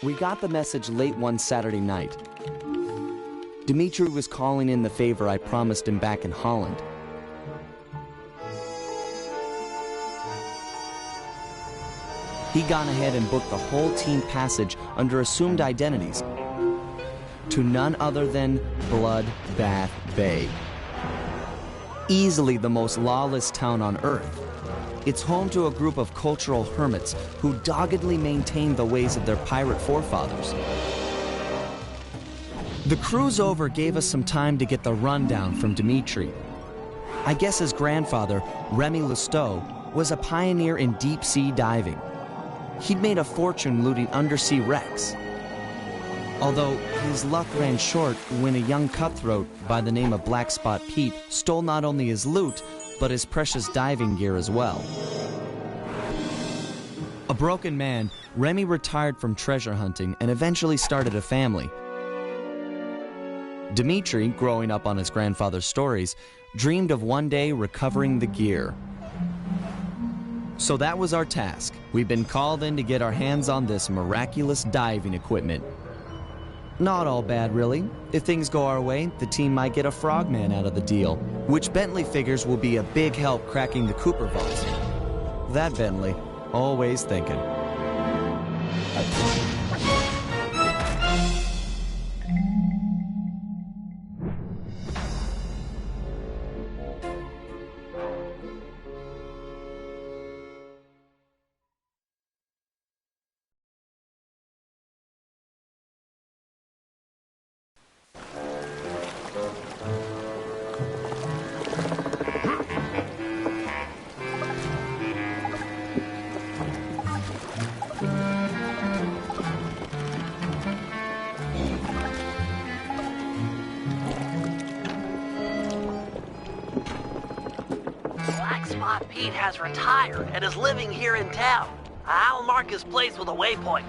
We got the message late one Saturday night. Dmitri was calling in the favor I promised him back in Holland. He'd gone ahead and booked the whole team passage under assumed identities to none other than Bloodbath Bay. Easily the most lawless town on Earth. It's home to a group of cultural hermits who doggedly maintain the ways of their pirate forefathers. The cruise over gave us some time to get the rundown from Dmitri. I guess his grandfather, Remy Lestow, was a pioneer in deep-sea diving. He'd made a fortune looting undersea wrecks. Although his luck ran short when a young cutthroat by the name of Black Spot Pete stole not only his loot, but his precious diving gear as well. A broken man, Remy retired from treasure hunting and eventually started a family. Dmitri, growing up on his grandfather's stories, dreamed of one day recovering the gear. So that was our task. We've been called in to get our hands on this miraculous diving equipment. Not all bad, really. If things go our way, the team might get a frogman out of the deal, which Bentley figures will be a big help cracking the Cooper vaults. That Bentley, always thinking. Pete has retired and is living here in town. I'll mark his place with a waypoint.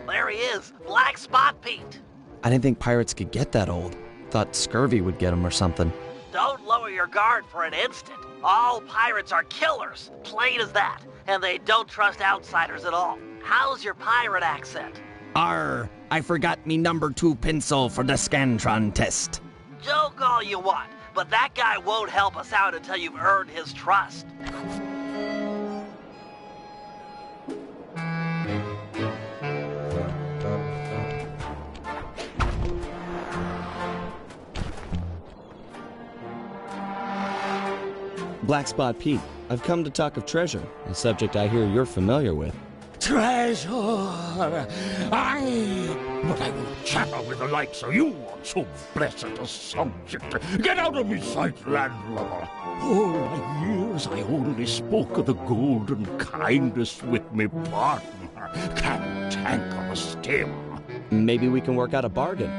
There he is, Black Spot Pete. I didn't think pirates could get that old. Thought scurvy would get them or something. Don't lower your guard for an instant. All pirates are killers, plain as that, and they don't trust outsiders at all. How's your pirate accent? Arr, I forgot me number 2 pencil for the Scantron test. Joke all you want, but that guy won't help us out until you've earned his trust. Black Spot Pete, I've come to talk of treasure, a subject I hear you're familiar with. Treasure! Aye! But I won't chapper with the likes of you on so blessed a subject. Get out of me sight, landlubber! All my years I only spoke of the golden kindness with me partner. Cantankerous Tim. Maybe we can work out a bargain.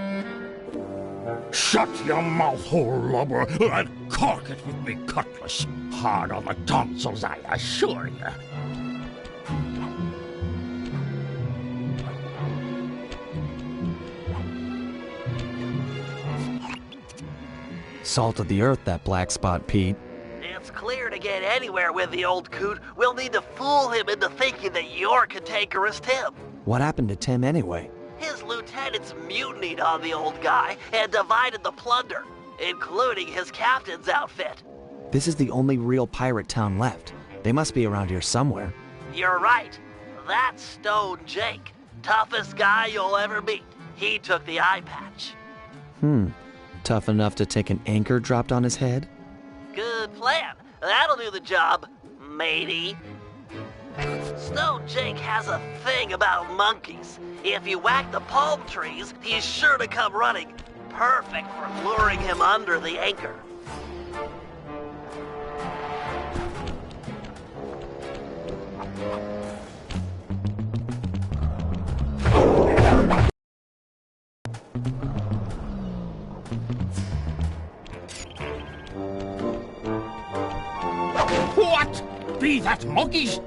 Shut your mouth hole, lubber, and cork it with me cutlass. Hard on the tonsils, I assure you. Salt of the earth, that Black Spot Pete. It's clear to get anywhere with the old coot, we'll need to fool him into thinking that you're Cantankerous Tim. What happened to Tim anyway? His lieutenants mutinied on the old guy and divided the plunder, including his captain's outfit. This is the only real pirate town left. They must be around here somewhere. You're right. That's Stone Jake. Toughest guy you'll ever meet. He took the eye patch. Tough enough to take an anchor dropped on his head? Good plan. That'll do the job, matey. Stone Jake has a thing about monkeys. If you whack the palm trees, he's sure to come running. Perfect for luring him under the anchor. What? Be that monkeys?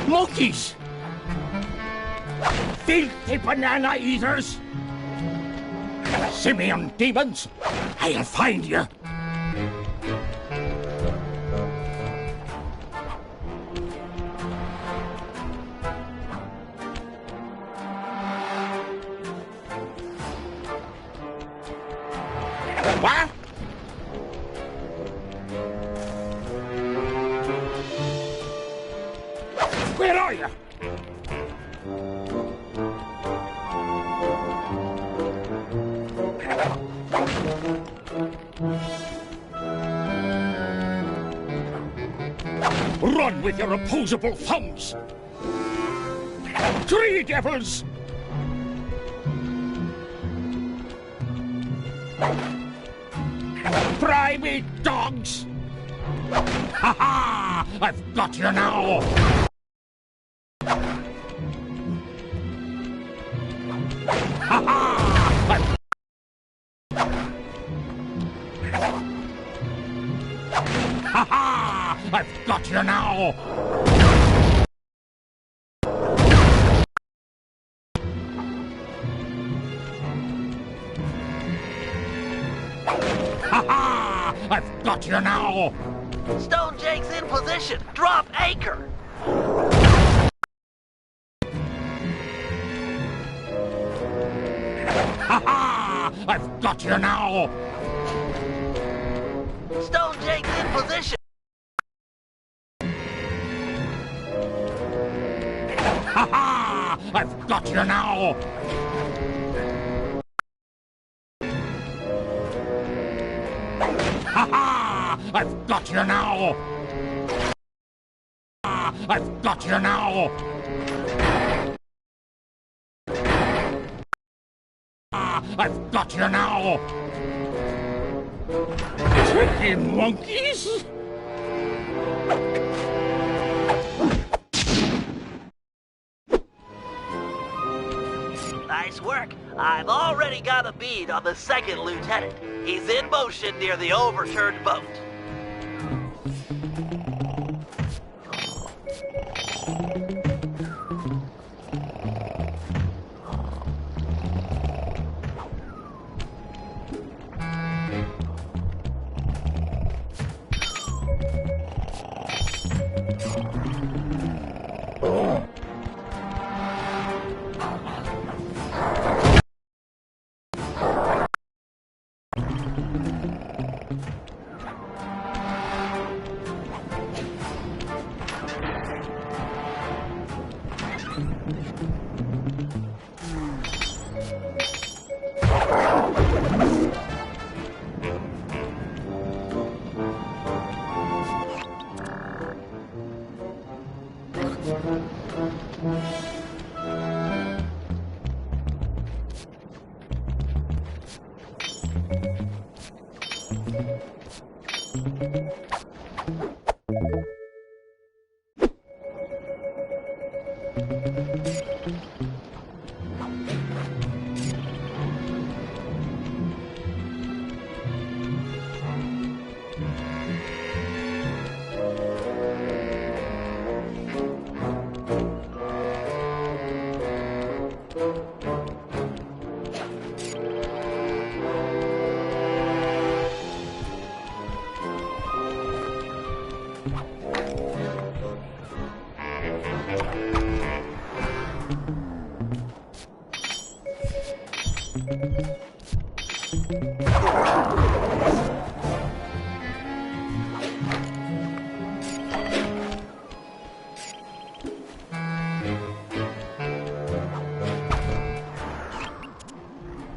Monkeys! Filthy banana eaters! Simian demons! I'll find you! What? Where are you? Run with your opposable thumbs! Three devils! Try me, dogs! Ha ha! I've got you now! Ha ha! Ha ha! I've got you now! Ha ha! I've got you now! Stone Jake's in position. Drop anchor. Ha ha! I've got you now! Stone Jake's in position. Ha ha! I've got you now! Ha ha! I've got you now! I've got you now! I've got you now! Tricky monkeys! Nice work. I've already got a bead on the second lieutenant. He's in motion near the overturned boat.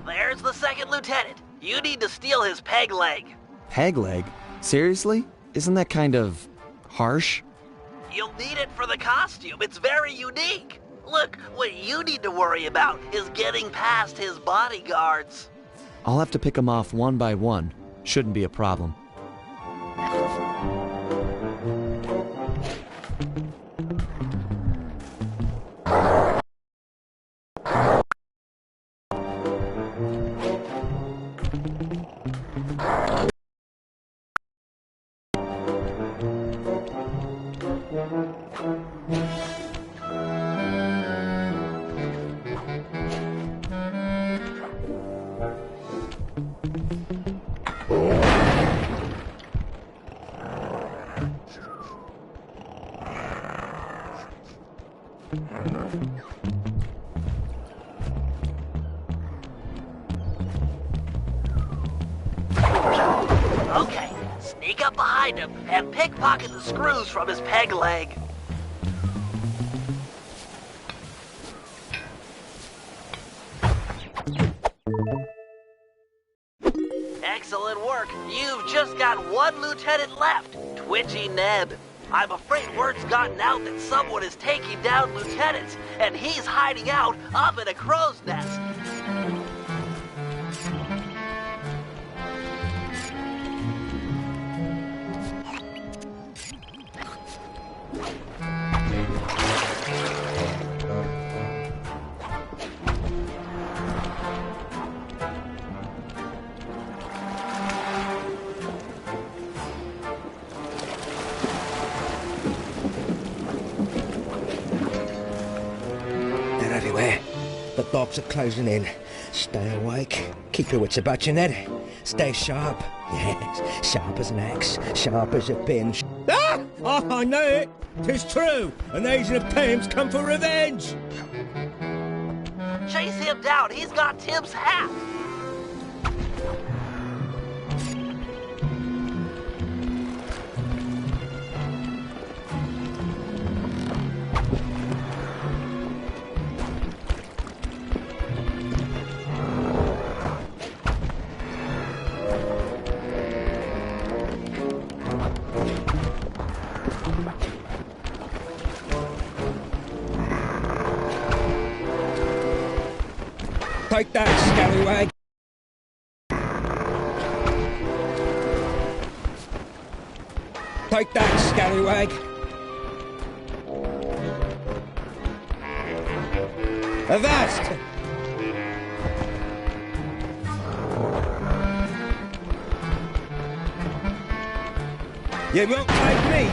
There's the second lieutenant. You need to steal his peg leg. Peg leg? Seriously? Isn't that kind of harsh? You'll need it for the costume. It's very unique. Look, what you need to worry about is getting past his bodyguards. I'll have to pick them off one by one. Shouldn't be a problem. Okay, sneak up behind him and pickpocket the screws from his peg leg. Excellent work. You've just got one lieutenant left, Twitchy Ned. I'm afraid word's gotten out that someone is taking down lieutenants, and he's hiding out up in a crow's nest. Everywhere. The dogs are closing in. Stay awake. Keep your wits about you, Ned. Stay sharp. Yes, sharp as an axe, sharp as a pin. Ah! Oh, I know it. 'Tis true. And these are the Pims come for revenge. Chase him down. He's got Tim's hat. Take that, scallywag. Take that, scallywag. Avast! You won't take me.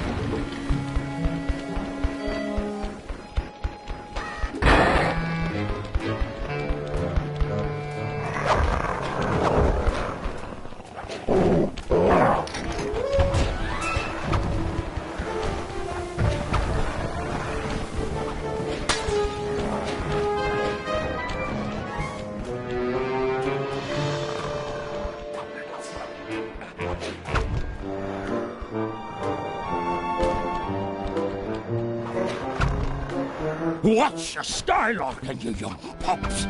What's your style on you young pups?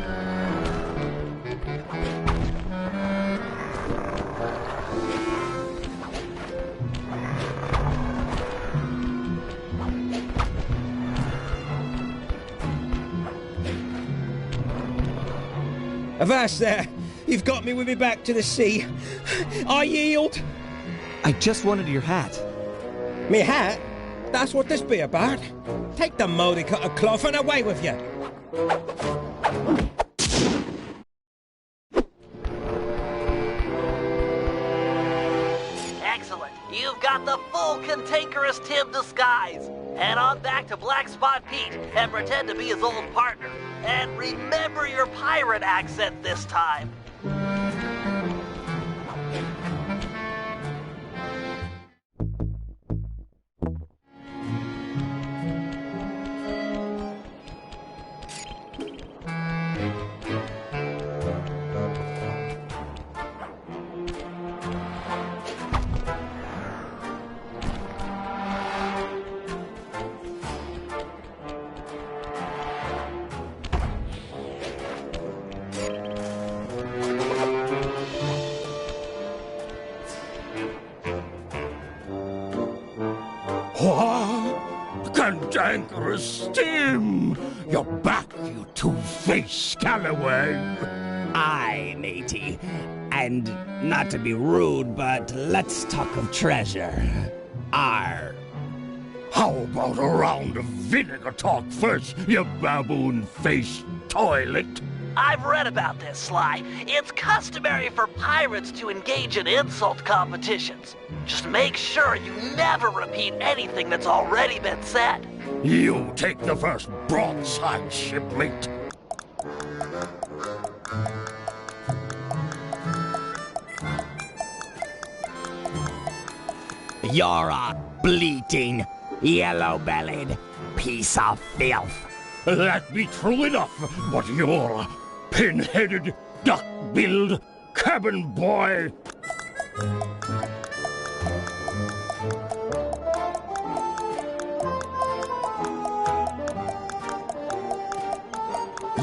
Avast there! You've got me with me back to the sea. I yield. I just wanted your hat. Me hat? That's what this be about. Take the mouldy cut of cloth and away with you. Excellent. You've got the full cantankerous Tim disguise. Head on back to Black Spot Pete and pretend to be his old partner. And remember your pirate accent this time. What? Cantankerous Tim! You're back, you two-faced scallywag! Aye, matey. And not to be rude, but let's talk of treasure. Arr. How about a round of vinegar talk first, you baboon-faced toilet? I've read about this, Sly. It's customary for pirates to engage in insult competitions. Just make sure you never repeat anything that's already been said. You take the first broadside, shipmate. You're a bleating, yellow-bellied piece of filth. That be true enough, but you're a pin-headed, duck-billed cabin boy.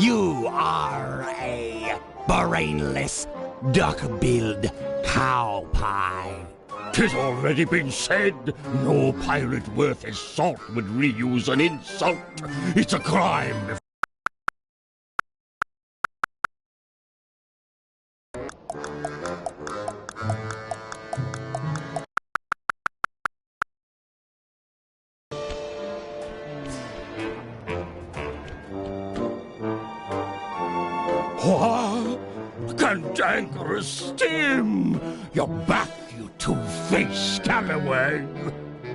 You are a brainless, duck-billed cow pie. 'Tis already been said, no pirate worth his salt would reuse an insult. It's a crime. What? Cantankerous steam! You're back, you two-faced scallywag!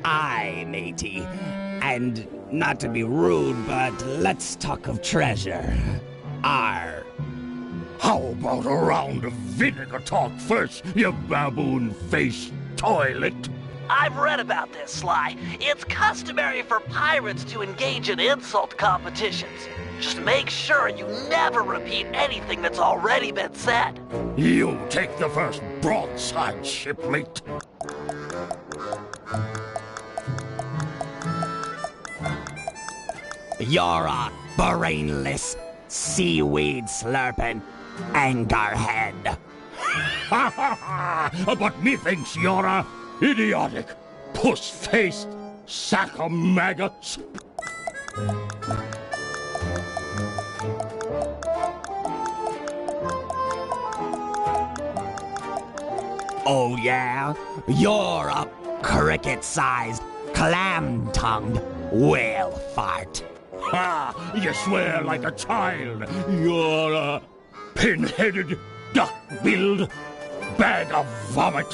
Aye, matey. And not to be rude, but let's talk of treasure. Arr. How about a round of vinegar talk first, you baboon-faced toilet? I've read about this, Sly. It's customary for pirates to engage in insult competitions. Just make sure you never repeat anything that's already been said. You take the first broadside, shipmate. You're a brainless, seaweed slurping angerhead. Ha ha ha! But methinks you're a idiotic, puss-faced sack of maggots. Oh yeah? You're a cricket-sized, clam-tongued whale fart. Ha! You swear like a child. You're a pin-headed, duck-billed bag of vomit.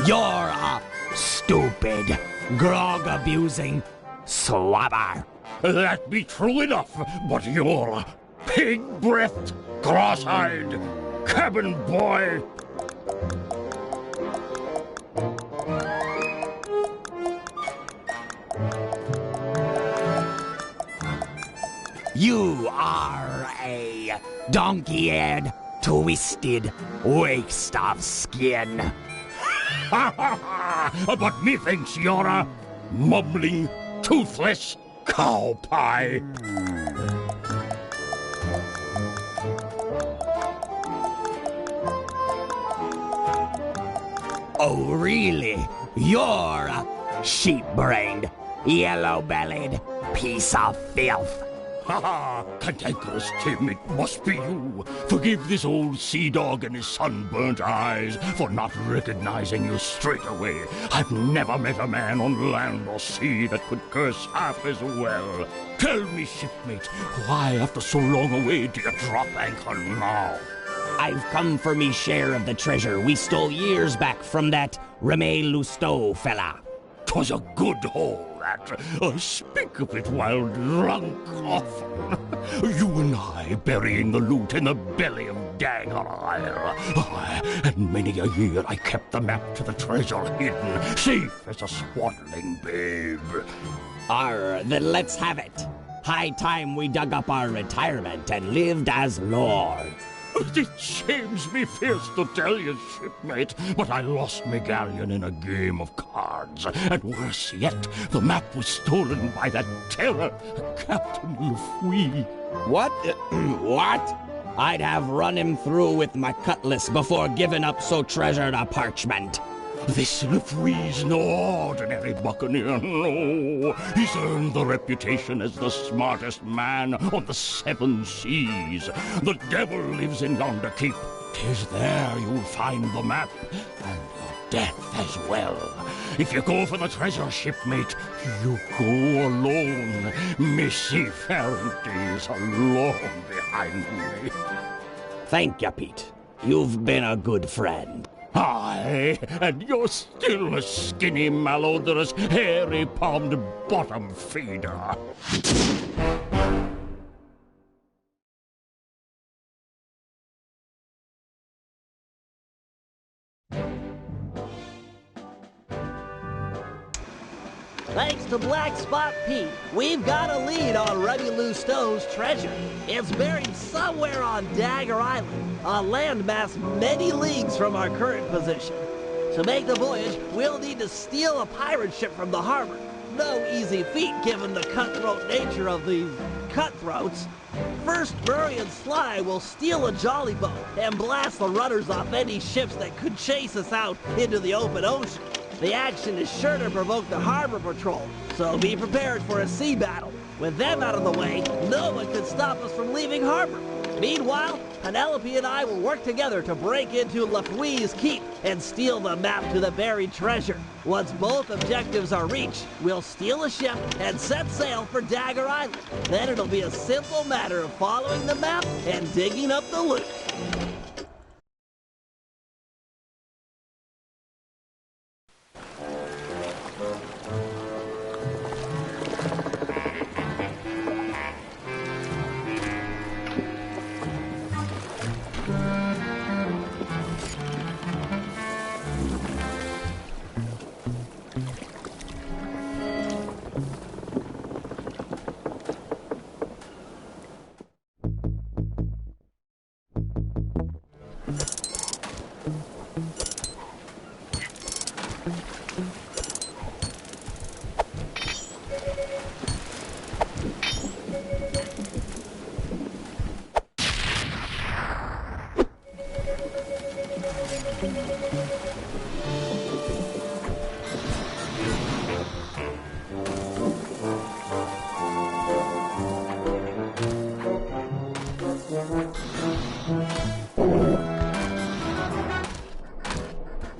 You're a stupid, grog-abusing swabber. That be true enough, but you're a pig-breathed, cross-eyed cabin boy. You are a donkey-head, twisted waste of skin. Ha ha ha! But methinks you're a mumbling, toothless cow pie. Oh, really? You're a sheep-brained, yellow-bellied piece of filth. Ha ha! Cantankerous Tim, it must be you. Forgive this old sea dog and his sunburnt eyes for not recognizing you straight away. I've never met a man on land or sea that could curse half as well. Tell me, shipmate, why after so long away do you drop anchor now? I've come for me share of the treasure we stole years back from that Reme Lousteau fella. 'Twas a good haul, that. I speak of it while drunk often. You and I burying the loot in the belly of Dagger Isle. Aye, and many a year I kept the map to the treasure hidden, safe as a swaddling babe. Arr, then let's have it. High time we dug up our retirement and lived as lords. It shames me fierce to tell you, shipmate, but I lost my galleon in a game of cards. And worse yet, the map was stolen by that terror, Captain Lefouille. What? What? I'd have run him through with my cutlass before giving up so treasured a parchment. This Lefouille's no ordinary buccaneer, no. He's earned the reputation as the smartest man on the 7 seas. The devil lives in yonder keep. 'Tis there you'll find the map, and your death as well. If you go for the treasure, shipmate, you go alone. My seafaring days are long behind me. Thank you, Pete. You've been a good friend. Aye, and you're still a skinny, malodorous, hairy-palmed bottom feeder. Thanks to Black Spot Pete, we've got a lead on Remy Lousteau's treasure. It's buried somewhere on Dagger Island, a landmass many leagues from our current position. To make the voyage, we'll need to steal a pirate ship from the harbor. no easy feat given the cutthroat nature of these cutthroats. First, Murray and Sly will steal a jolly boat and blast the rudders off any ships that could chase us out into the open ocean. The action is sure to provoke the harbor patrol, so be prepared for a sea battle. With them out of the way, no one can stop us from leaving harbor. Meanwhile, Penelope and I will work together to break into Lafui's keep and steal the map to the buried treasure. Once both objectives are reached, we'll steal a ship and set sail for Dagger Island. Then it'll be a simple matter of following the map and digging up the loot.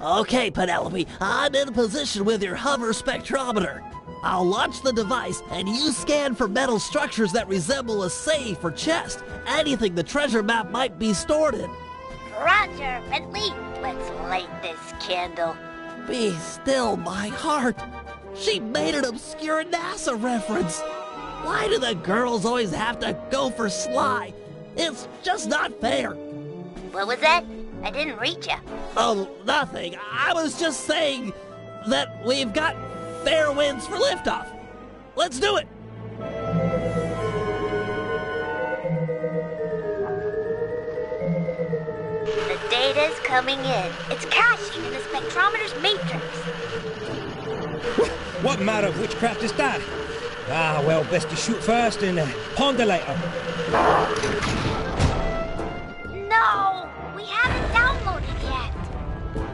Okay, Penelope, I'm in position with your hover spectrometer. I'll launch the device, and you scan for metal structures that resemble a safe or chest, anything the treasure map might be stored in. Roger, Bentley. Let's light this candle. Be still, my heart. She made an obscure NASA reference. Why do the girls always have to go for Sly? It's just not fair. What was that? I didn't reach you. Oh, nothing. I was just saying that we've got fair winds for liftoff. Let's do it. The data's coming in. It's caching in the spectrometer's matrix. What matter of witchcraft is that? Ah, well, best to shoot first and ponder later. No! We haven't downloaded yet.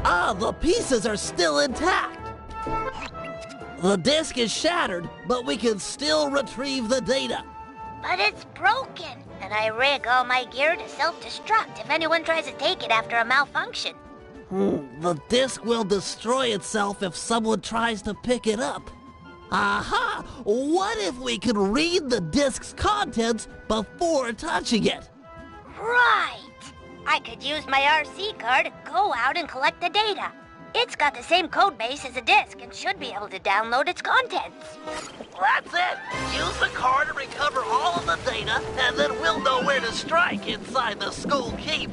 Ah, the pieces are still intact. The disk is shattered, but we can still retrieve the data. But it's broken, and I rig all my gear to self-destruct if anyone tries to take it after a malfunction. The disk will destroy itself if someone tries to pick it up. Aha! What if we could read the disk's contents before touching it? Right! I could use my RC card to go out and collect the data. It's got the same code base as a disk and should be able to download its contents. That's it! Use the card to recover all of the data, and then we'll know where to strike inside the school keep.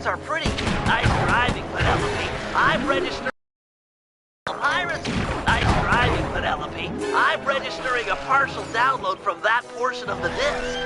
Are pretty nice driving, Penelope. I'm registering. Pirates, nice driving, Penelope. I'm registering a partial download from that portion of the disk.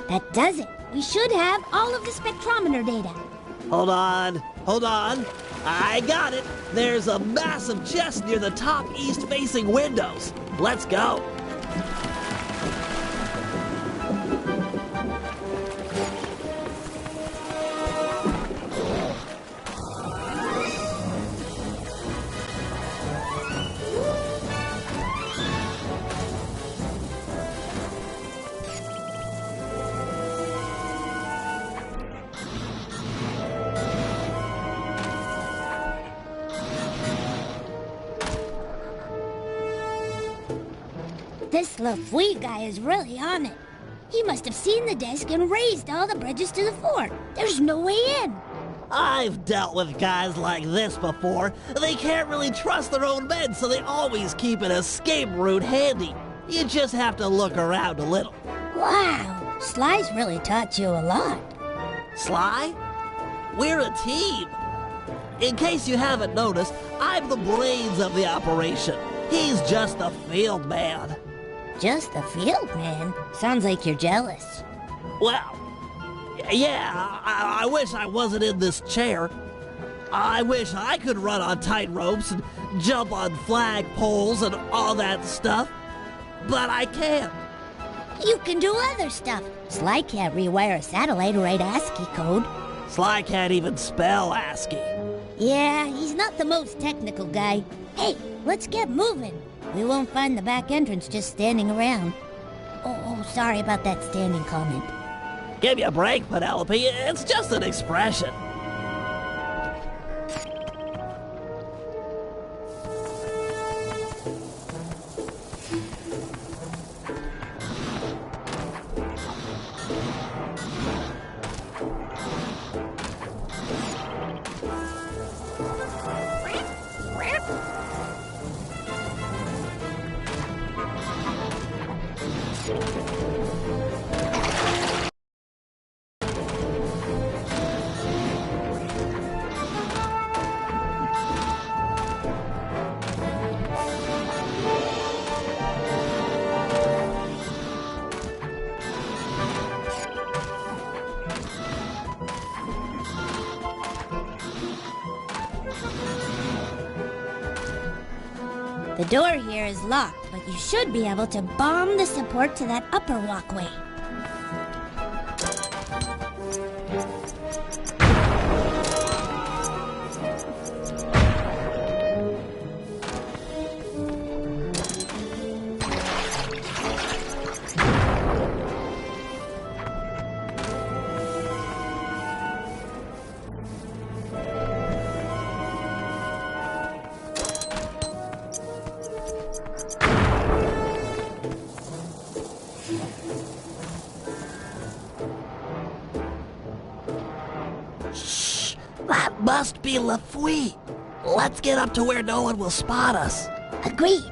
That does it. We should have all of the spectrometer data. Hold on. I got it. There's a massive chest near the top east-facing windows. Let's go. This LaFouille guy is really on it. He must have seen the disc and raised all the bridges to the fort. There's no way in. I've dealt with guys like this before. They can't really trust their own men, so they always keep an escape route handy. You just have to look around a little. Wow, Sly's really taught you a lot. Sly? We're a team. In case you haven't noticed, I'm the brains of the operation. He's just the field man. Just the field man? Sounds like you're jealous. Well, yeah, I wish I wasn't in this chair. I wish I could run on tight ropes and jump on flag poles and all that stuff. But I can't. You can do other stuff. Sly can't rewire a satellite or write ASCII code. Sly can't even spell ASCII. Yeah, he's not the most technical guy. Hey, let's get moving. We won't find the back entrance just standing around. Oh, sorry about that standing comment. Give me a break, Penelope. It's just an expression. The door here is locked, but you should be able to bomb the support to that upper walkway. That must be LaFouille. Let's get up to where no one will spot us. Agreed.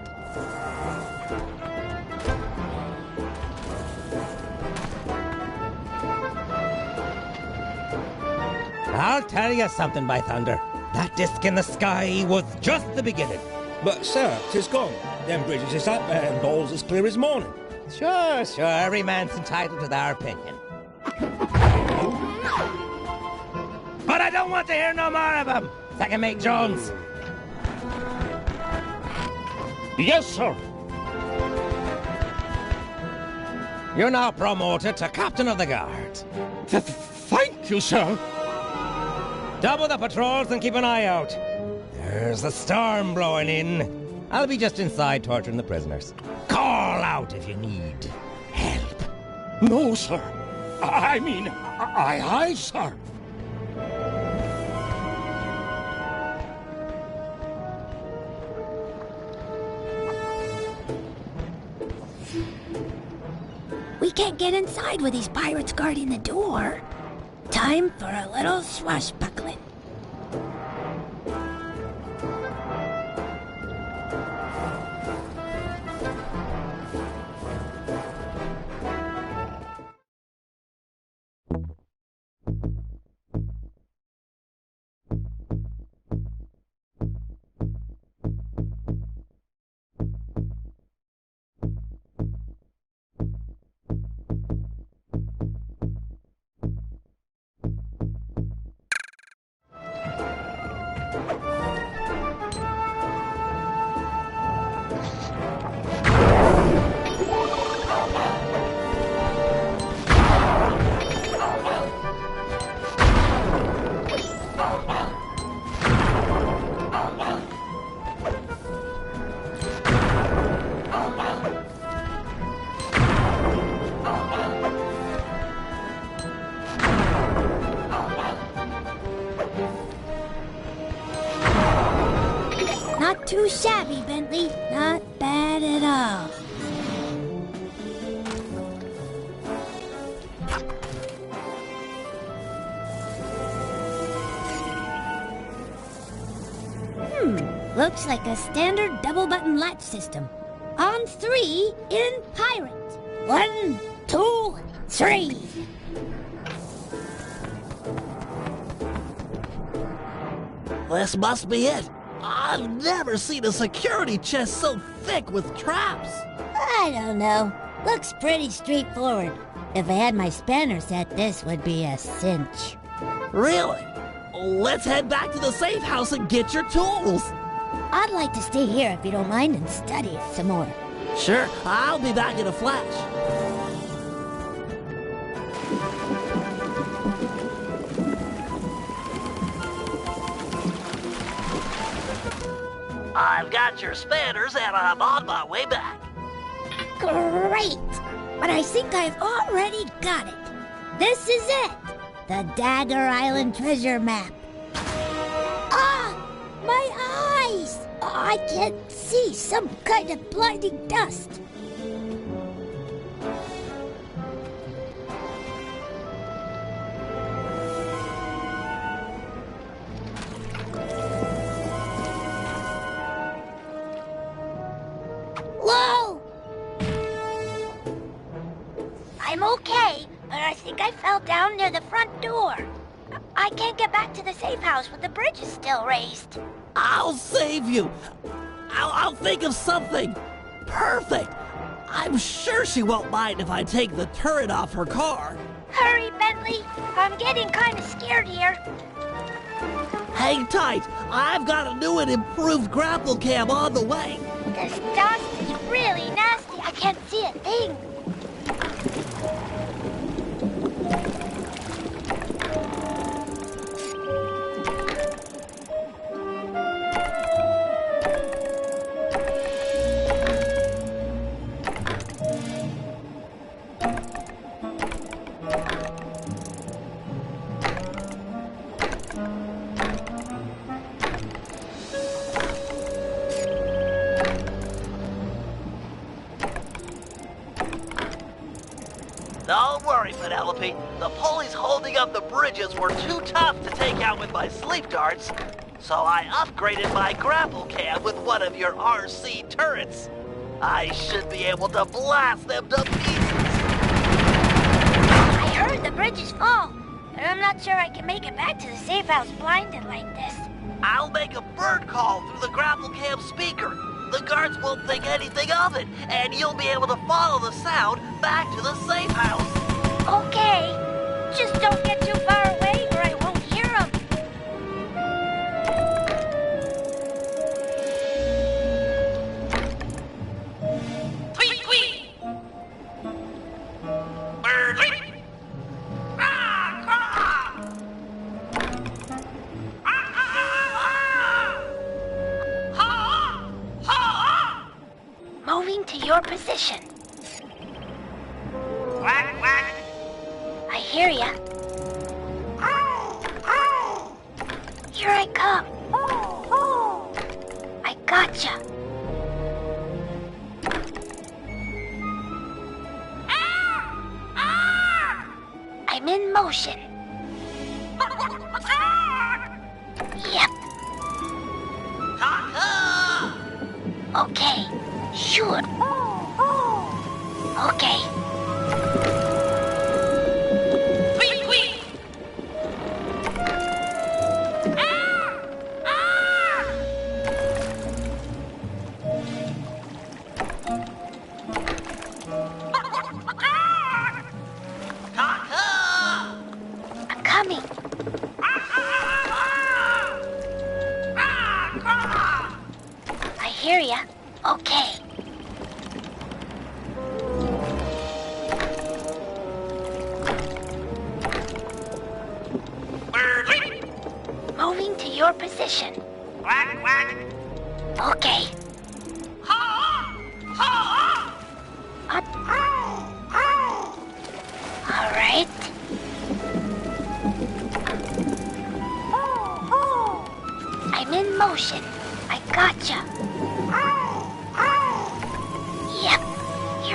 I'll tell you something, by thunder. That disc in the sky was just the beginning. But, sir, 'tis gone. Them bridges is up and all's as clear as morning. Sure. Every man's entitled to their opinion. But I don't want to hear no more of him. Second Mate Jones. Yes, sir. You're now promoted to Captain of the Guard. Thank you, sir. Double the patrols and keep an eye out. There's a storm blowing in. I'll be just inside torturing the prisoners. Call out if you need help. No, sir. I mean, aye, sir. We can't get inside with these pirates guarding the door. Time for a little swashbuckling. too shabby, Bentley. Not bad at all. Looks like a standard double-button latch system. On 3 in pirate. 1, 2, 3. This must be it. I've never seen a security chest so thick with traps. I don't know. Looks pretty straightforward. If I had my spanner set, this would be a cinch. Really? Let's head back to the safe house and get your tools. I'd like to stay here if you don't mind and study it some more. Sure, I'll be back in a flash. I've got your spanners and I'm on my way back. Great! But I think I've already got it. This is it! The Dagger Island treasure map. Ah! My eyes! I can't see. Some kind of blinding dust. Whoa! I'm okay, but I think I fell down near the front door. I can't get back to the safe house when the bridge is still raised. I'll save you. I'll think of something. Perfect. I'm sure she won't mind if I take the turret off her car. Hurry, Bentley. I'm getting kind of scared here. Hang tight. I've got a new and improved grapple cam on the way. This dust is really nasty. I can't see a thing. Don't worry, Penelope. The pulleys holding up the bridges were too tough to take out with my sleep darts, so I upgraded my grapple cam with one of your RC turrets. I should be able to blast them to pieces. I heard the bridges fall, but I'm not sure I can make it back to the safe house blinded like this. I'll make a bird call through the grapple cam speaker. The guards won't think anything of it, and you'll be able to follow the sound back to the safe house. Okay, just don't get too far away or I won't hear them. Tweet, tweet! Bird, tweet! Moving to your position. Quack, quack! I hear ya. Here I come. I gotcha. I'm in motion. Yep. Okay. Sure. Okay. Tweet, tweet! I'm coming. I hear ya. Okay. Moving to your position. Quack, quack! Okay. All right. I'm in motion. I gotcha.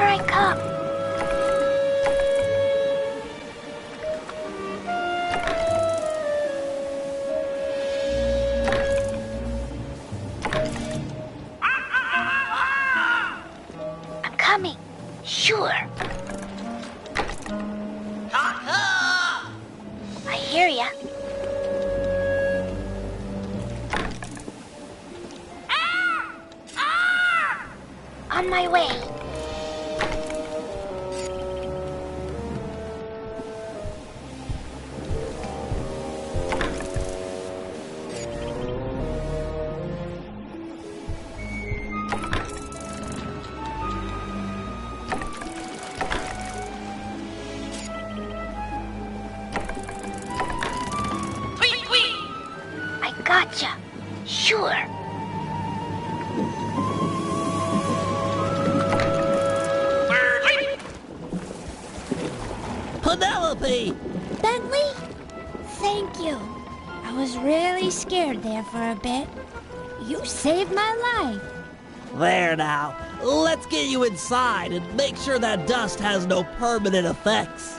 Here I come. I'm coming. Sure. I hear ya. On my way. I gotcha. Sure. Penelope! Bentley? Thank you. I was really scared there for a bit. You saved my life. There now. Let's get you inside and make sure that dust has no permanent effects.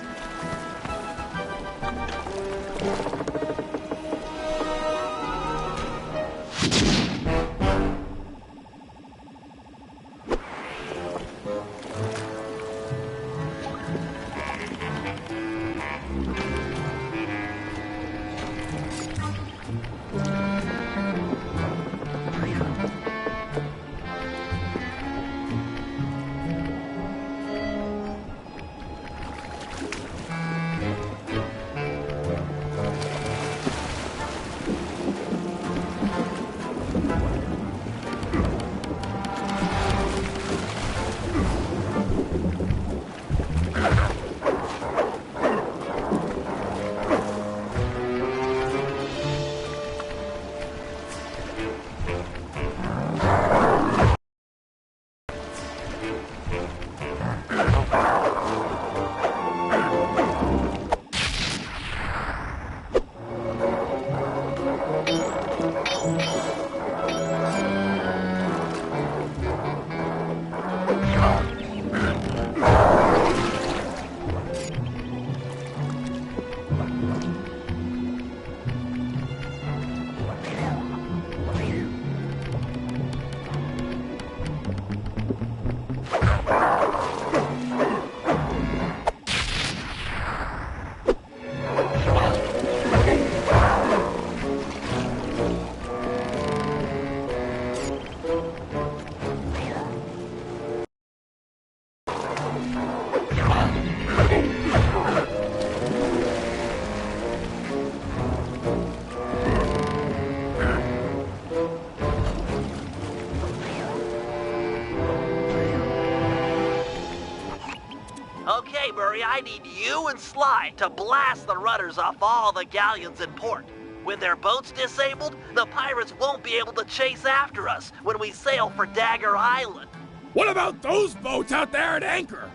Okay, Murray, I need you and Sly to blast the rudders off all the galleons in port. With their boats disabled, the pirates won't be able to chase after us when we sail for Dagger Island. What about those boats out there at anchor?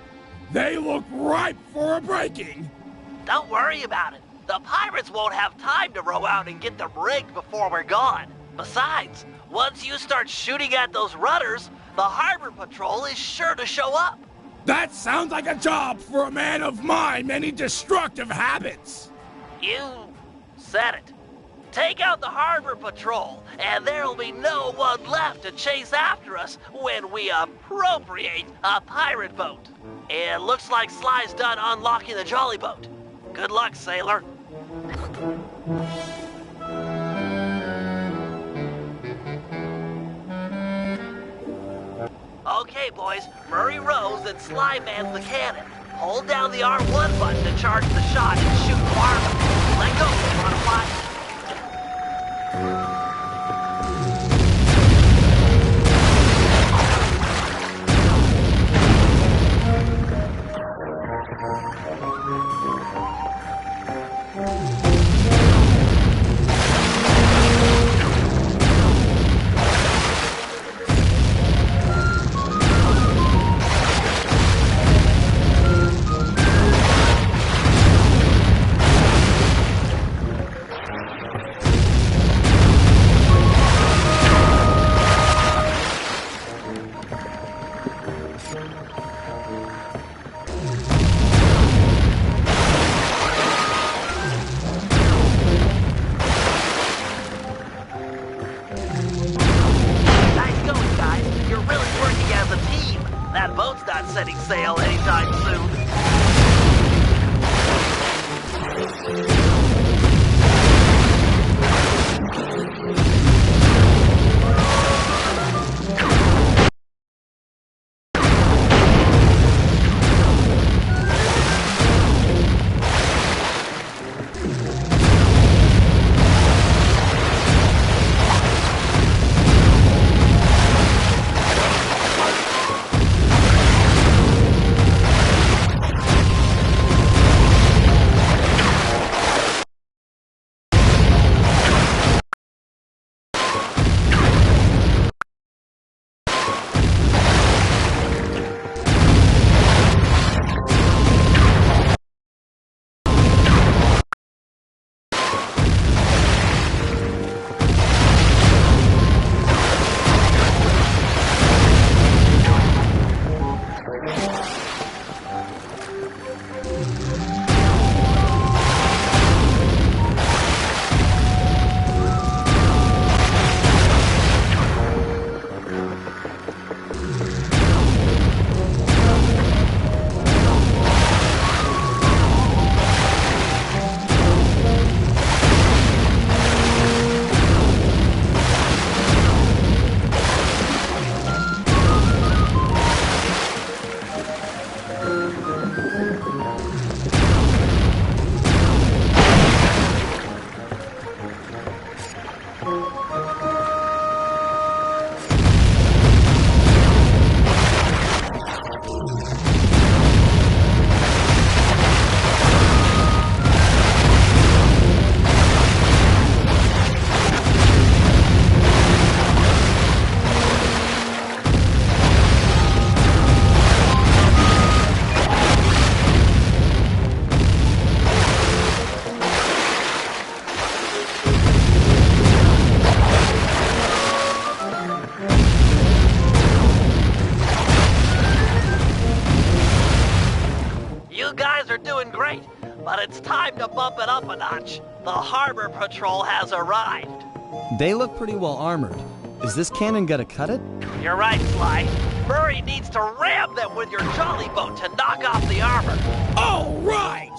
They look ripe for a breaking. Don't worry about it. The pirates won't have time to row out and get them rigged before we're gone. Besides, once you start shooting at those rudders, the harbor patrol is sure to show up. That sounds like a job for a man of my many destructive habits. You said it. Take out the harbor patrol, and there'll be no one left to chase after us when we appropriate a pirate boat. It looks like Sly's done unlocking the jolly boat. Good luck, sailor. Okay, boys, Murray rows and Sly mans the cannon. Hold down the R1 button to charge the shot and shoot farther. Let go, Butterfly. You guys are doing great, but it's time to bump it up a notch. The harbor patrol has arrived. They look pretty well armored. Is this cannon gonna cut it? You're right, Sly. Murray needs to ram them with your jolly boat to knock off the armor. All right!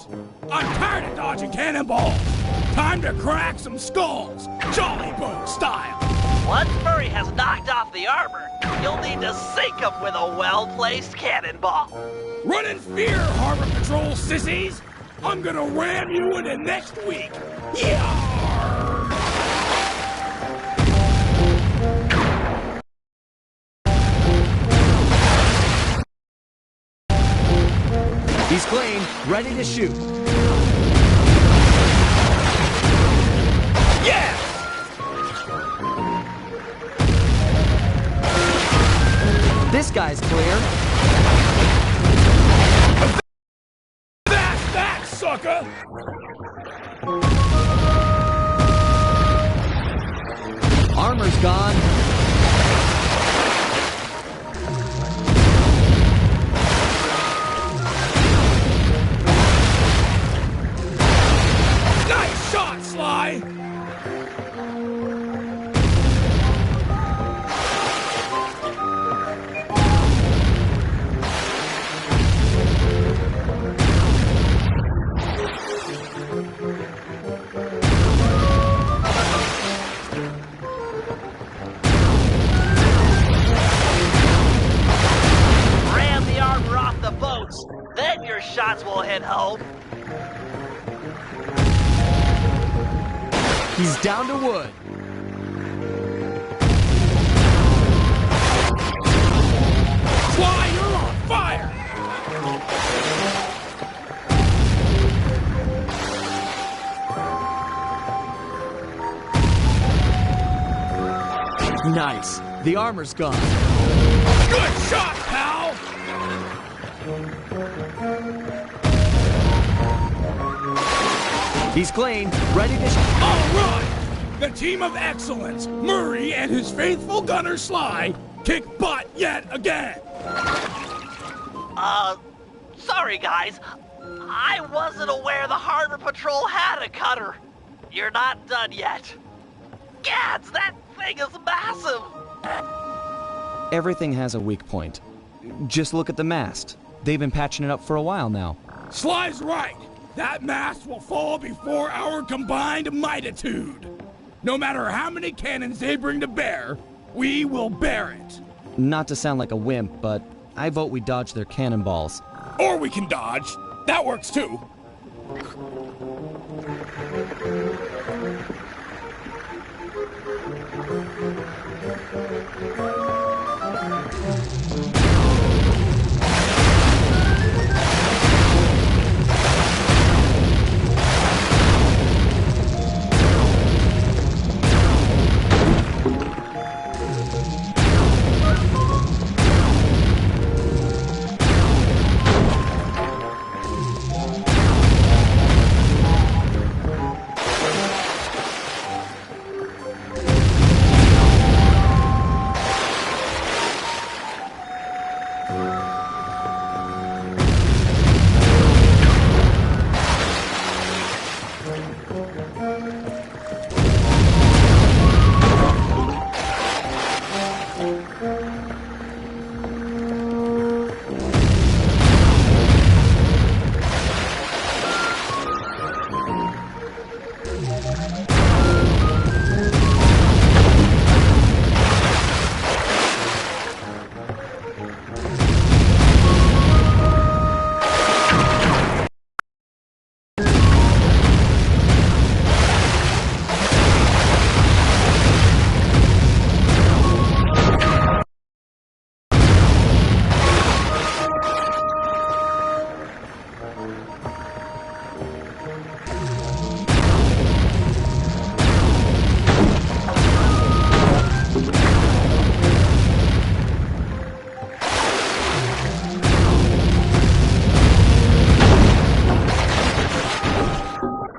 I'm tired of dodging cannonballs. Time to crack some skulls, jolly boat style. Once Murray has knocked off the armor, you'll need to sink him with a well-placed cannonball. Run in fear, Harbor Patrol sissies! I'm gonna ram you into next week! Yarr! He's clean, ready to shoot. Yes! This guy's clear. That's that, sucker! Armor's gone. Nice shot, Sly! Ram the armor off the boats, then your shots will hit home. He's down to wood. Sly, you're on fire! Nice. The armor's gone. Good shot, pal! He's clean, ready to All right! The team of excellence, Murray and his faithful gunner Sly, kick butt yet again! Sorry guys. I wasn't aware the harbor patrol had a cutter. You're not done yet. Gads, that thing is massive. Everything has a weak point. Just look at the mast. They've been patching it up for a while now. Sly's right! That mast will fall before our combined mightitude! No matter how many cannons they bring to bear, we will bear it! Not to sound like a wimp, but I vote we dodge their cannonballs. Or we can dodge. That works too.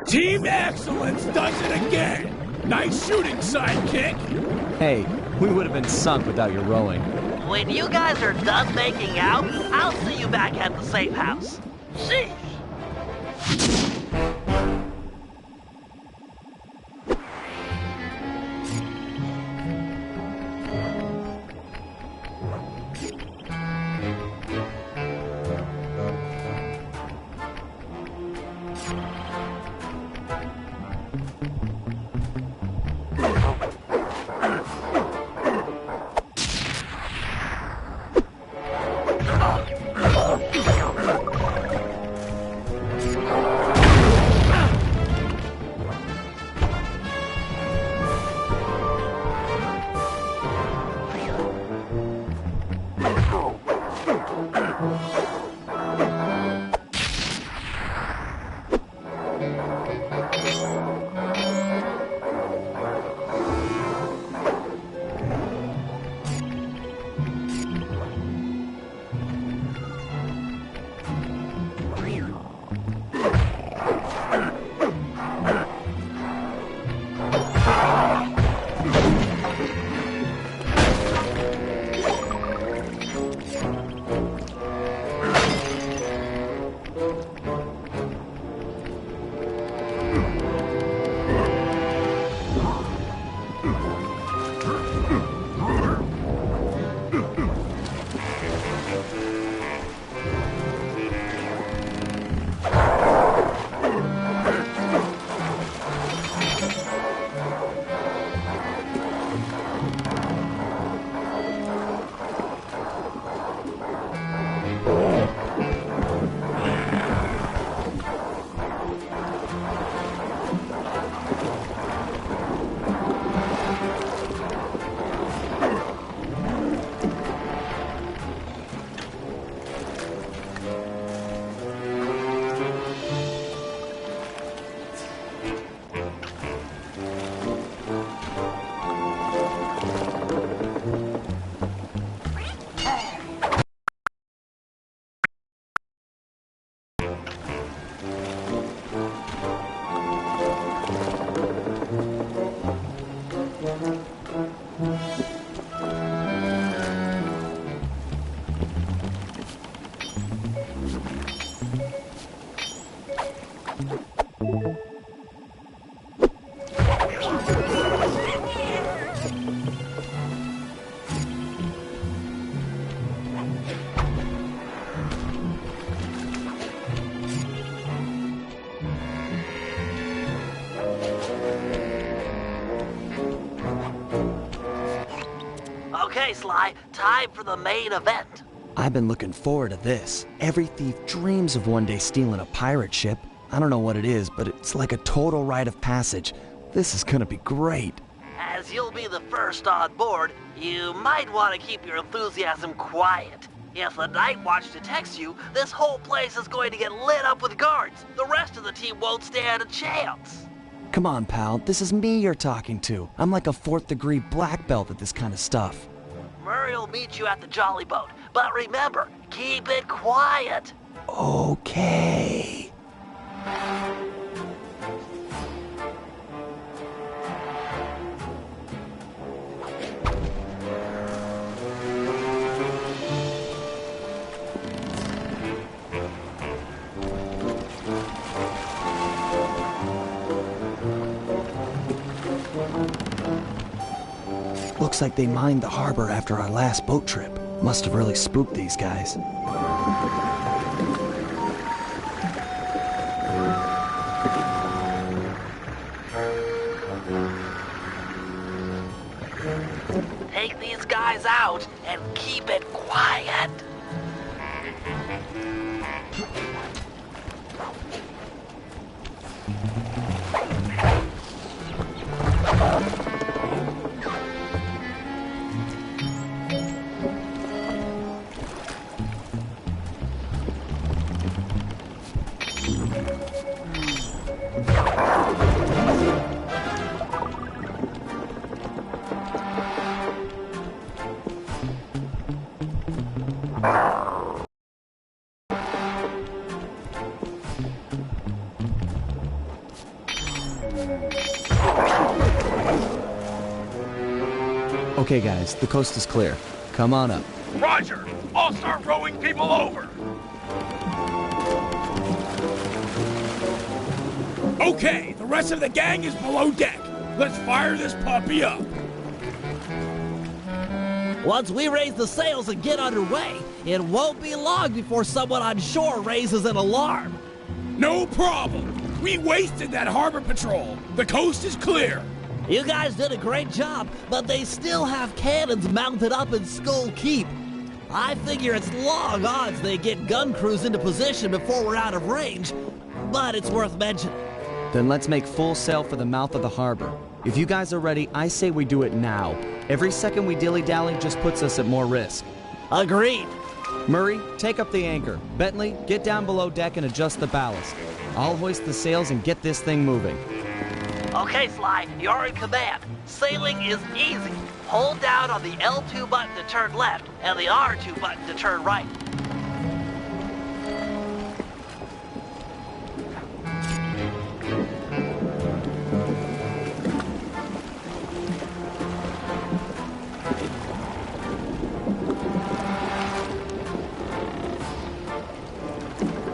Team Excellence does it again! Nice shooting, sidekick! Hey, we would have been sunk without your rowing. When you guys are done making out, I'll see you back at the safe house. Sheesh. Okay, Sly, time for the main event. I've been looking forward to this. Every thief dreams of one day stealing a pirate ship. I don't know what it is, but it's like a total rite of passage. This is gonna be great. As you'll be the first on board, you might want to keep your enthusiasm quiet. If the Night Watch detects you, this whole place is going to get lit up with guards. The rest of the team won't stand a chance. Come on, pal. This is me you're talking to. I'm like a 4th degree black belt at this kind of stuff. Murray will meet you at the Jolly Boat, but remember, keep it quiet. Okay. Looks like they mined the harbor after our last boat trip. Must have really spooked these guys. Take these guys out and keep it quiet. Okay guys, the coast is clear. Come on up. Roger! I'll start rowing people over! Okay, the rest of the gang is below deck. Let's fire this puppy up. Once we raise the sails and get underway, it won't be long before someone on shore raises an alarm. No problem. We wasted that harbor patrol. The coast is clear. You guys did a great job, but they still have cannons mounted up in Skull Keep. I figure it's long odds they get gun crews into position before we're out of range, but it's worth mentioning. Then let's make full sail for the mouth of the harbor. If you guys are ready, I say we do it now. Every second we dilly-dally just puts us at more risk. Agreed. Murray, take up the anchor. Bentley, get down below deck and adjust the ballast. I'll hoist the sails and get this thing moving. Okay, Sly, you're in command. Sailing is easy. Hold down on the L2 button to turn left and the R2 button to turn right.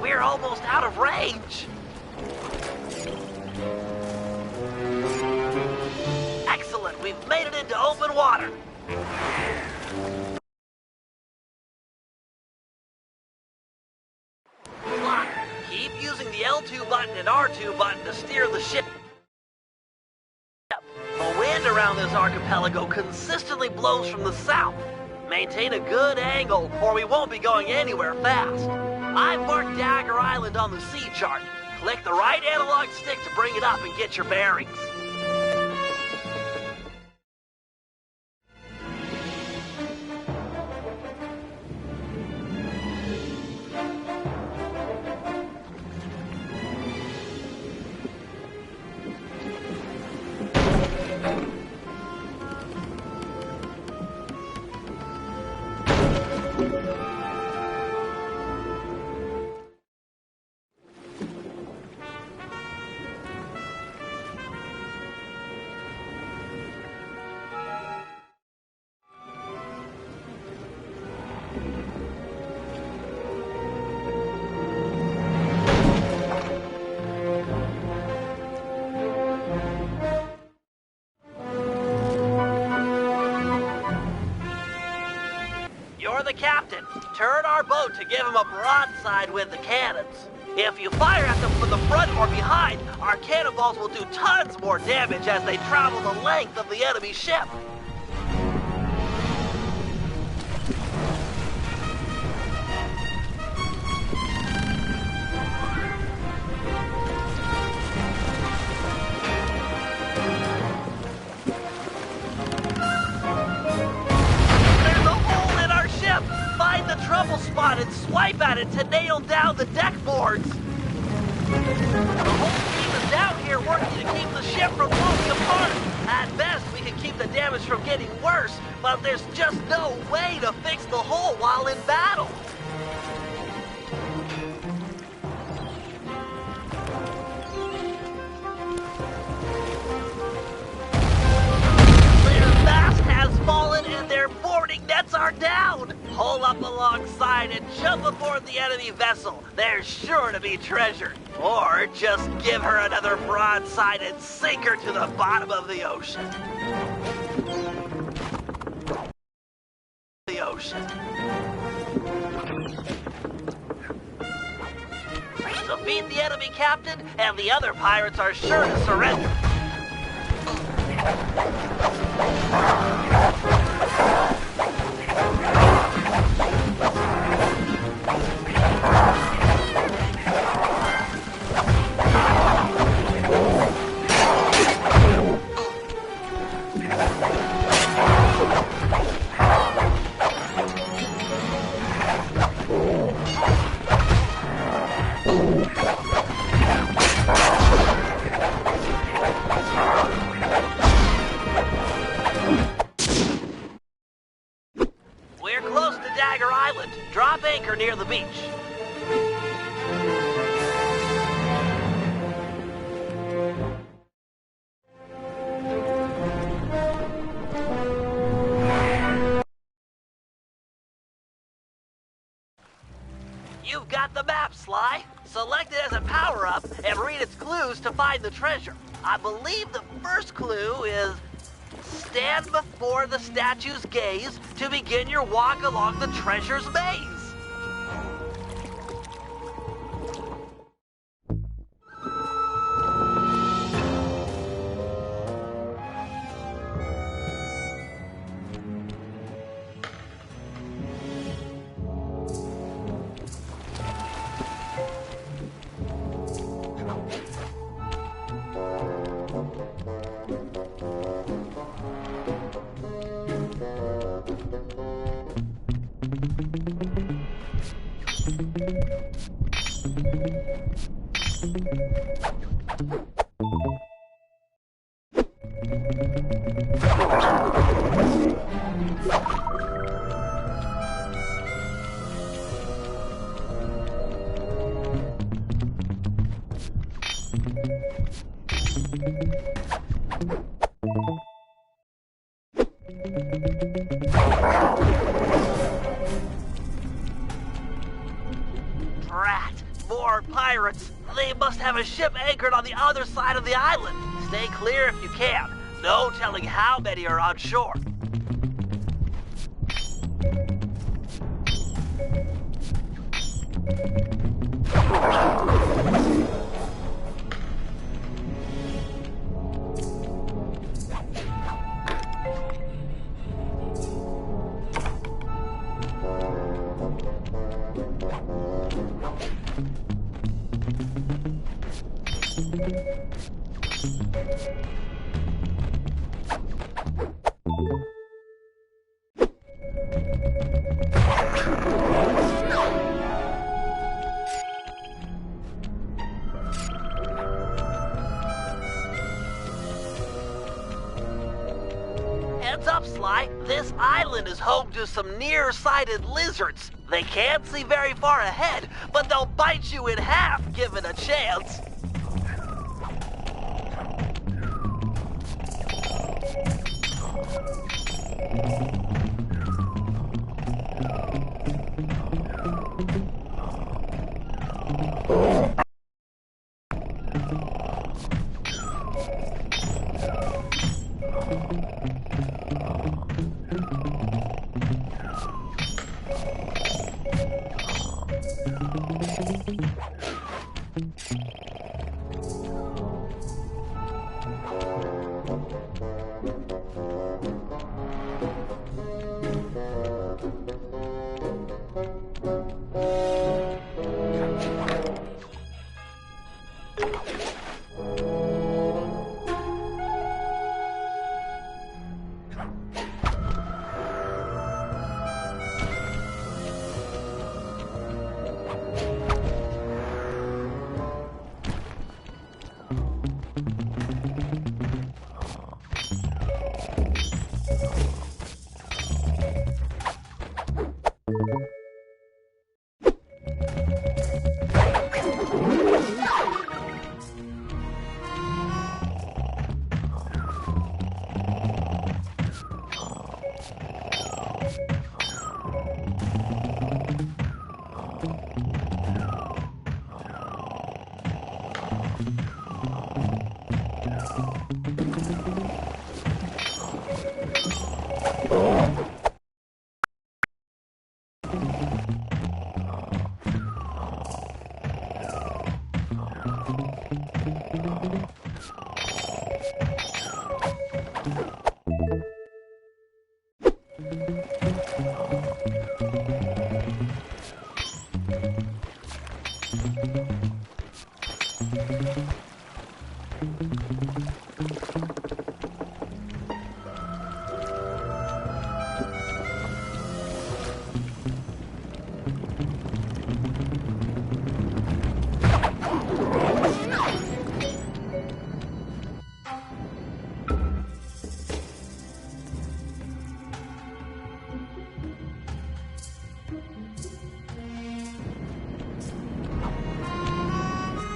We're almost out of range. Excellent, we've made it into open water. Sly, keep using the L2 button and R2 button to steer the ship. The wind around this archipelago consistently blows from the south. Maintain a good angle or we won't be going anywhere fast. I've marked Dagger Island on the sea chart. Click the right analog stick to bring it up and get your bearings. You're the captain. Turn our boat to give them a broadside with the cannons. If you fire at them from the front or behind, our cannonballs will do tons more damage as they travel the length of the enemy ship. Find the trouble spot and swipe at it to nail down the deck boards. The whole team is down here working to keep the ship from falling apart. At best, we can keep the damage from getting worse, but there's just no way to fix the hull while in battle. Their mast has fallen and their boarding nets are down. Pull up alongside and jump aboard the enemy vessel. There's sure to be treasure. Or just give her another broadside and sink her to the bottom of the ocean. Defeat the enemy captain, and the other pirates are sure to surrender. We're close to Dagger Island. Drop anchor near the beach. You've got the map, Sly. Select it as a power-up and read its clues to find the treasure. I believe the first clue is stand before the statue's gaze to begin your walk along the treasure's maze. Drat! More pirates! They must have a ship anchored on the other side of the island. Stay clear if you can. No telling how many are on shore. Heads up, Sly. This island is home to some nearsighted lizards. They can't see very far ahead, but they'll bite you in half given a chance.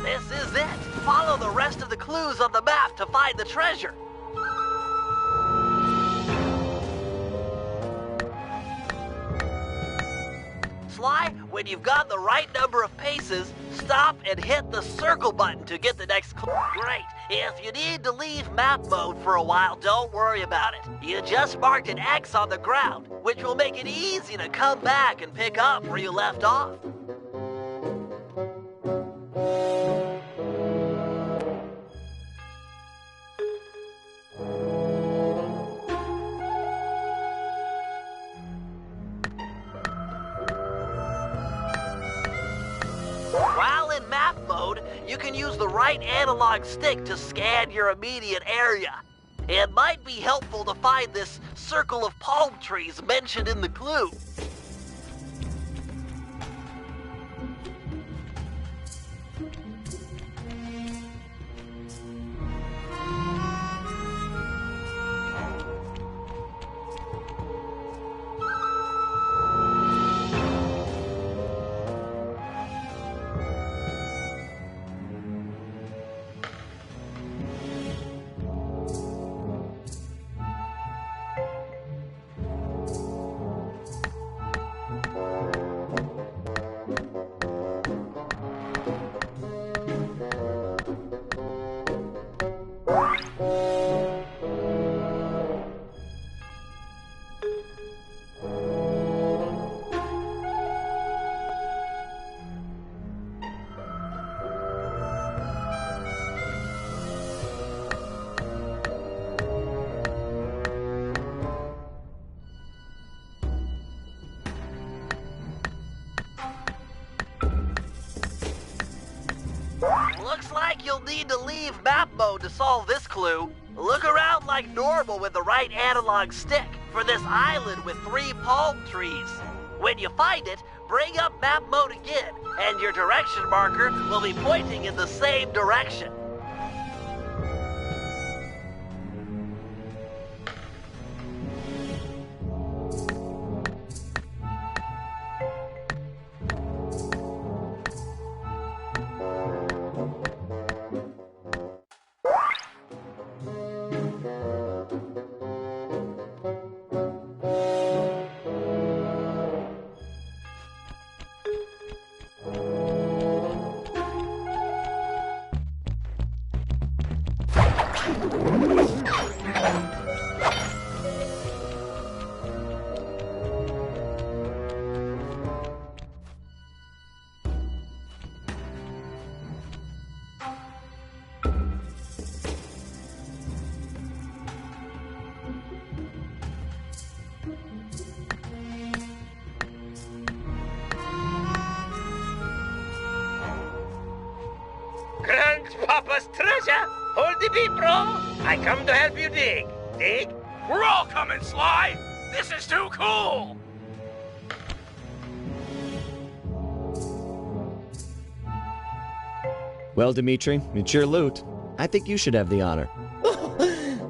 This is it. Follow the rest of the clues on the map to find the treasure. Sly, when you've got the right number of paces, stop and hit the circle button to get the next clue. Great. If you need to leave map mode for a while, don't worry about it. You just marked an X on the ground, which will make it easy to come back and pick up where you left off. While in map mode, you can use the right analog stick to scan your immediate area. It might be helpful to find this circle of palm trees mentioned in the clue. Looks like you'll need to leave map mode to solve this clue. Look around like normal with the right analog stick for this island with 3 palm trees. When you find it, bring up map mode again, and your direction marker will be pointing in the same direction. Grandpapa's treasure! Hold the beat, bro! I come to help you dig. Dig? We're all coming, Sly! This is too cool! Well, Dimitri, it's your loot. I think you should have the honor.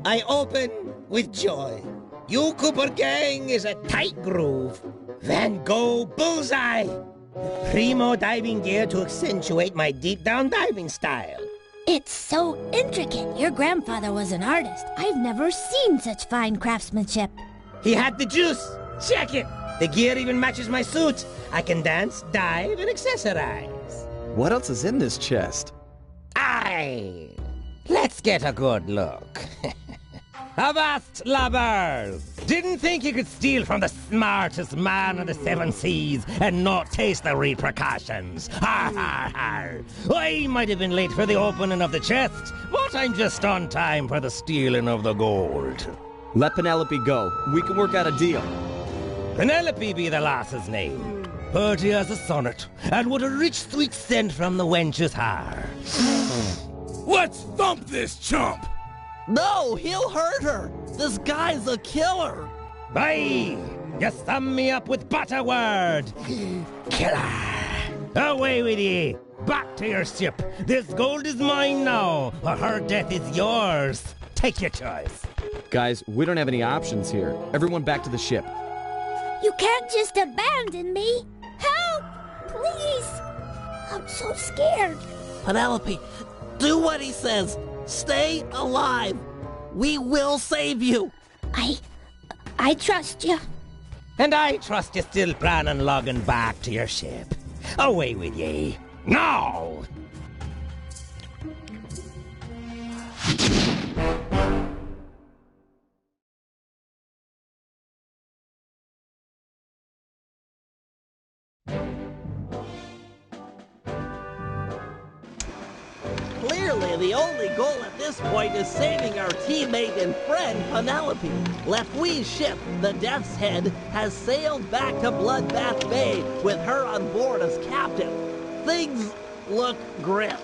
I open with joy. You Cooper gang is a tight groove. Van Gogh bullseye. The primo diving gear to accentuate my deep down diving style. It's so intricate. Your grandfather was an artist. I've never seen such fine craftsmanship. He had the juice. Check it. The gear even matches my suit. I can dance, dive, and accessorize. What else is in this chest? Aye! Let's get a good look. Avast, lubbers! Didn't think you could steal from the smartest man of the 7 seas and not taste the repercussions. Har, har, har! I might have been late for the opening of the chest, but I'm just on time for the stealing of the gold. Let Penelope go. We can work out a deal. Penelope be the lass's name. Purty as a sonnet, and what a rich sweet scent from the wench's hair. Let's thump this chump! No, he'll hurt her. This guy's a killer. Aye, you sum me up with butterword. Killer. Away with ye. Back to your ship. This gold is mine now, or her death is yours. Take your choice. Guys, we don't have any options here. Everyone back to the ship. You can't just abandon me. Help! Please! I'm so scared. Penelope, do what he says. Stay alive. We will save you. I trust you. And I trust you still plan on logging back to your ship. Away with ye. Now! Clearly, the only goal at this point is saving our teammate and friend, Penelope. Lefui's ship, the Death's Head, has sailed back to Bloodbath Bay with her on board as captain. Things look grim.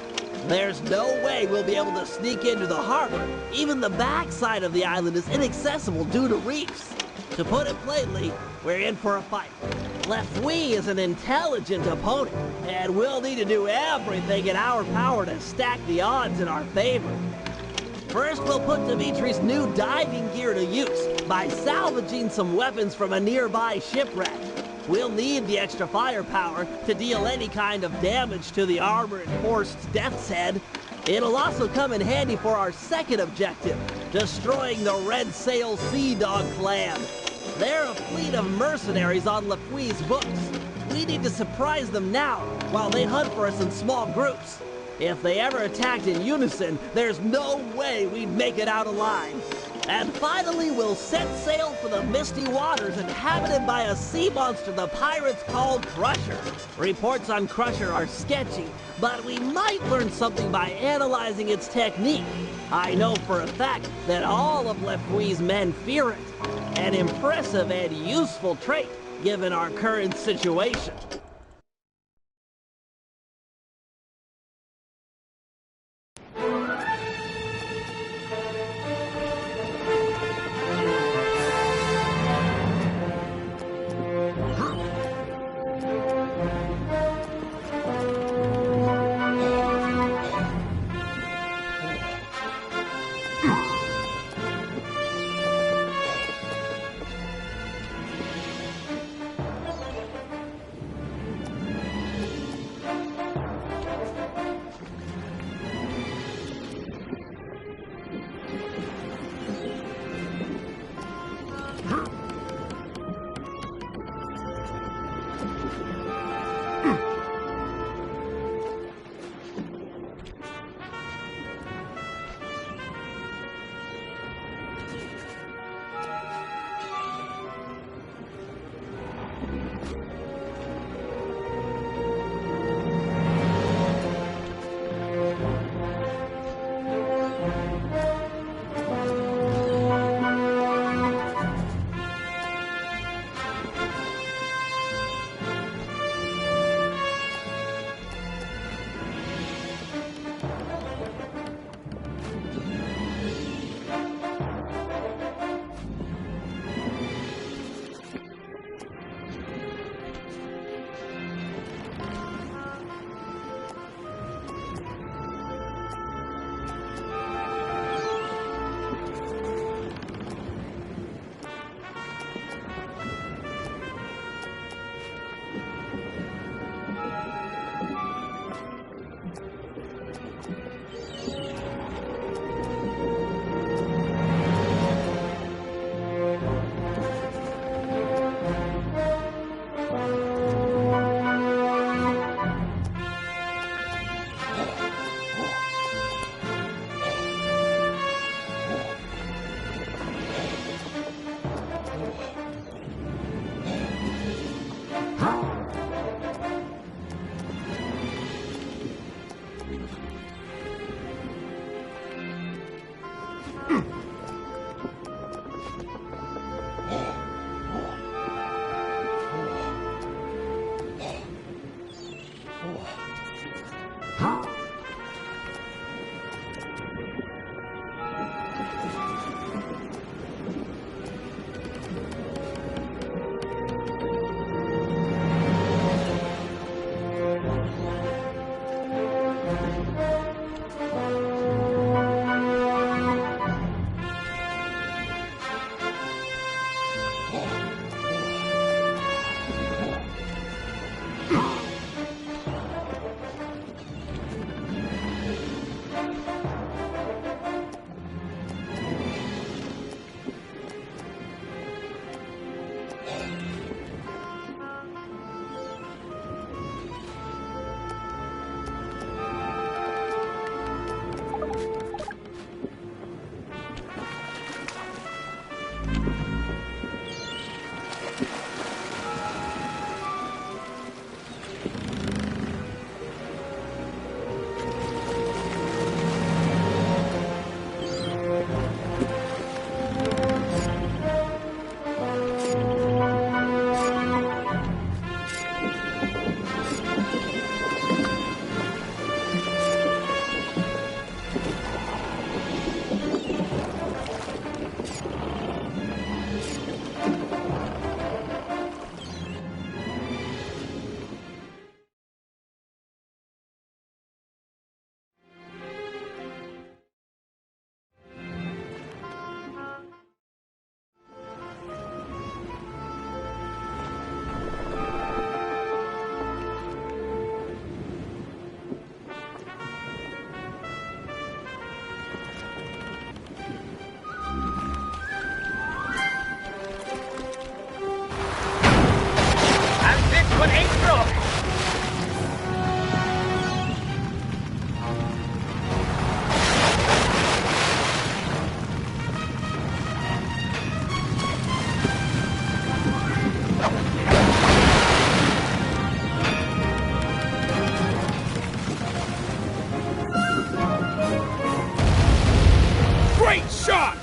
There's no way we'll be able to sneak into the harbor. Even the backside of the island is inaccessible due to reefs. To put it plainly, we're in for a fight. Lefui is an intelligent opponent, and we'll need to do everything in our power to stack the odds in our favor. First, we'll put Dimitri's new diving gear to use by salvaging some weapons from a nearby shipwreck. We'll need the extra firepower to deal any kind of damage to the armor-enforced Death's Head. It'll also come in handy for our second objective, destroying the Red Sail Sea Dog clan. They're a fleet of mercenaries on Lefui's books. We need to surprise them now, while they hunt for us in small groups. If they ever attacked in unison, there's no way we'd make it out alive. And finally, we'll set sail for the misty waters inhabited by a sea monster the pirates call Crusher. Reports on Crusher are sketchy, but we might learn something by analyzing its technique. I know for a fact that all of Lefui's men fear it. An impressive and useful trait, given our current situation. extra! Great shot!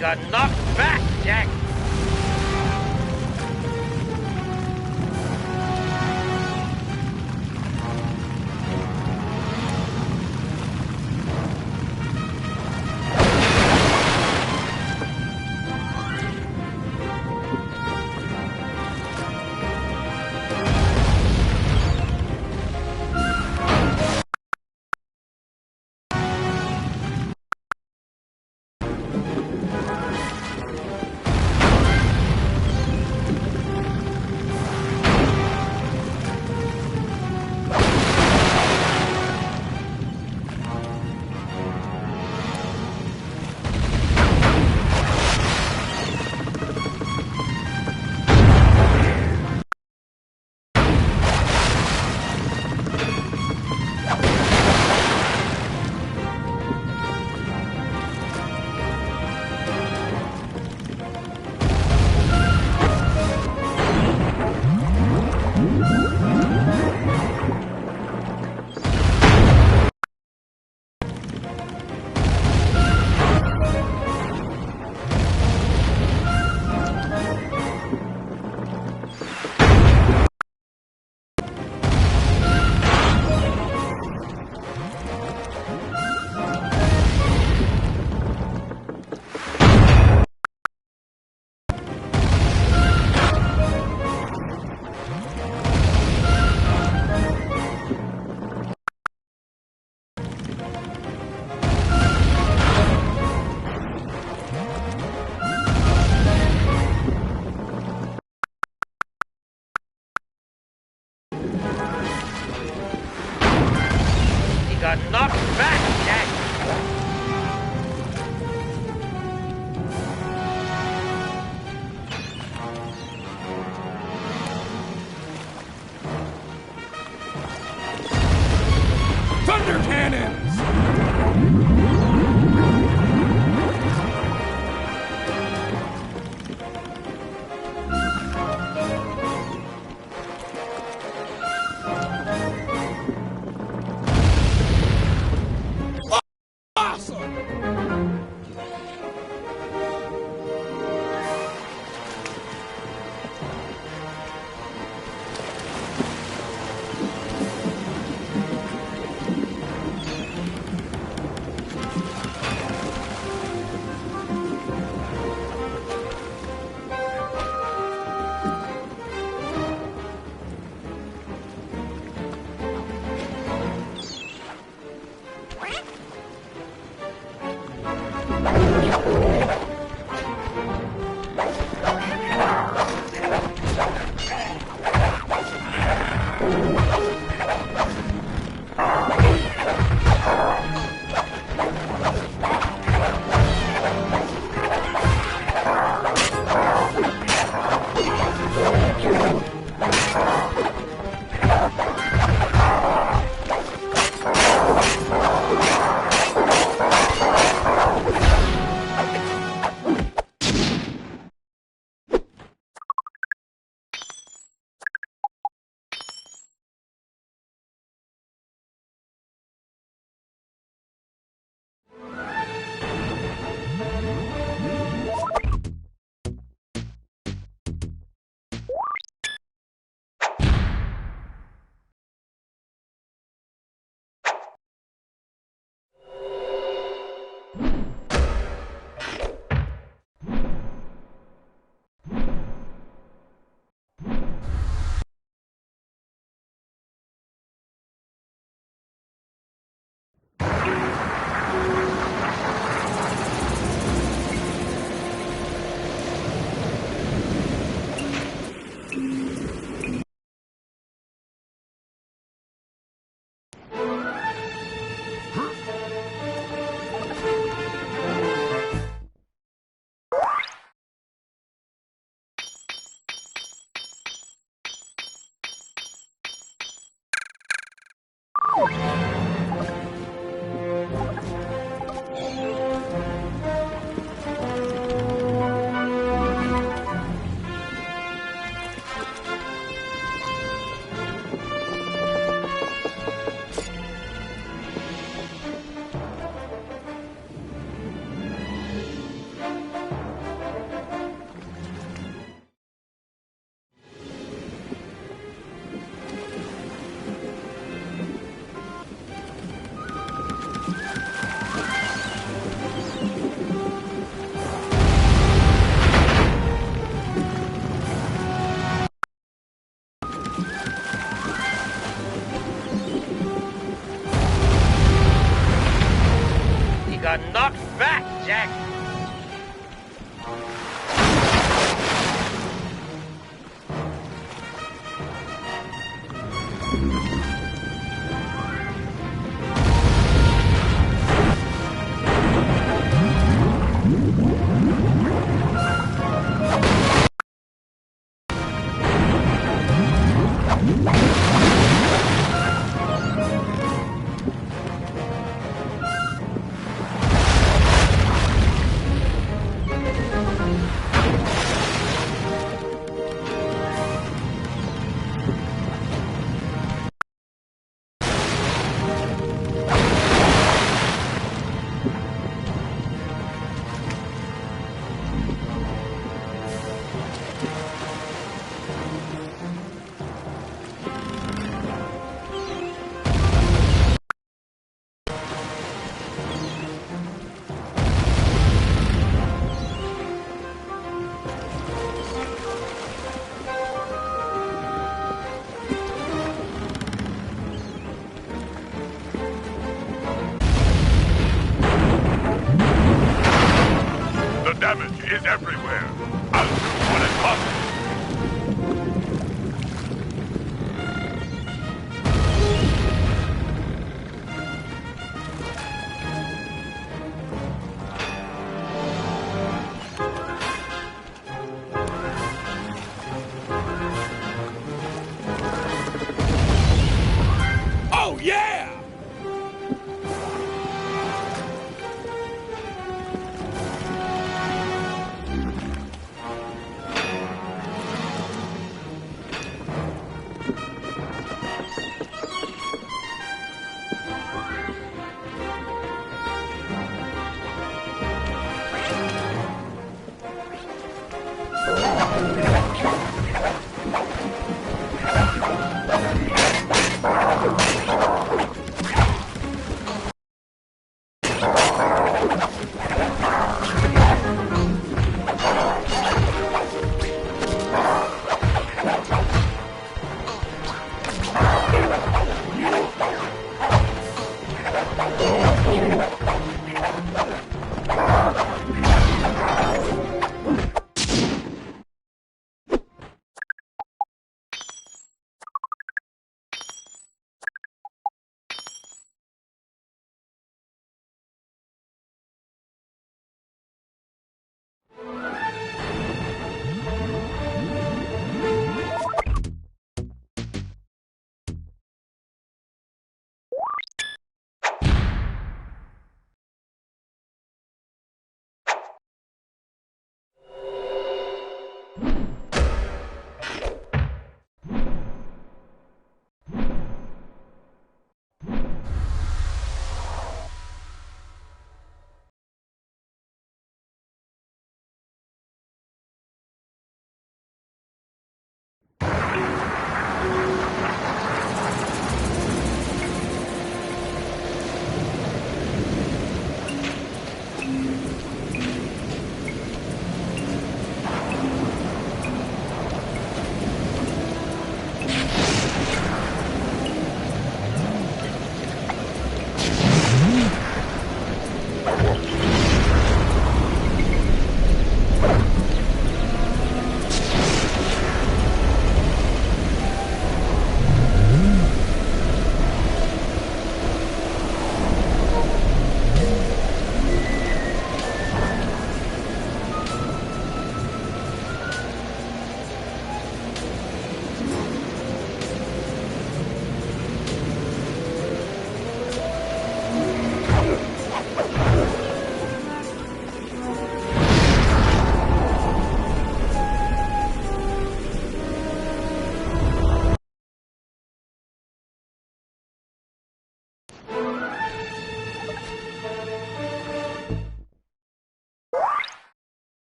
Got knocked back, Jack! Got knocked back, Jack. The damage is everywhere. I'll do what is possible. Oh, yeah!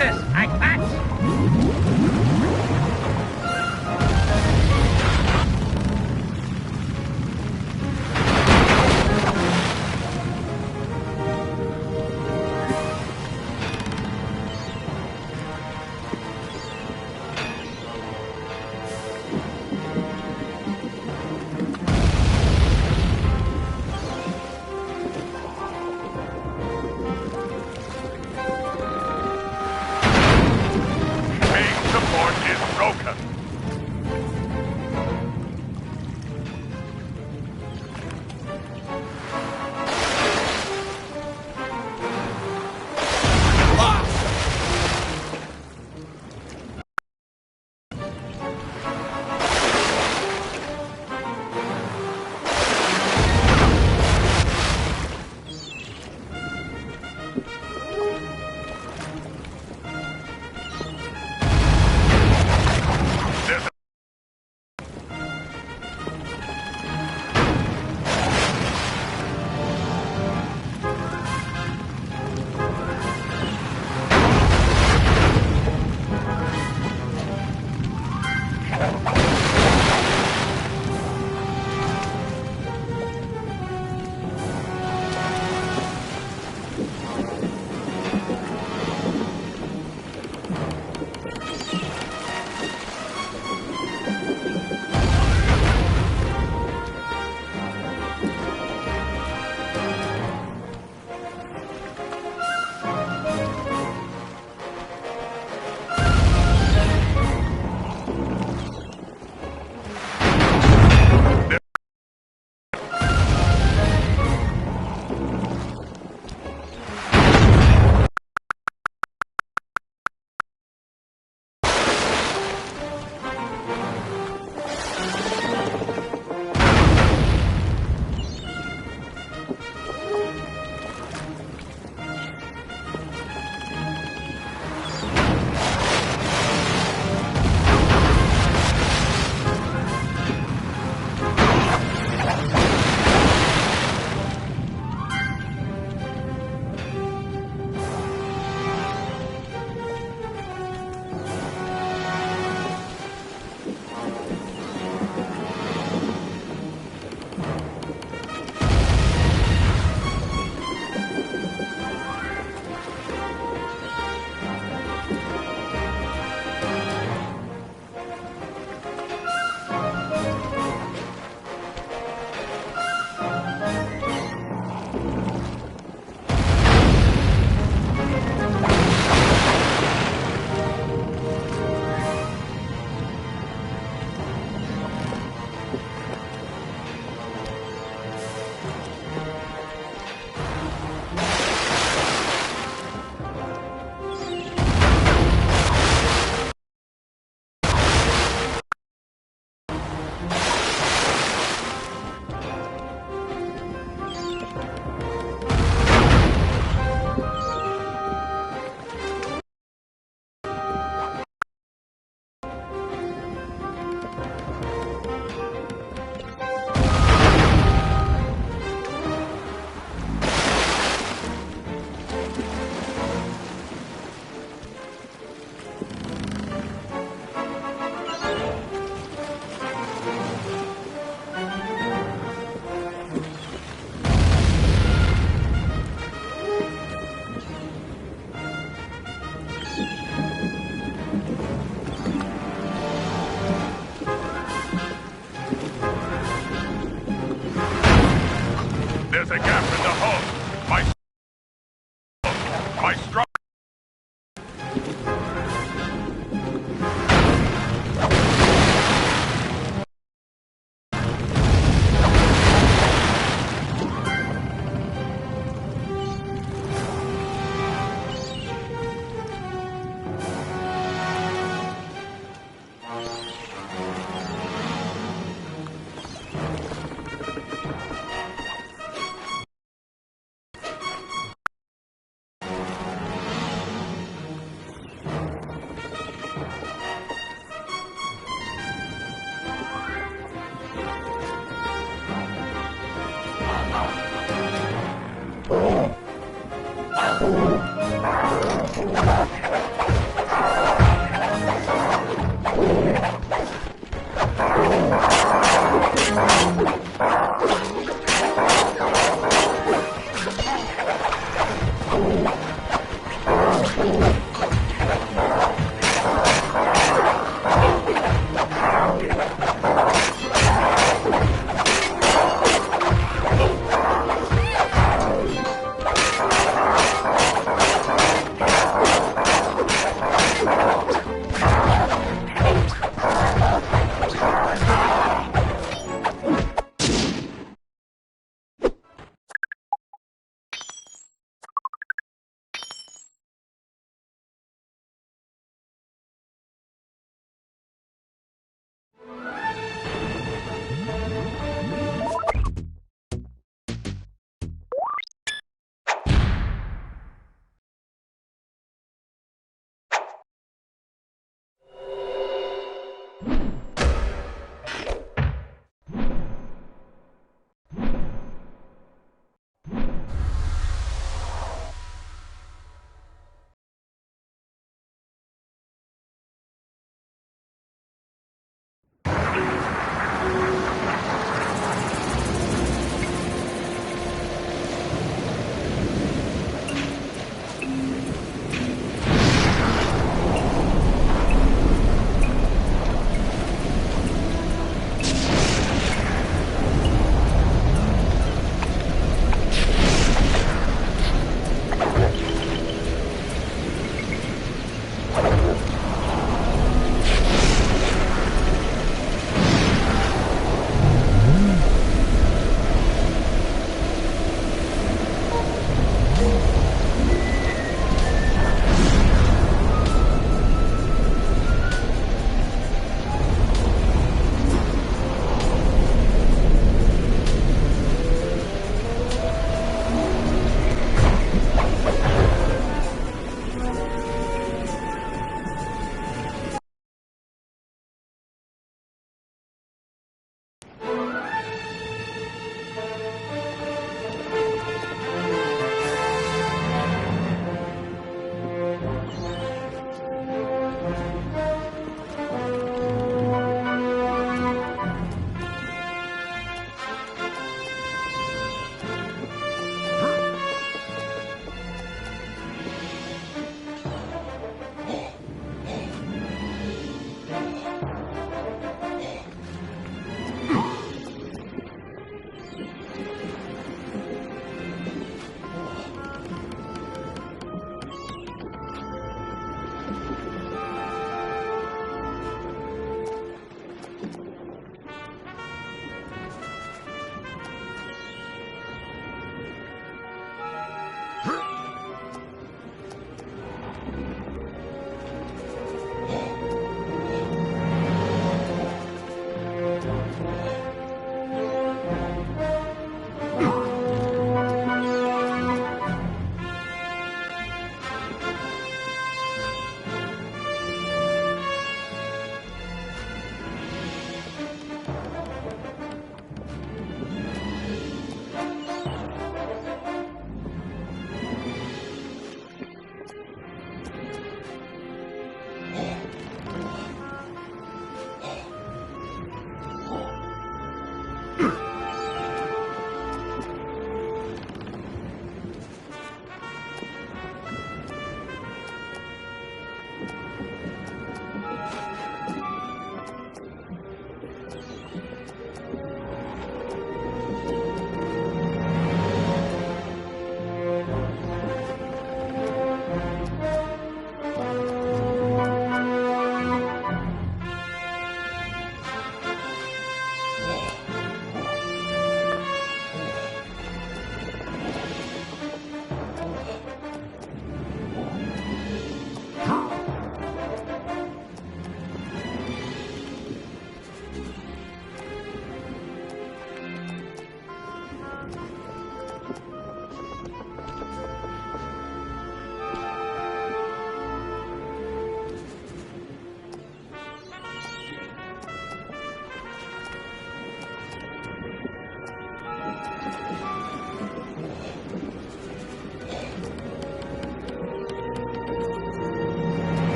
pieces, I catch!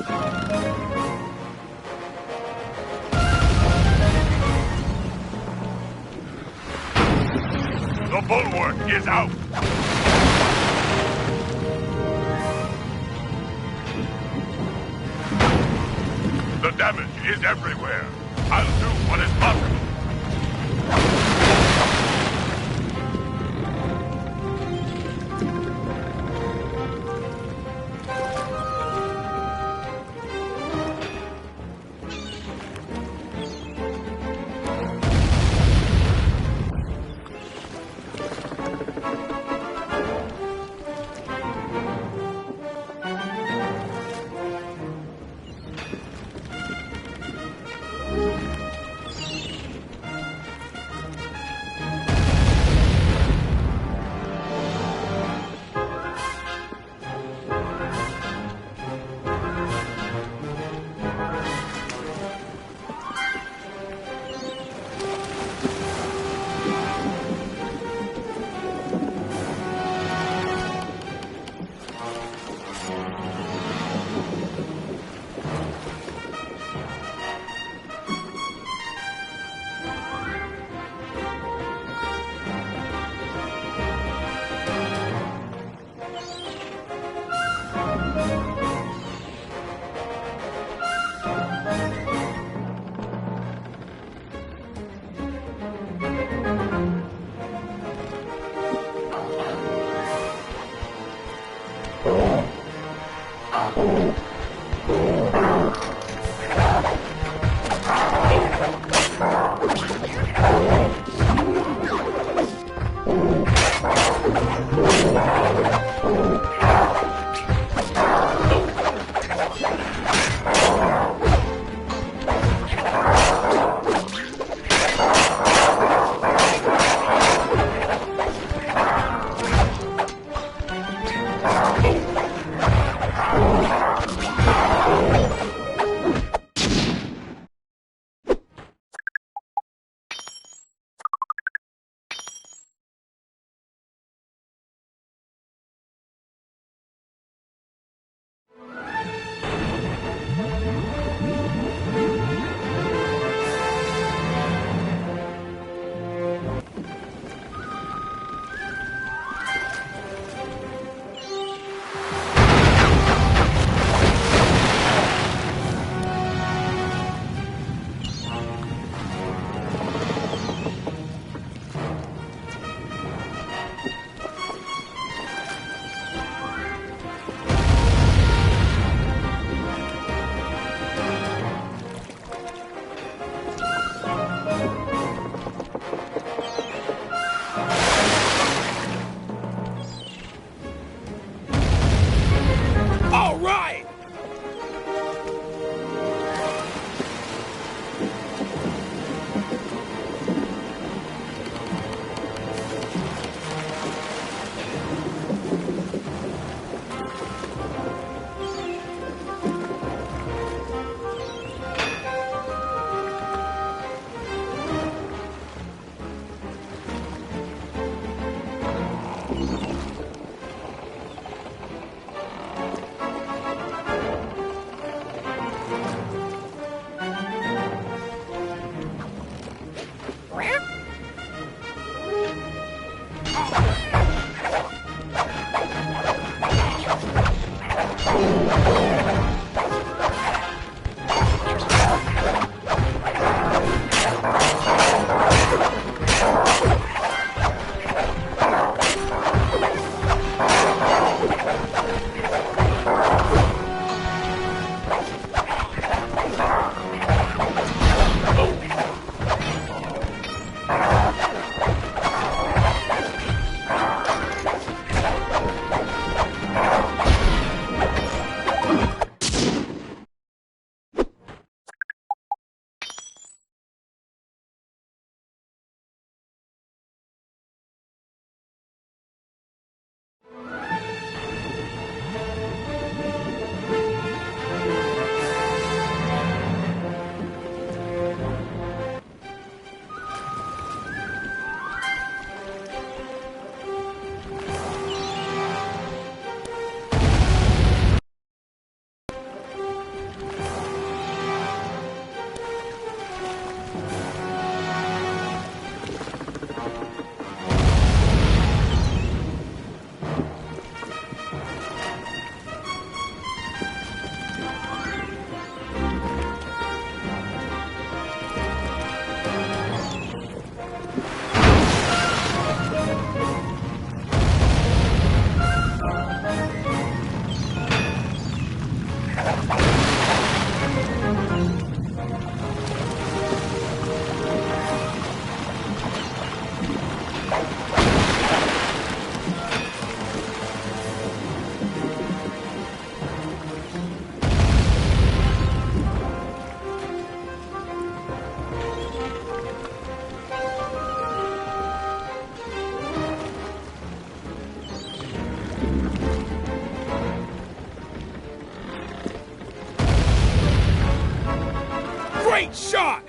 The bulwark is out! The damage is everywhere. I'll do what is possible. Great shot!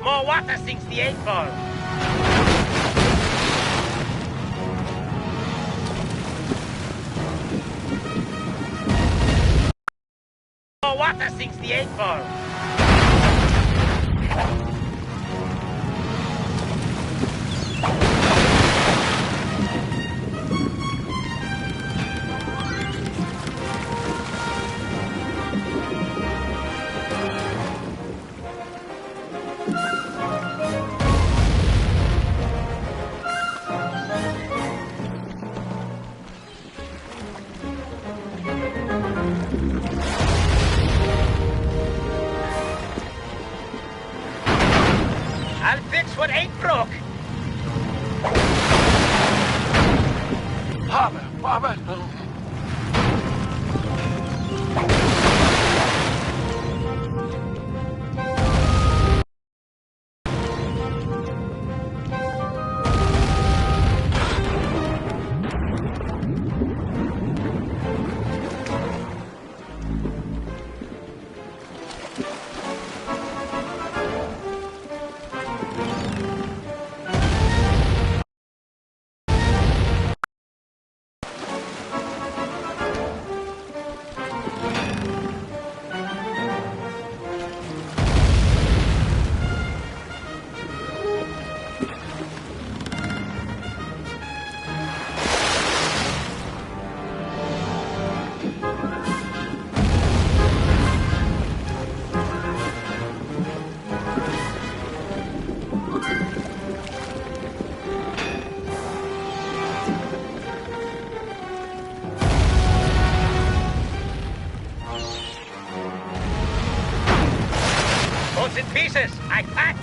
More water sinks the 8-ball. More water sinks the 8-ball. I'll fix what ain't broke. Father. like that!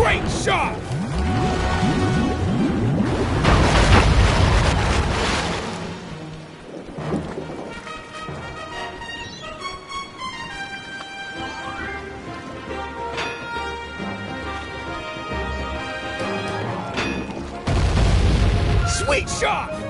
Great shot! Sweet shot!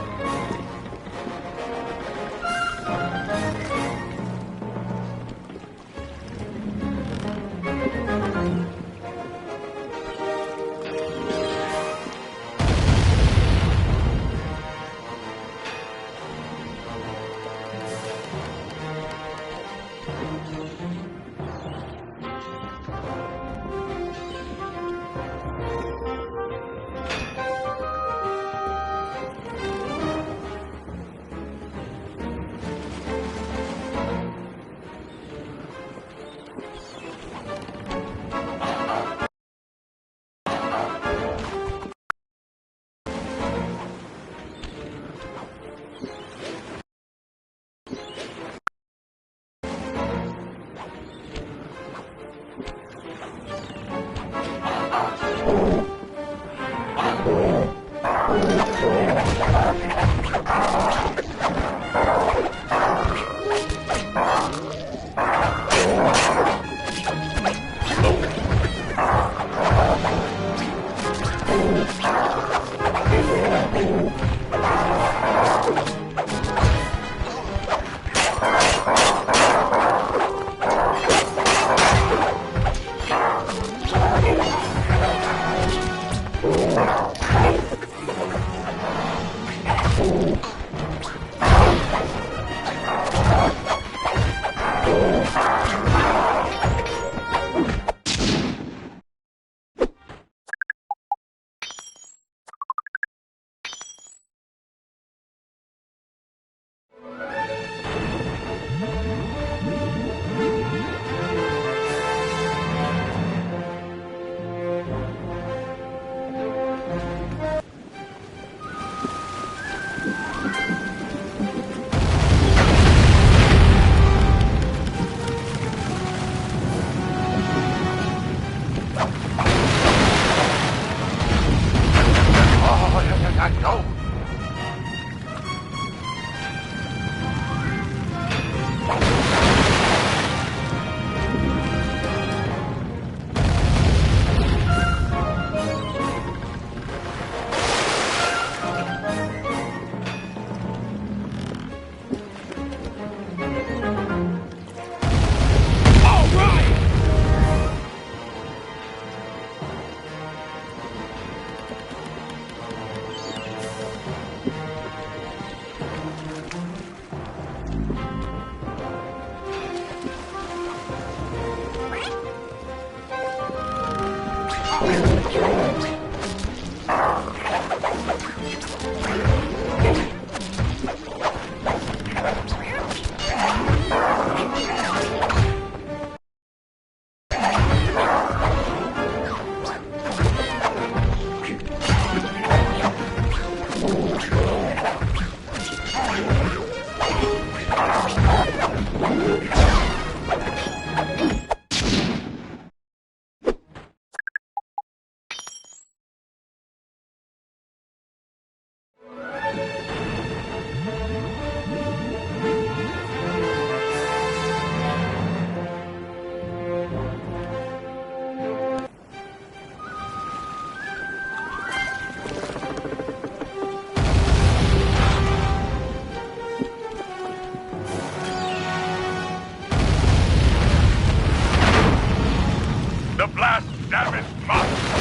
The blast damaged Mach.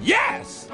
Yes!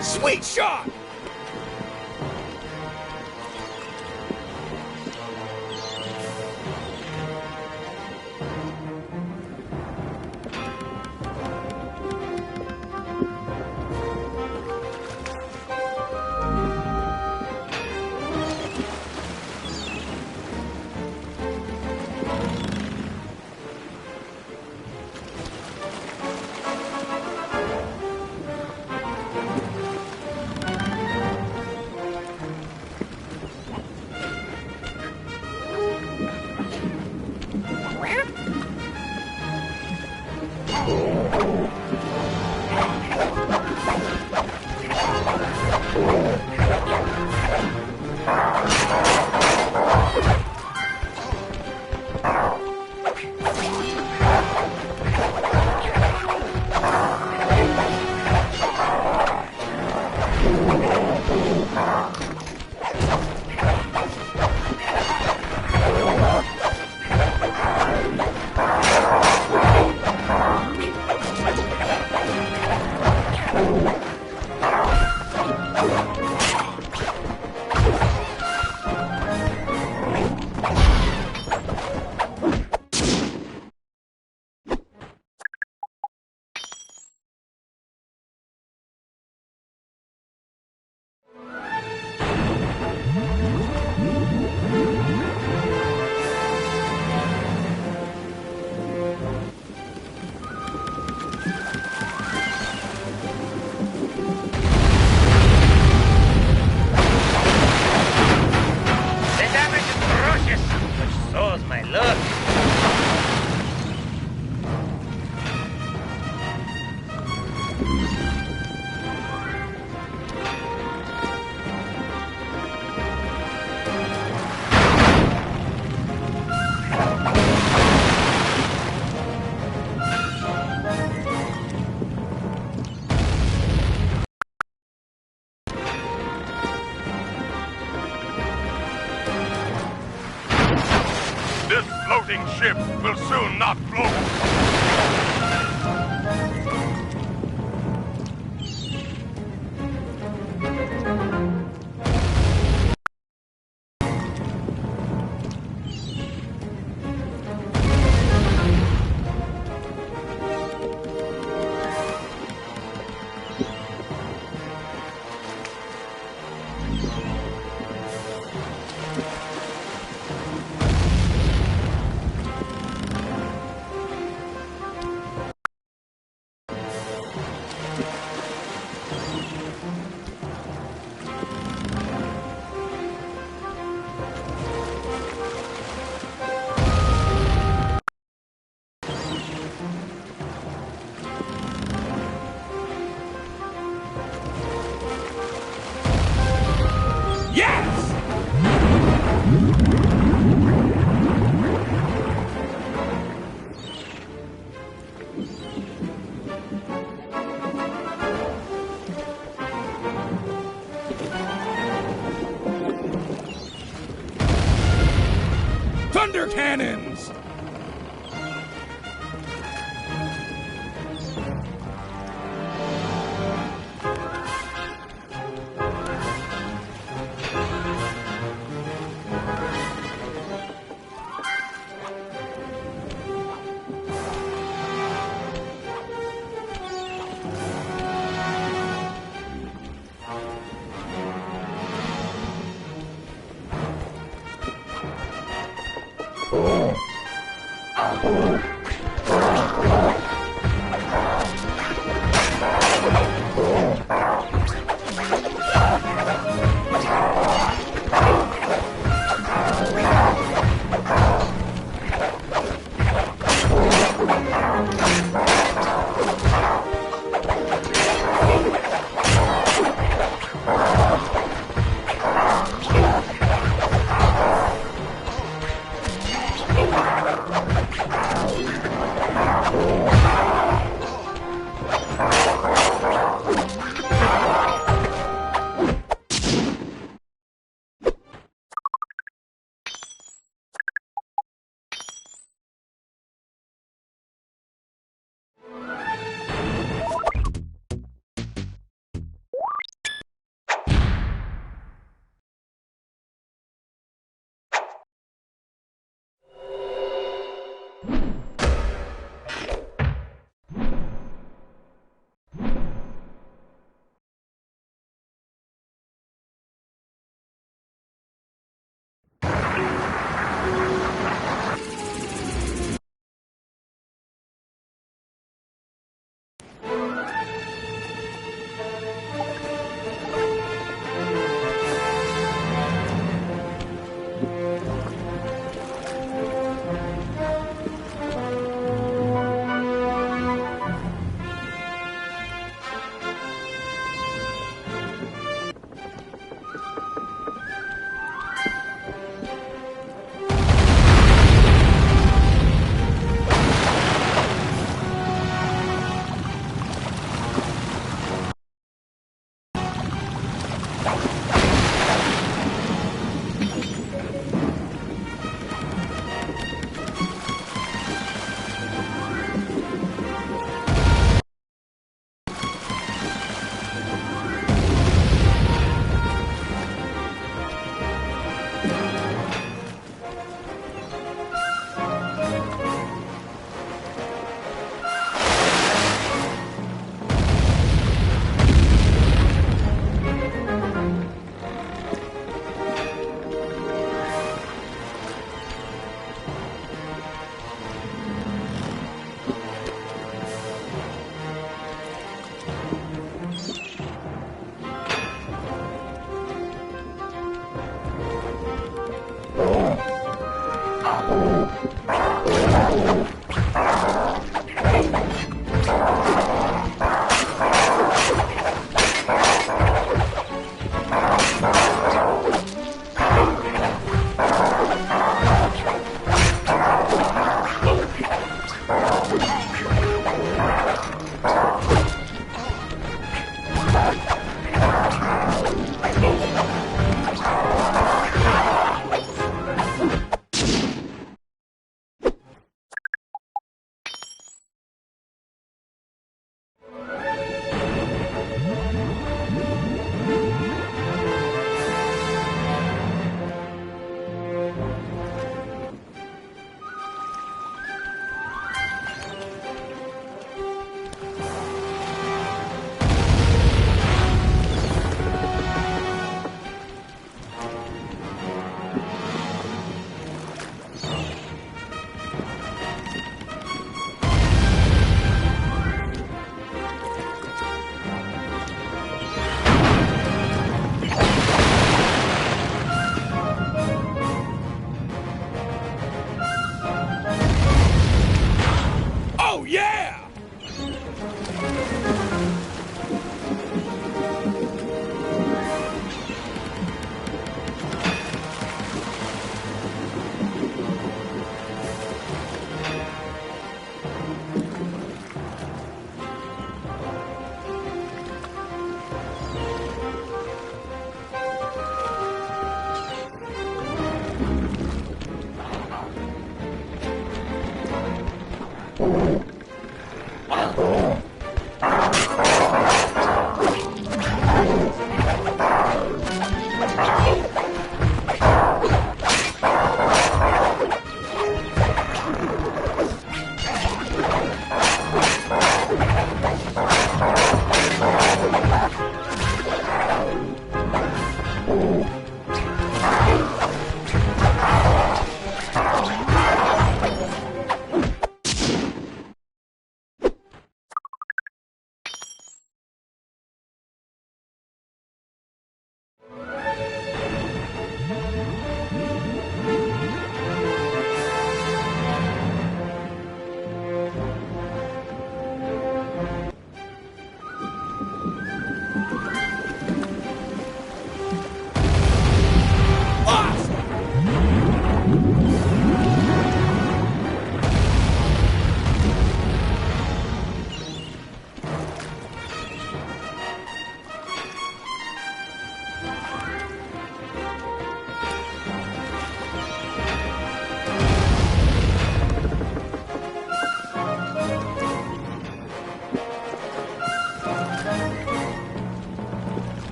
Sweet shot! The damage is ferocious, which so's my luck. This floating ship will soon not float. Thunder cannons! Oh.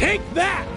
Take that!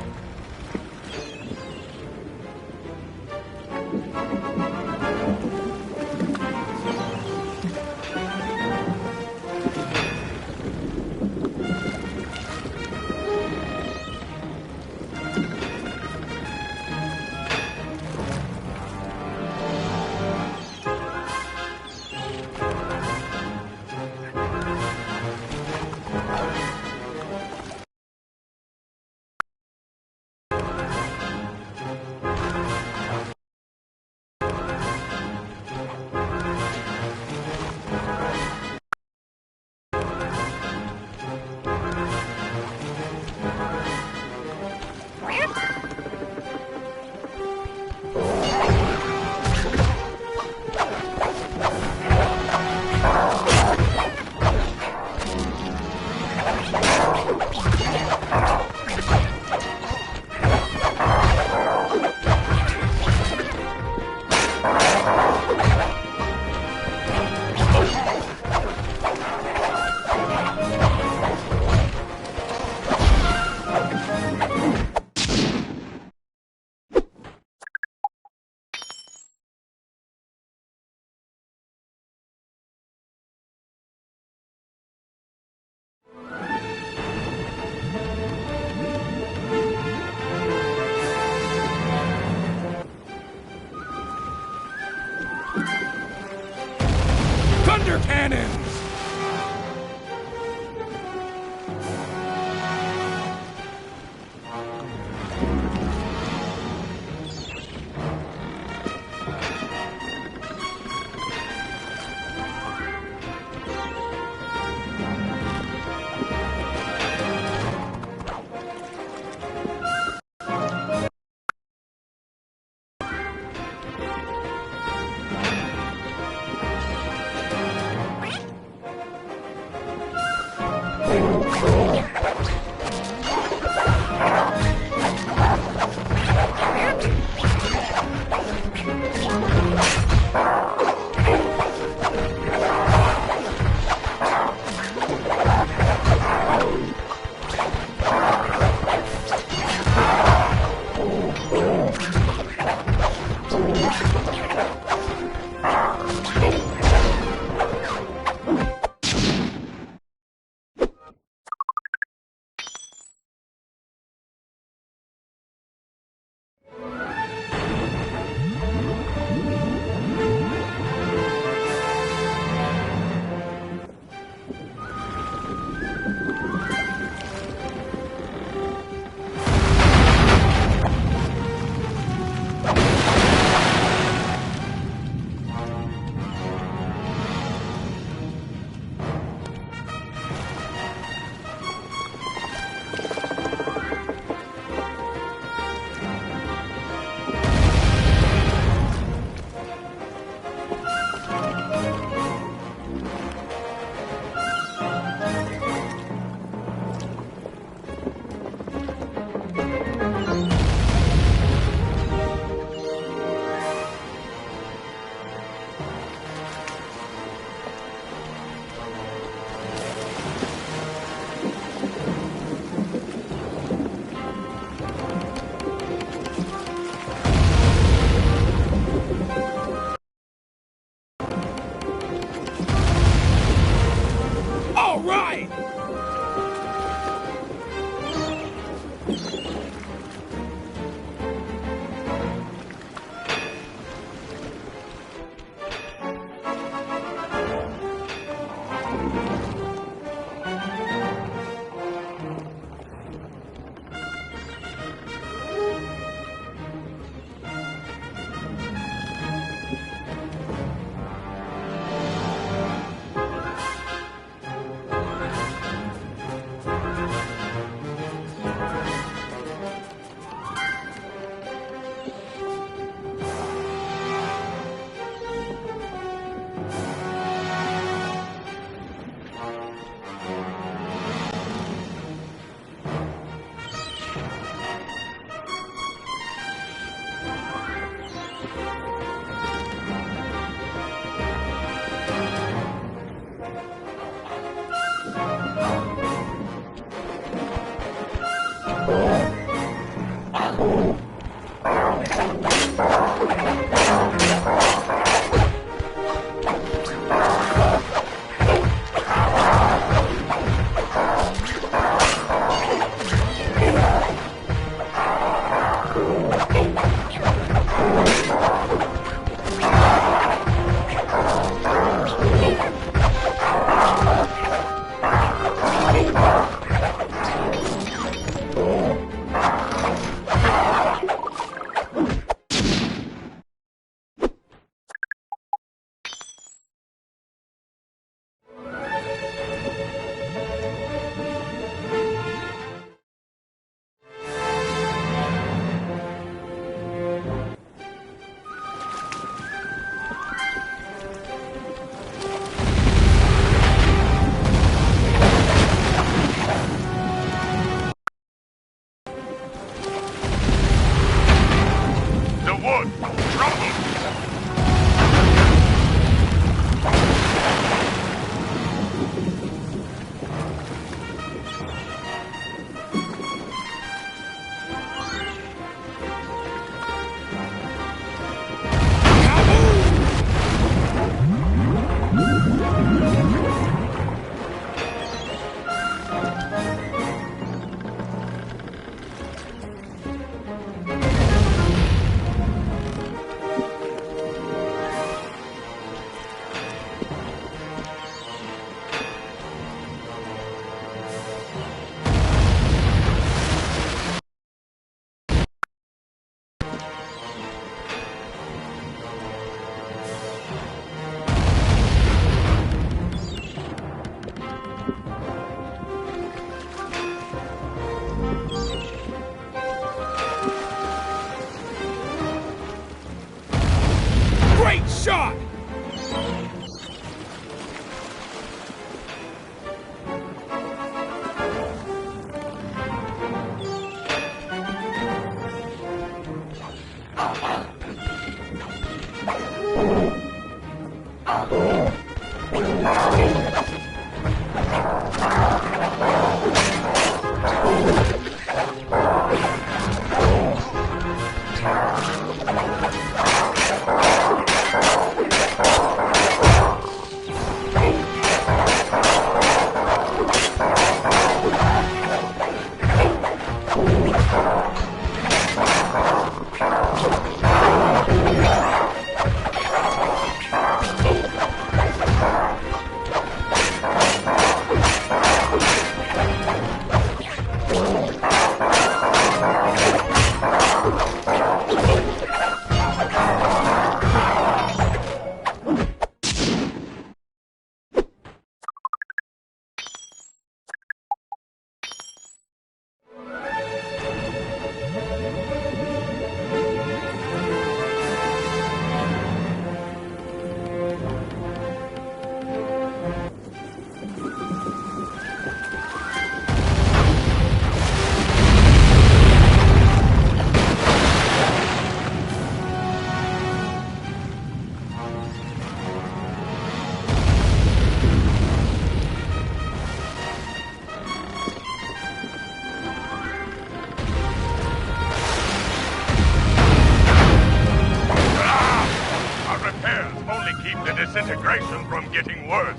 disintegration from getting worse.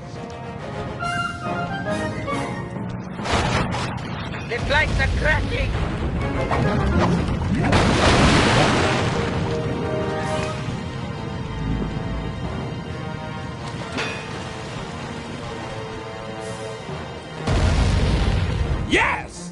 The flights are crashing! Yes!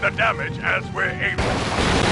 the damage as we're able.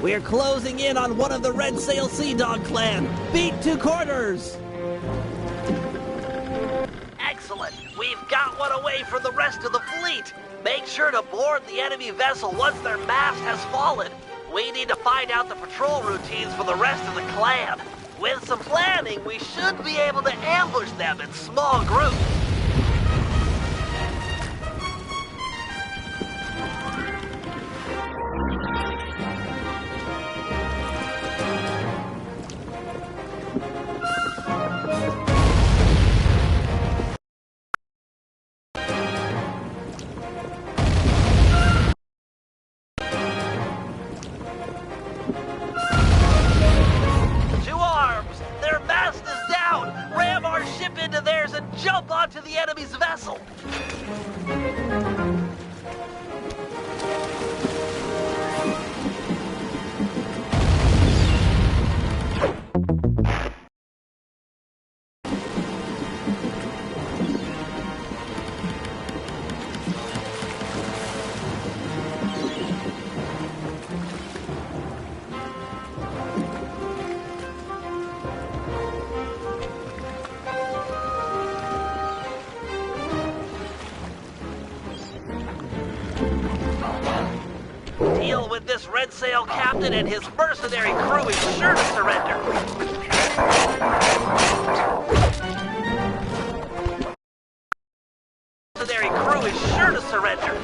We're closing in on one of the Red Sail Sea Dog clan. Beat 2 quarters. Excellent. We've got one away from the rest of the fleet. Make sure to board the enemy vessel once their mast has fallen. We need to find out the patrol routines for the rest of the clan. With some planning, we should be able to ambush them in small groups. Jump onto the enemy's vessel! Deal with this Red Sail captain and his mercenary crew is sure to surrender. Mercenary crew is sure to surrender.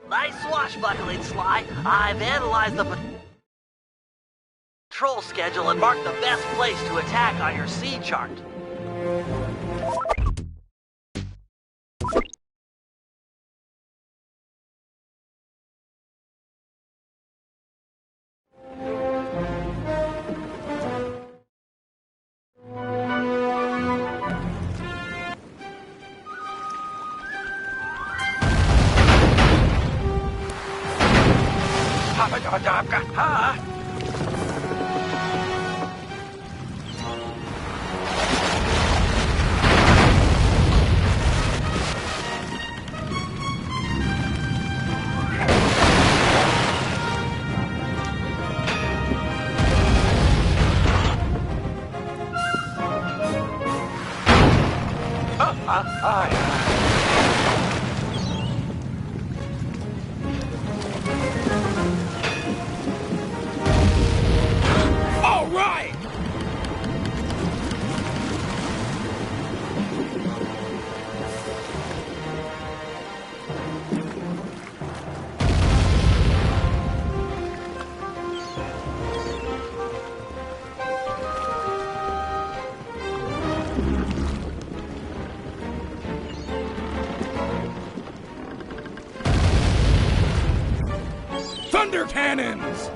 Nice swashbuckling, Sly. I've analyzed the patrol schedule and marked the best place to attack on your sea chart. All right! Thunder cannons!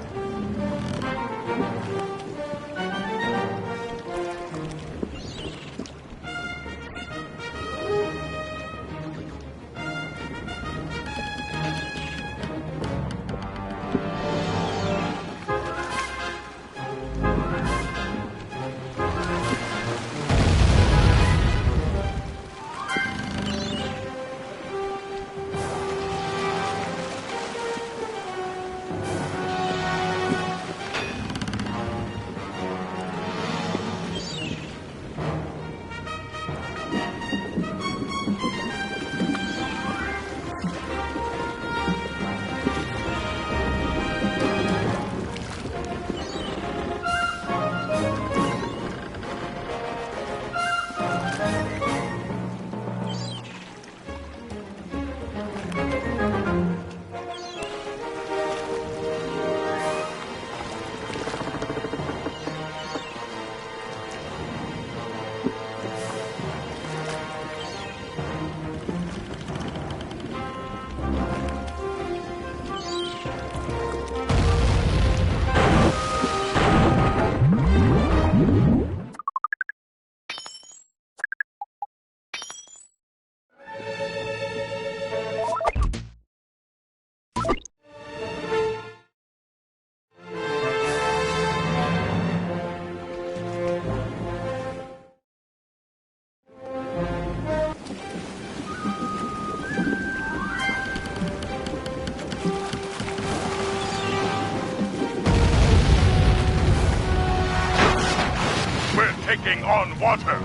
taking on water.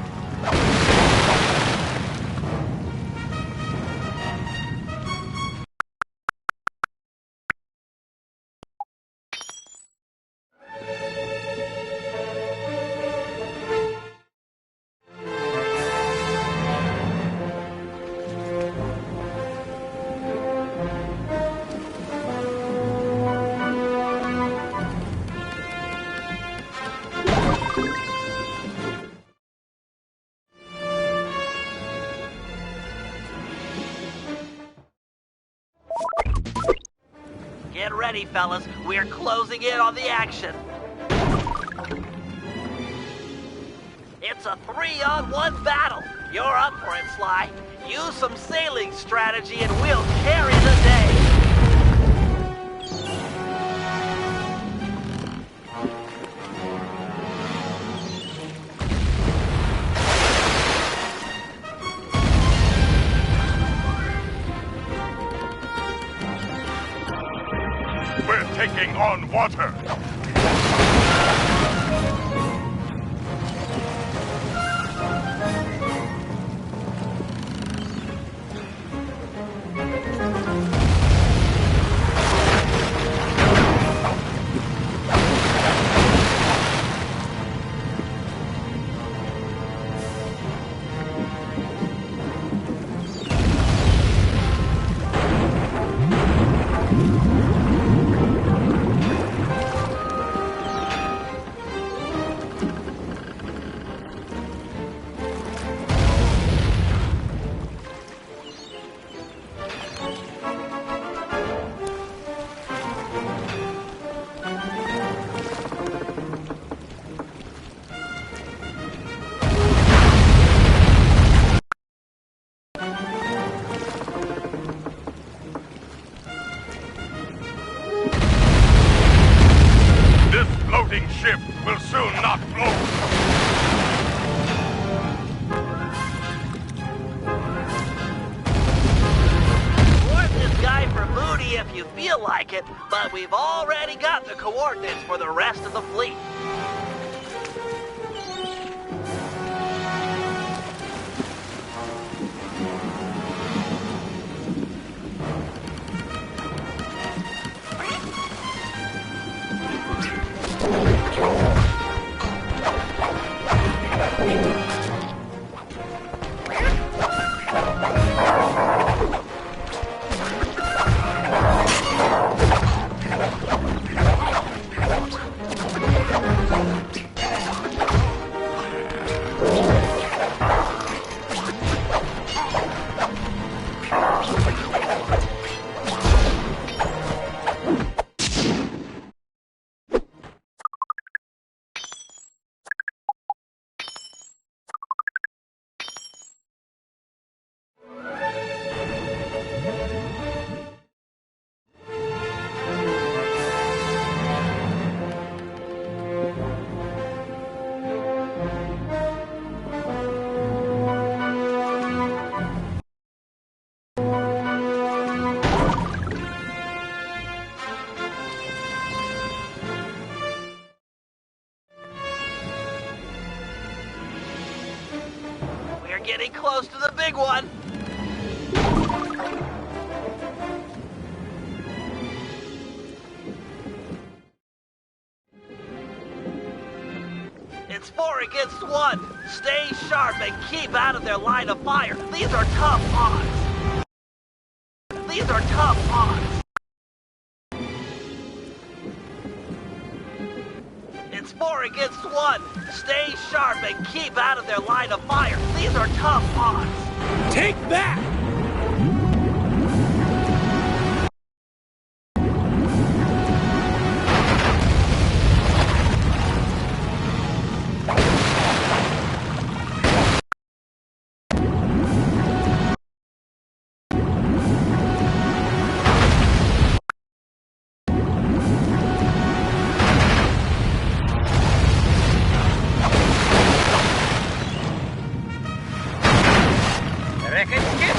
Get ready, fellas. We're closing in on the action. It's a 3-on-1 battle. You're up for it, Sly. Use some sailing strategy and we'll carry the day. We're taking on water. Floating ship will soon not float. Board this guy for booty if you feel like it, but we've already got the coordinates for the rest of the fleet. Getting close to the big one. It's 4 against 1. Stay sharp and keep out of their line of fire. These are tough odds. These are tough odds. It's 4 against 1. Stay sharp and keep out of their line of fire. These are tough odds. Take that! Reckon skip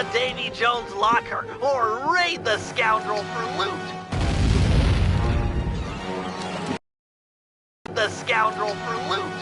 into Davy Jones' locker or raid the scoundrel for loot. The scoundrel for loot.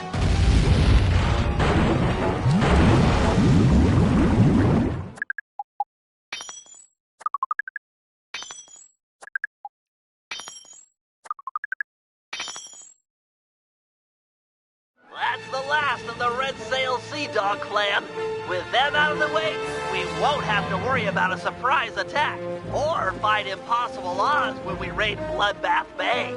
That's the last of the Red Sail Sea Dog clan. With them out of the way, we won't have to worry about a surprise attack or fight impossible odds when we raid Bloodbath Bay.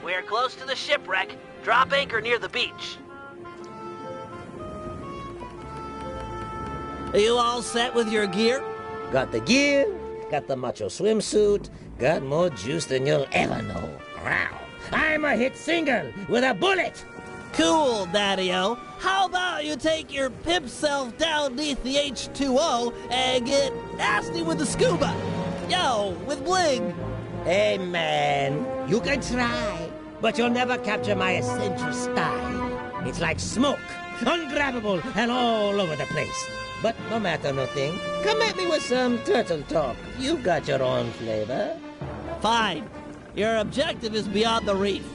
We're close to the shipwreck. Drop anchor near the beach. Are you all set with your gear? Got the gear, got the macho swimsuit, got more juice than you'll ever know. Wow. I'm a hit single with a bullet. Cool, Daddy-O. How about you take your pimp self down beneath the H2O and get nasty with the scuba? Yo, with bling. Hey, man, you can try, but you'll never capture my essential style. It's like smoke, ungrabbable and all over the place. But no matter nothing, come at me with some turtle talk. You've got your own flavor. Fine. Your objective is beyond the reef.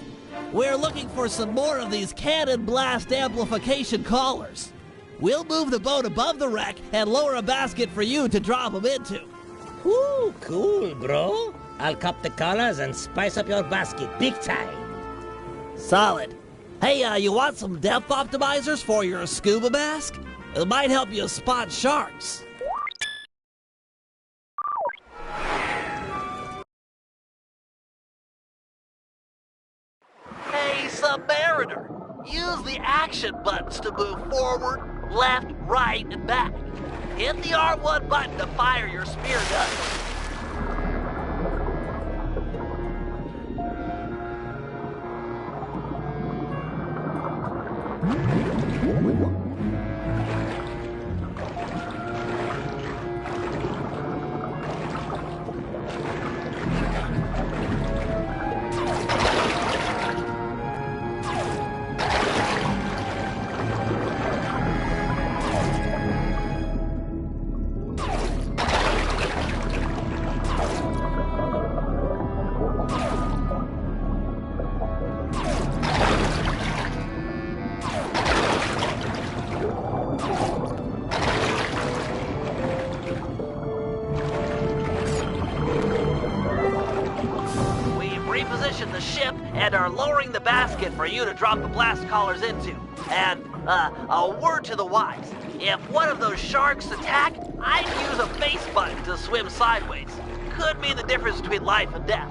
We're looking for some more of these cannon blast amplification collars. We'll move the boat above the wreck and lower a basket for you to drop them into. Ooh, cool, bro. I'll cop the collars and spice up your basket big time. Solid. Hey, you want some depth optimizers for your scuba mask? It might help you spot sharks. Hey, Submariner! Use the action buttons to move forward, left, right, and back. Hit the R1 button to fire your spear gun. The ship and are lowering the basket for you to drop the blast collars into. And, a word to the wise. If one of those sharks attack, I'd use a face button to swim sideways. Could mean the difference between life and death.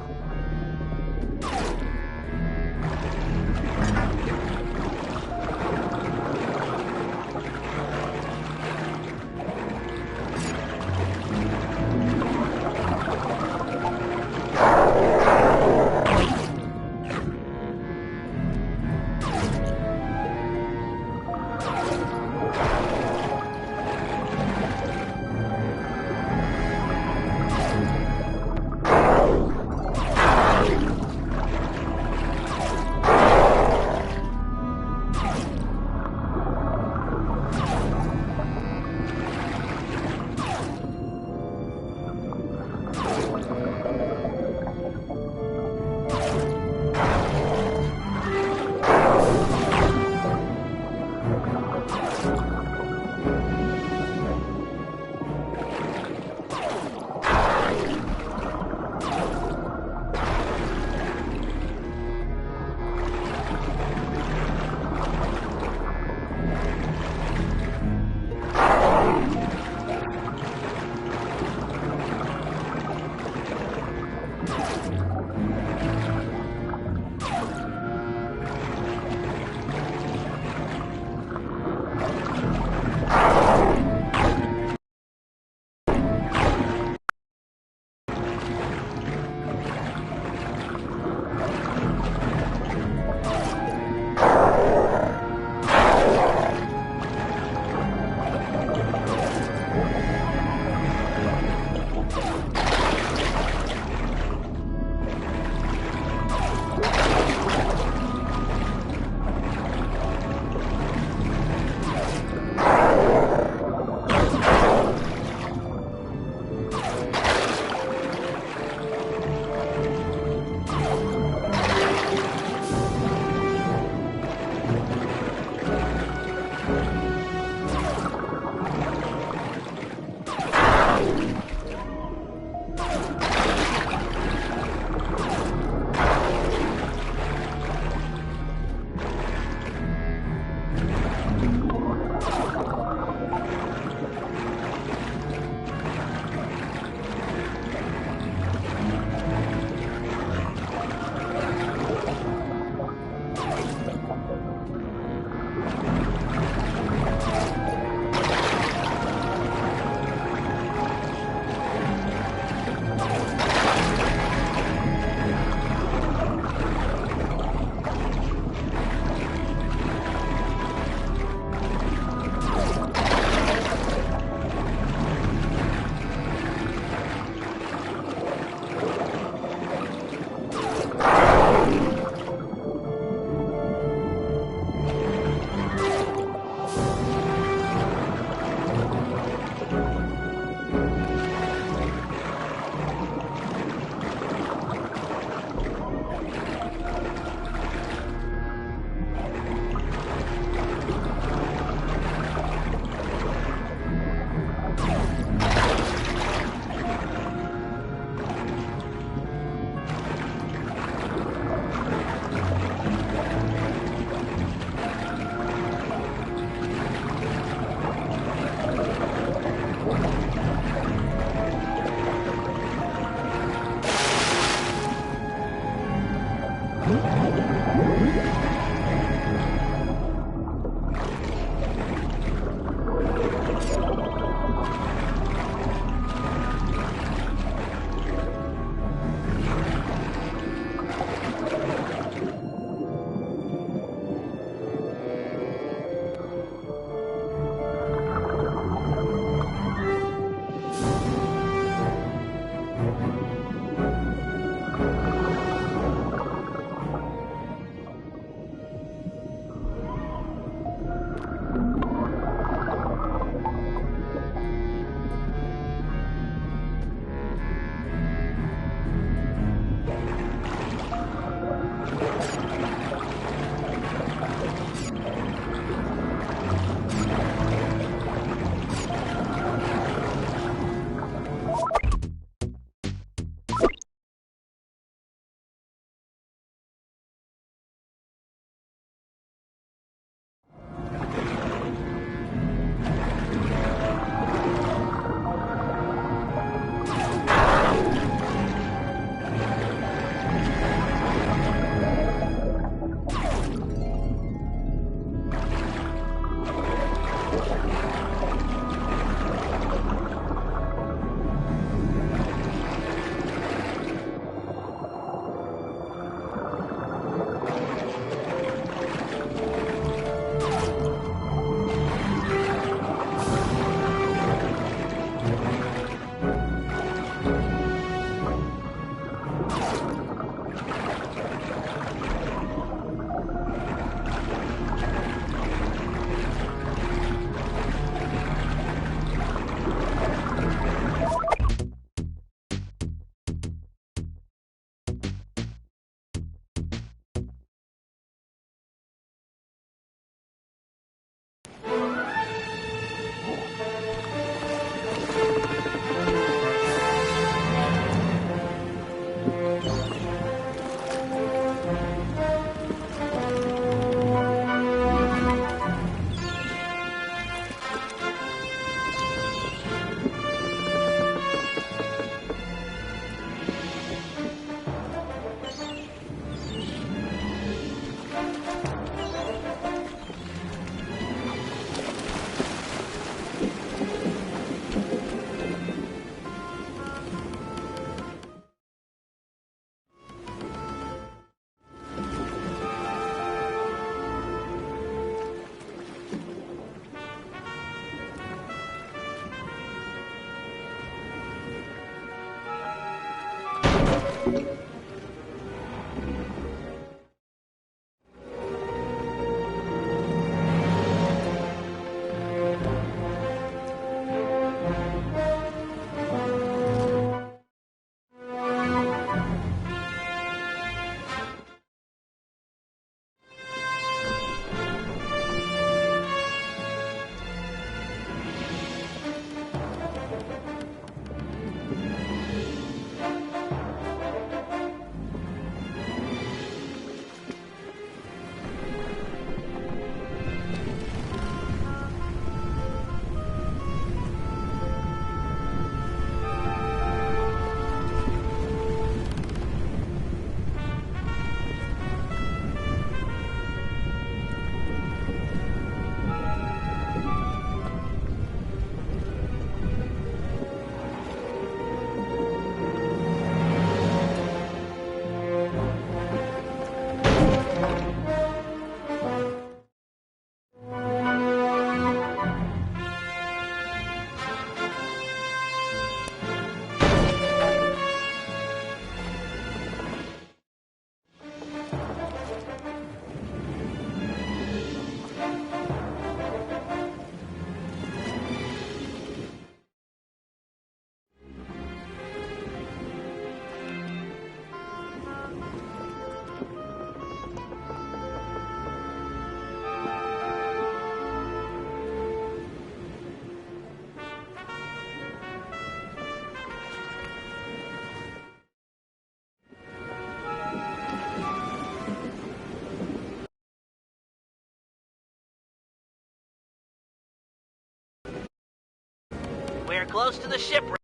We're close to the shipwreck.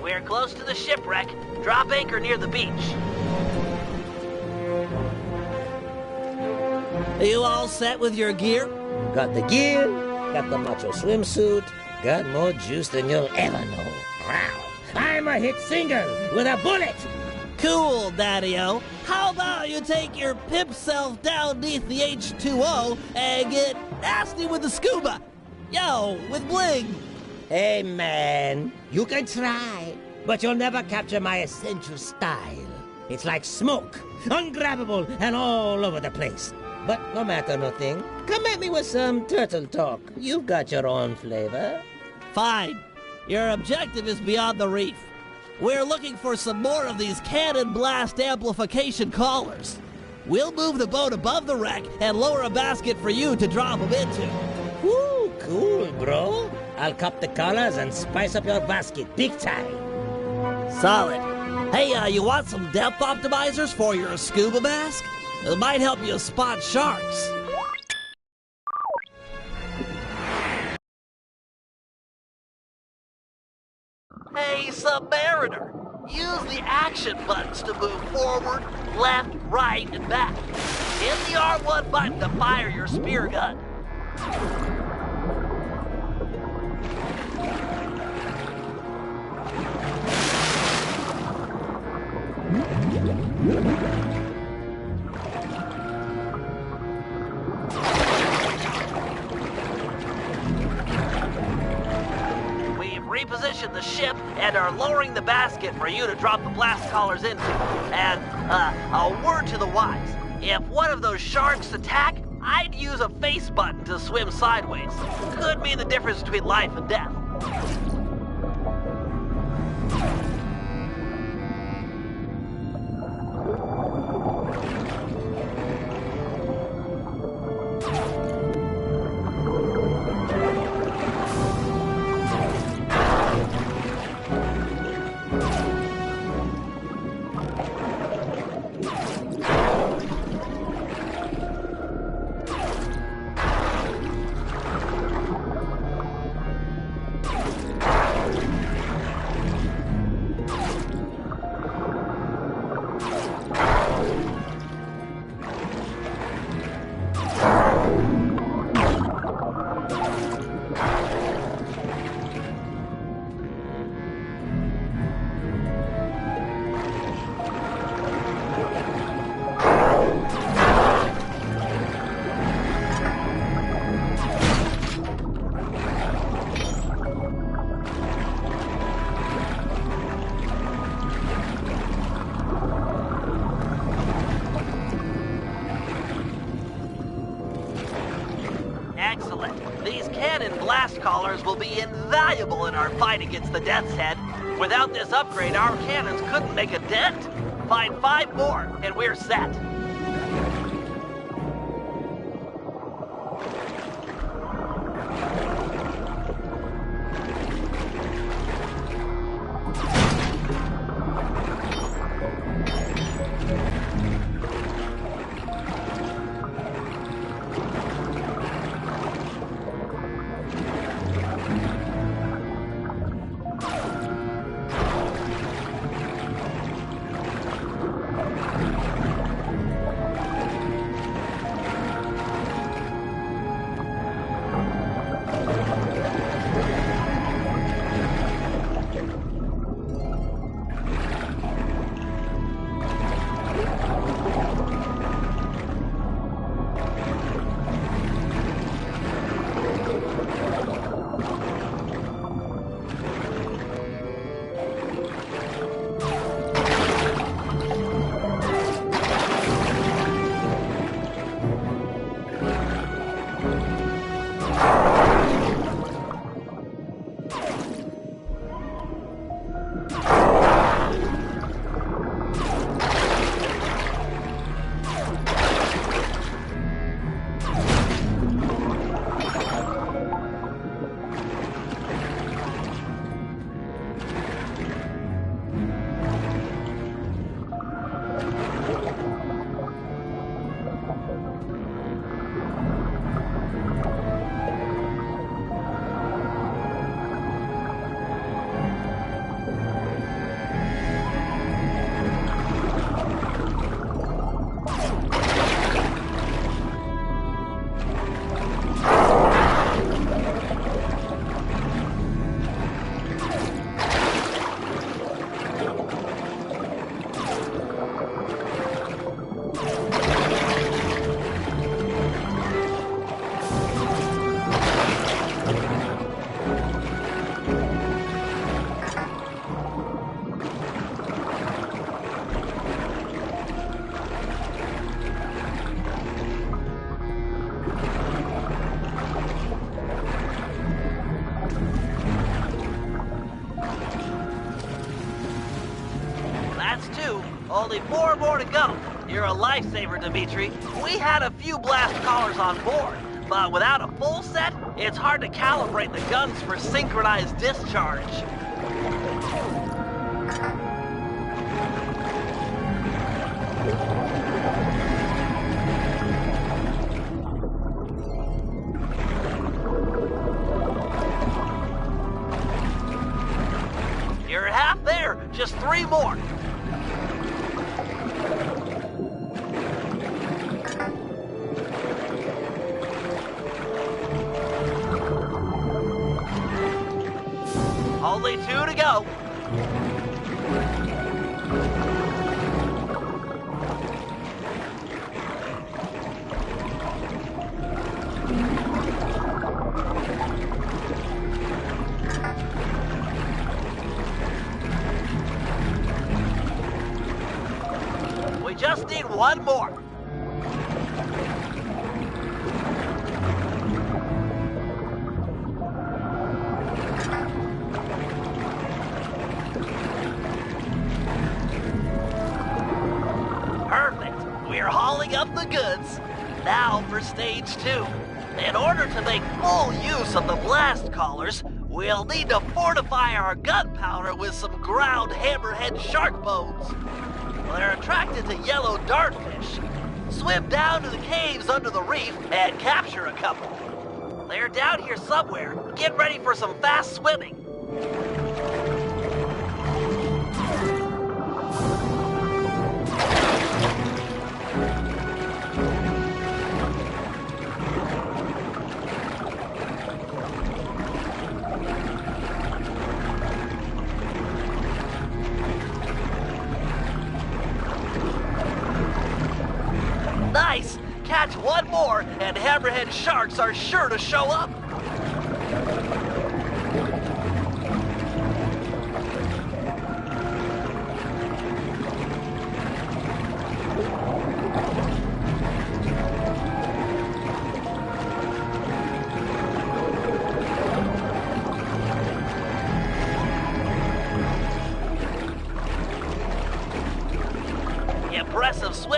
We're close to the shipwreck. Drop anchor near the beach. Are you all set with your gear? Got the gear, got the macho swimsuit, got more juice than you'll ever know. Wow. I'm a hit singer with a bullet! Cool, Daddy-O. How about you take your pimp self down beneath the H2O and get nasty with the scuba? Yo, with bling. Hey, man, you can try, but you'll never capture my essential style. It's like smoke, ungrabbable and all over the place. But no matter nothing, come at me with some turtle talk. You've got your own flavor. Fine. Your objective is beyond the reef. We're looking for some more of these cannon blast amplification collars. We'll move the boat above the wreck and lower a basket for you to drop them into. Ooh, cool, bro. I'll cop the collars and spice up your basket big time. Solid. Hey, you want some depth optimizers for your scuba mask? It might help you spot sharks. Hey, Submariner! Use the action buttons to move forward, left, right, and back. Hit the R1 button to fire your spear gun. Reposition the ship and are lowering the basket for you to drop the blast collars into. And, a word to the wise. If one of those sharks attack, I'd use a face button to swim sideways. Could mean the difference between life and death. These cannon blast collars will be invaluable in our fight against the Death's Head. Without this upgrade, our cannons couldn't make a dent. Find 5 more, and we're set. Only 4 more to go. You're a lifesaver, Dimitri. We had a few blast collars on board, but without a full set, it's hard to calibrate the guns for synchronized discharge. You're half there. Just 3 more. Only 2 to go. We just need 1 more. We're hauling up the goods. Now for stage 2. In order to make full use of the blast collars, we'll need to fortify our gunpowder with some ground hammerhead shark bones. They're attracted to yellow dartfish. Swim down to the caves under the reef and capture a couple. They're down here somewhere. Get ready for some fast swimming. Nice! Catch 1 more, and hammerhead sharks are sure to show up.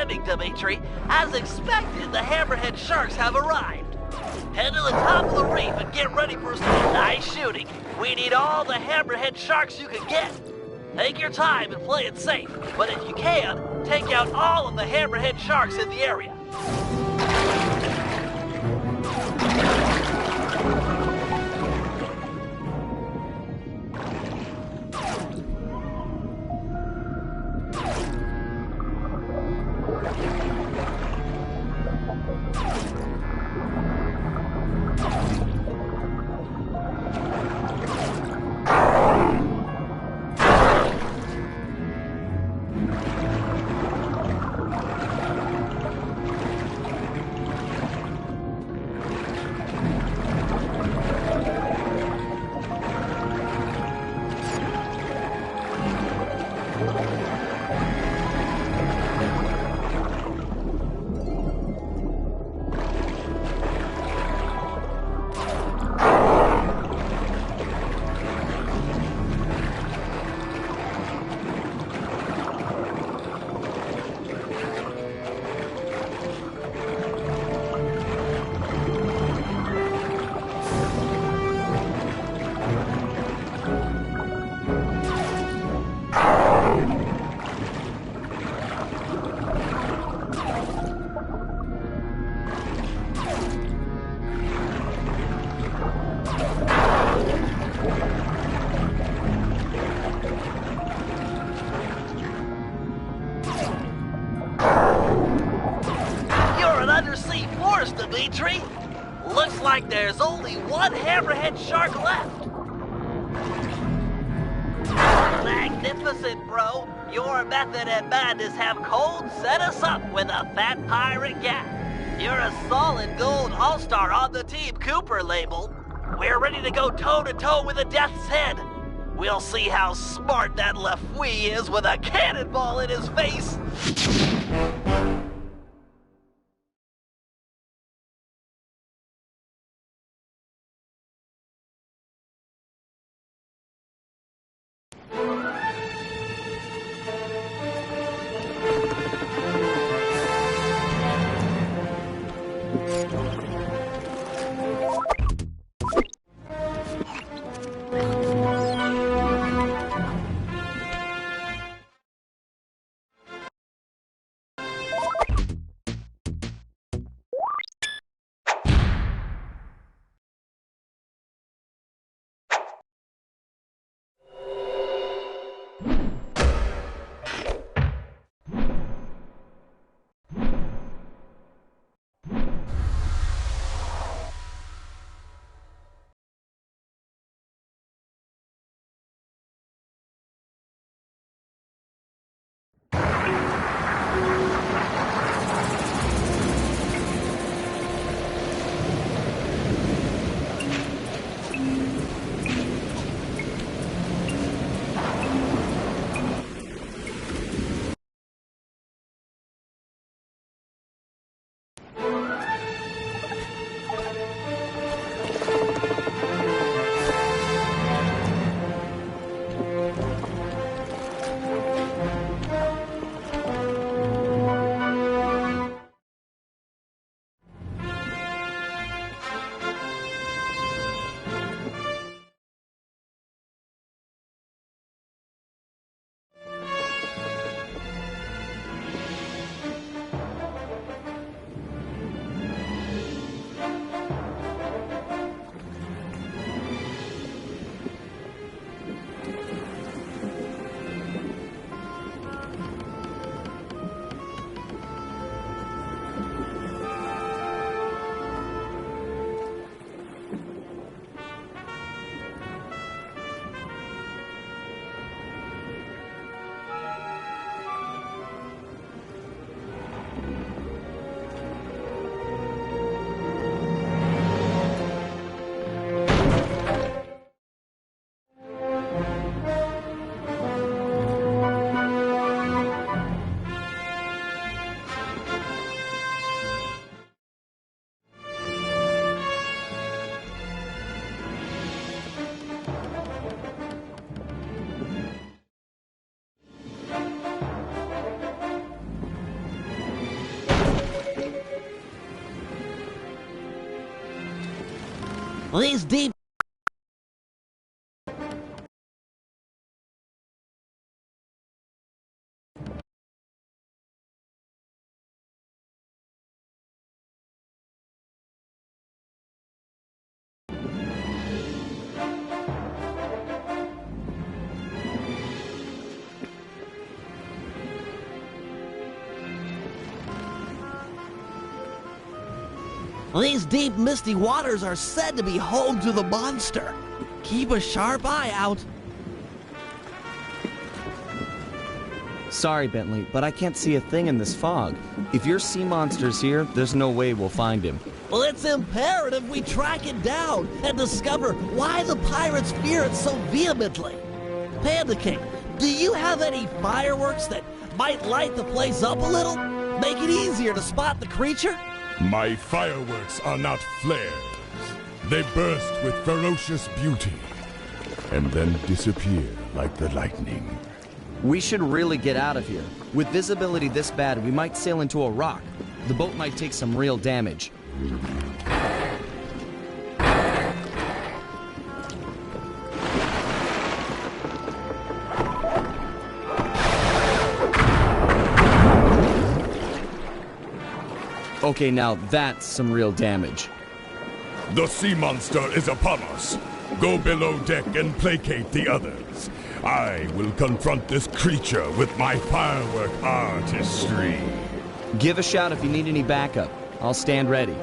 swimming, Dimitri. As expected, the hammerhead sharks have arrived. Head to the top of the reef and get ready for some nice shooting. We need all the hammerhead sharks you can get. Take your time and play it safe, but if you can, take out all of the hammerhead sharks in the area. Dimitri. Looks like there's only one hammerhead shark left. Magnificent, bro. Your method and madness have cold set us up with a fat pirate gap. You're a solid gold all-star on the Team Cooper label. We're ready to go toe-to-toe with the Death's Head. We'll see how smart that Lafouille is with a cannonball in his face. These deep... These deep, misty waters are said to be home to the monster. Keep a sharp eye out. Sorry, Bentley, but I can't see a thing in this fog. If your sea monster's here, there's no way we'll find him. Well, it's imperative we track it down and discover why the pirates fear it so vehemently. Panda King, do you have any fireworks that might light the place up a little? Make it easier to spot the creature? My fireworks are not flares. They burst with ferocious beauty, and then disappear like the lightning. We should really get out of here. With visibility this bad, we might sail into a rock. The boat might take some real damage. Okay, now that's some real damage. The sea monster is upon us. Go below deck and placate the others. I will confront this creature with my firework artistry. Give a shout if you need any backup. I'll stand ready.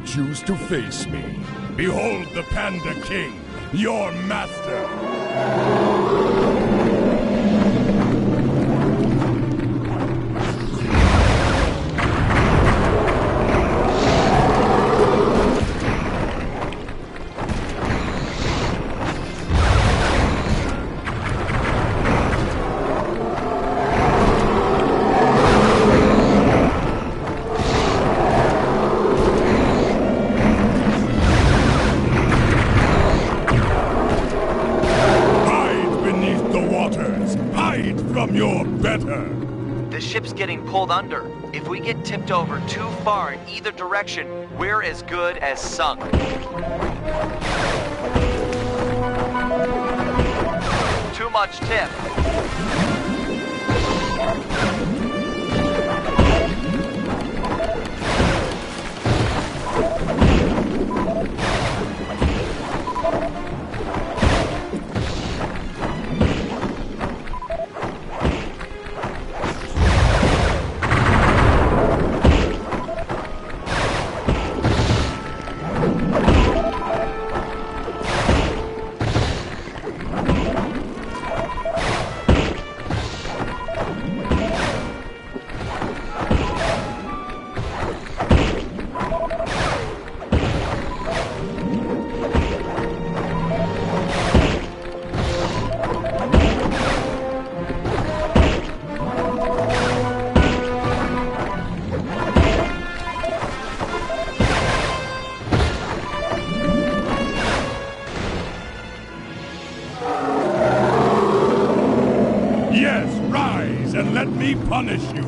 Choose to face me. Behold the Panda King, your master! From your better. The ship's getting pulled under. If we get tipped over too far in either direction, we're as good as sunk. Too much tip. Yes, rise and let me punish you.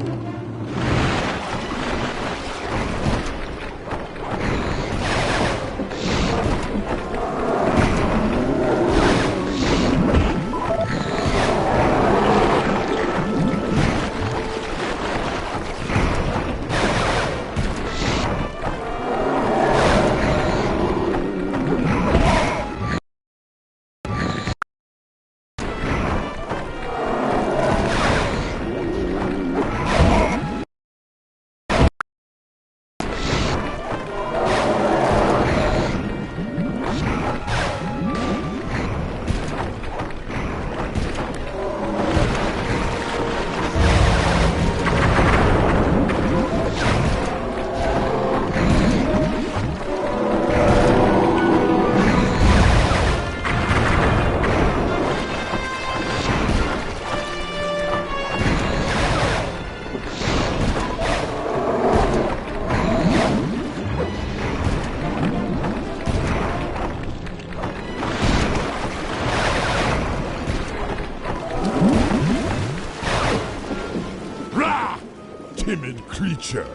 Timid creature.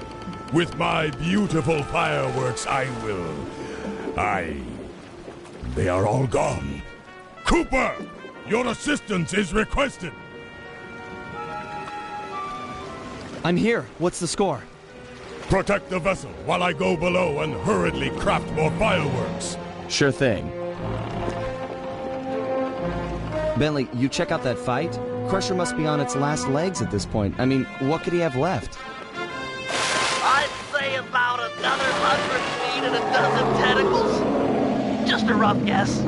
With my beautiful fireworks, They are all gone. Cooper! Your assistance is requested! I'm here. What's the score? Protect the vessel while I go below and hurriedly craft more fireworks. Sure thing. Bentley, you check out that fight? Crusher must be on its last legs at this point. I mean, what could he have left? I'd say about another 100 feet and a dozen tentacles. Just a rough guess.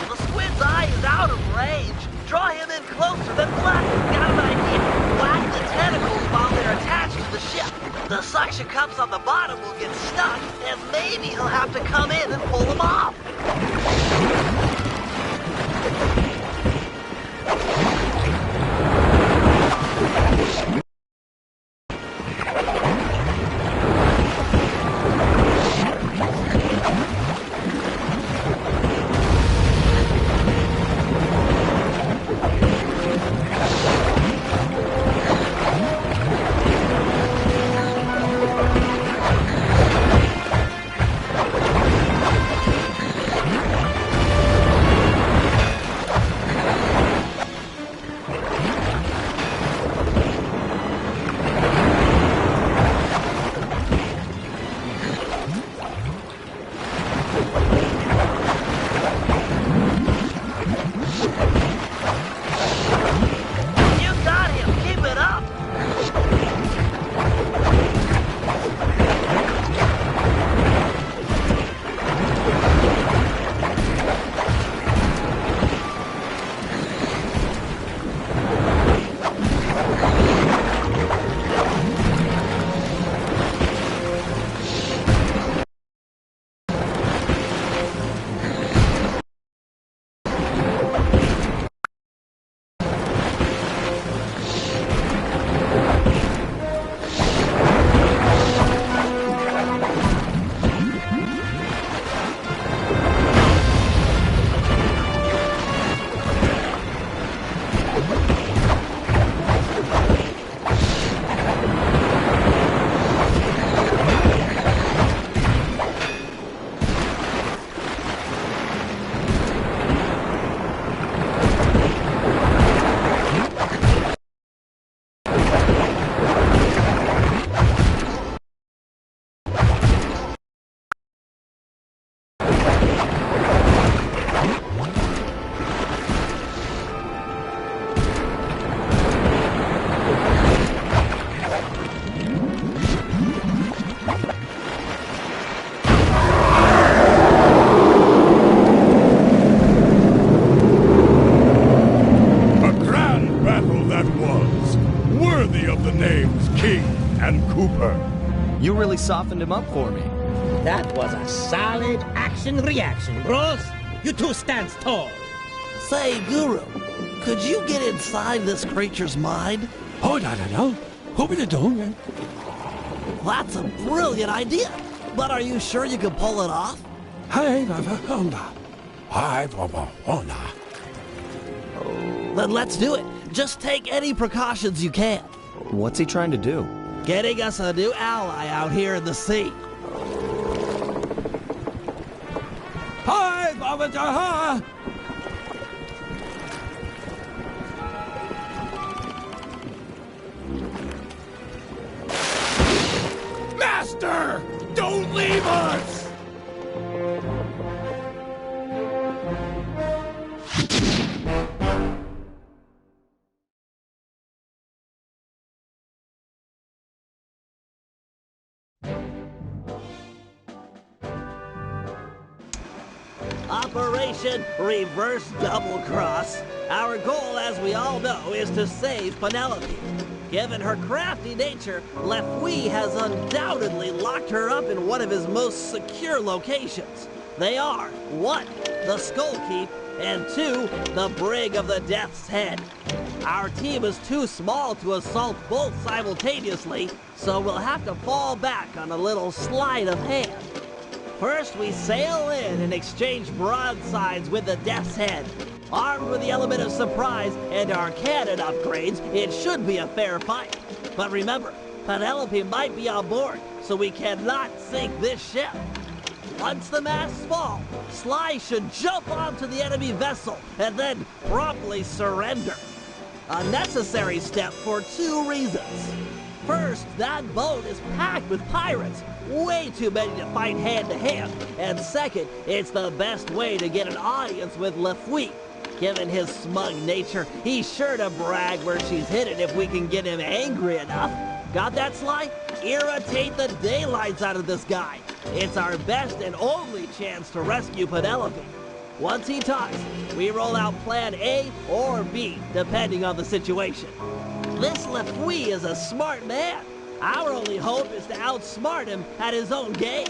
The squid's eye is out of range. Draw him in closer, then blast. Got an idea. Whack the tentacles while they're attached to the ship. The suction cups on the bottom will get stuck, and maybe he'll have to come in and pull them off. You really softened him up for me. That was a solid action-reaction, bros. You two stand tall. Say, Guru, could you get inside this creature's mind? Oh, no. What will you do? That's a brilliant idea. But are you sure you can pull it off? Then let's do it. Just take any precautions you can. What's he trying to do? Getting us a new ally out here in the sea. Master! Don't leave us! Operation Reverse Double Cross. Our goal, as we all know, is to save Penelope. Given her crafty nature, Lefouille has undoubtedly locked her up in one of his most secure locations. They are 1. The Skull Keep, and 2. The Brig of the Death's Head. Our team is too small to assault both simultaneously, so we'll have to fall back on a little sleight of hand. First, we sail in and exchange broadsides with the Death's Head. Armed with the element of surprise and our cannon upgrades, it should be a fair fight. But remember, Penelope might be on board, so we cannot sink this ship. Once the masts fall, Sly should jump onto the enemy vessel and then promptly surrender. A necessary step for 2 reasons. First, that boat is packed with pirates, way too many to fight hand-to-hand. And second, it's the best way to get an audience with Lefouille. Given his smug nature, he's sure to brag where she's hidden if we can get him angry enough. Got that, Sly? Irritate the daylights out of this guy. It's our best and only chance to rescue Penelope. Once he talks, we roll out plan A or B, depending on the situation. This Lefouille is a smart man. Our only hope is to outsmart him at his own game.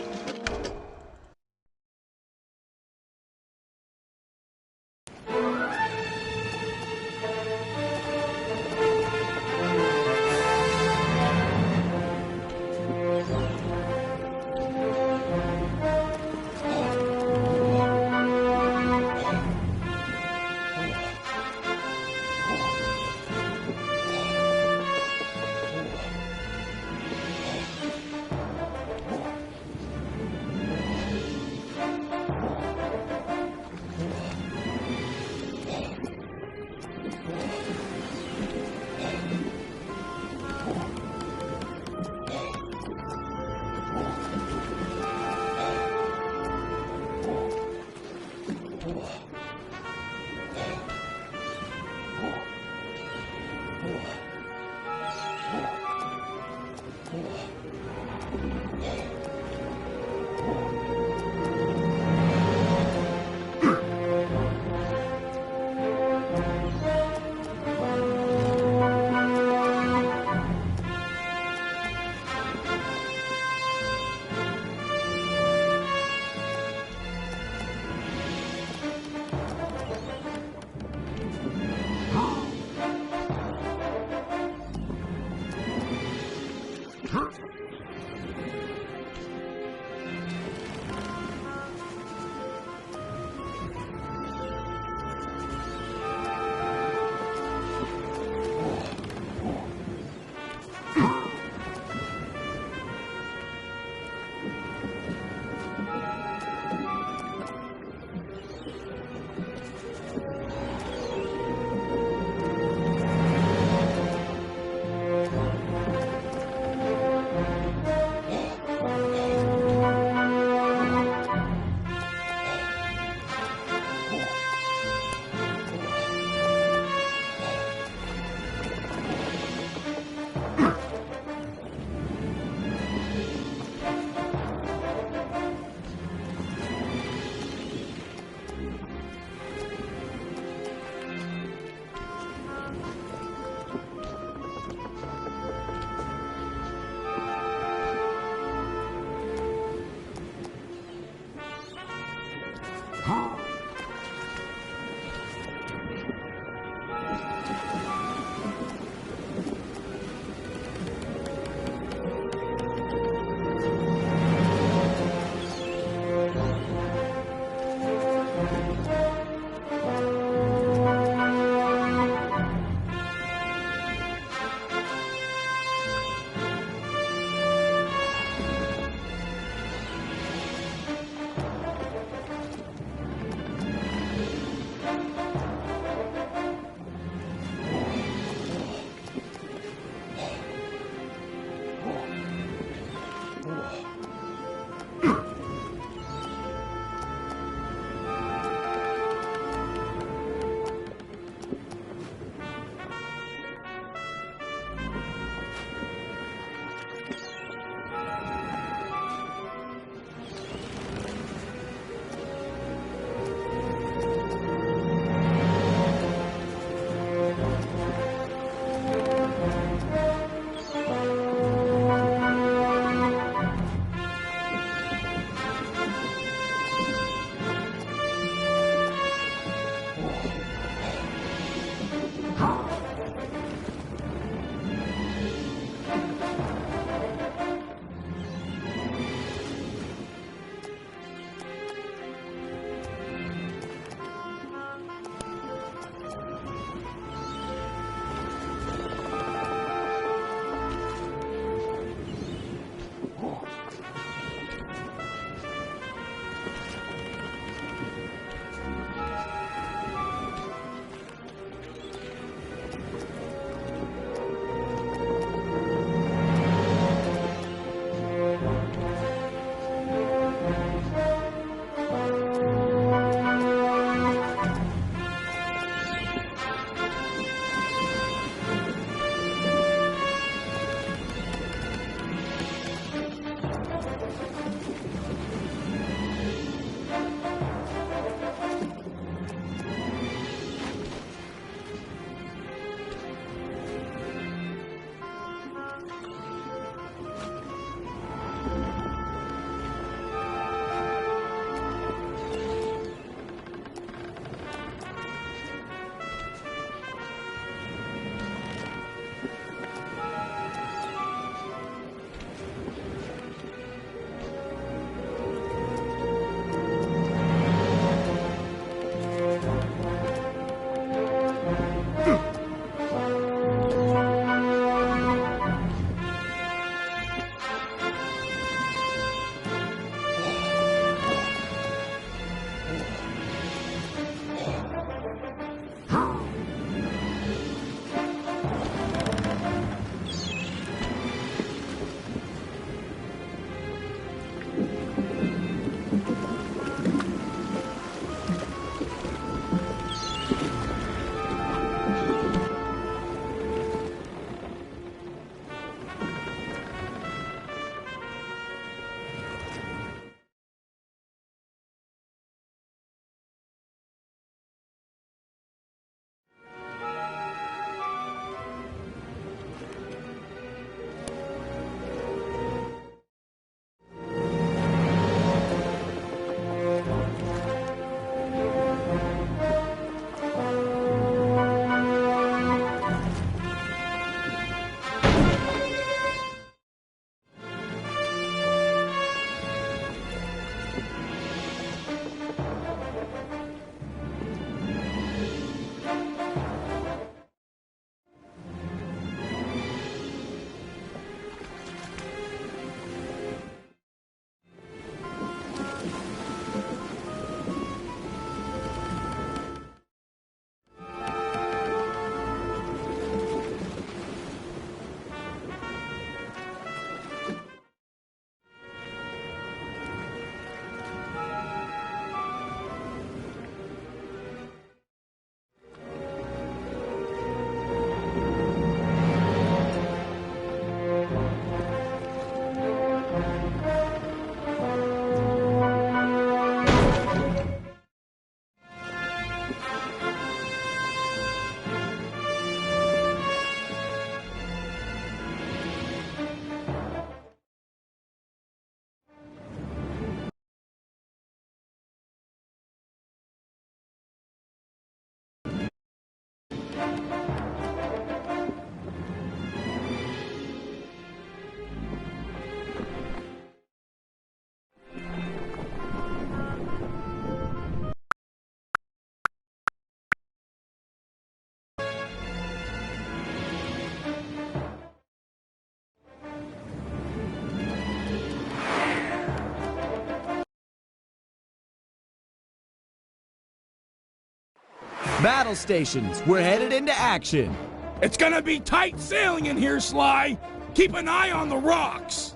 Battle stations, we're headed into action. It's gonna be tight sailing in here, Sly. Keep an eye on the rocks.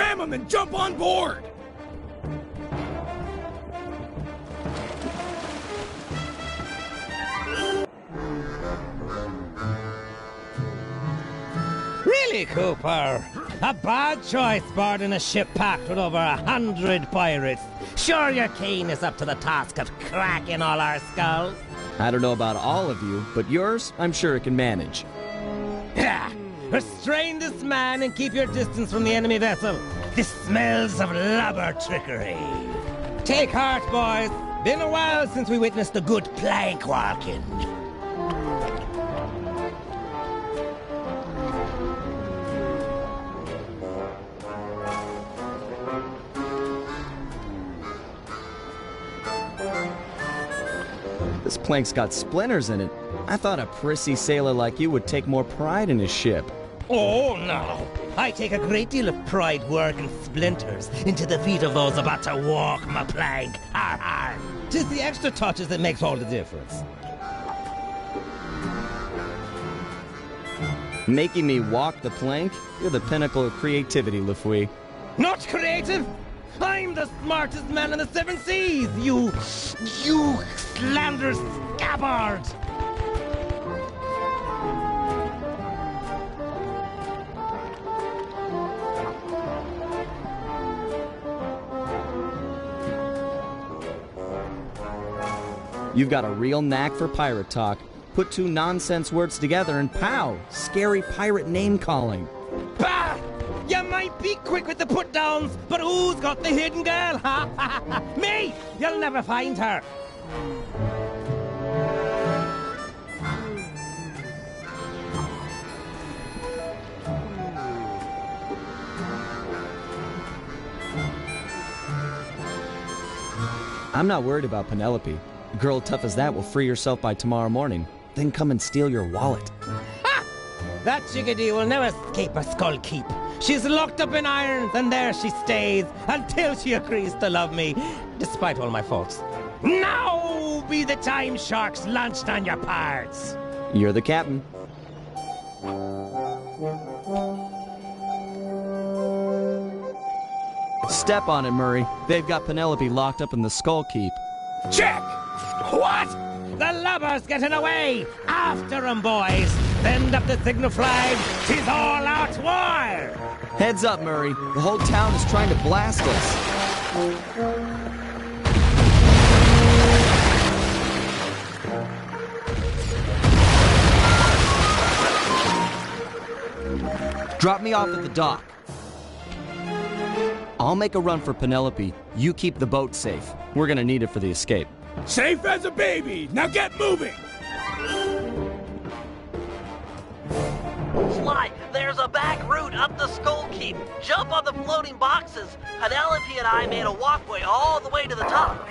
Ram him and jump on board! Really, Cooper? A bad choice boarding a ship packed with over 100 pirates. Sure your Kane is up to the task of cracking all our skulls? I don't know about all of you, but yours, I'm sure it can manage. Restrain this man and keep your distance from the enemy vessel. This smells of lubber trickery. Take heart, boys. Been a while since we witnessed a good plank walking. This plank's got splinters in it. I thought a prissy sailor like you would take more pride in his ship. Oh, no. I take a great deal of pride working splinters into the feet of those about to walk my plank. Har, har. 'Tis the extra touches that makes all the difference. Making me walk the plank? You're the pinnacle of creativity, Lafouille. Not creative! I'm the smartest man in the seven seas, you slanderous scabbard! You've got a real knack for pirate talk. Put two nonsense words together and pow! Scary pirate name-calling. Bah! You might be quick with the put-downs, but who's got the hidden girl, huh? Me! You'll never find her! I'm not worried about Penelope. A girl tough as that will free herself by tomorrow morning, then come and steal your wallet. Ha! That chickadee will never escape her skull keep. She's locked up in irons, and there she stays until she agrees to love me, despite all my faults. Now be the time sharks launched on your parts. You're the captain. Step on it, Murray. They've got Penelope locked up in the Skull Keep. Check! What? The lubber's getting away! After 'em, boys! Send up the signal flag! 'Tis all out war! Heads up, Murray. The whole town is trying to blast us. Drop me off at the dock. I'll make a run for Penelope. You keep the boat safe. We're gonna need it for the escape. Safe as a baby! Now get moving! Sly, there's a back route up the Skull Keep. Jump on the floating boxes. Penelope and I made a walkway all the way to the top.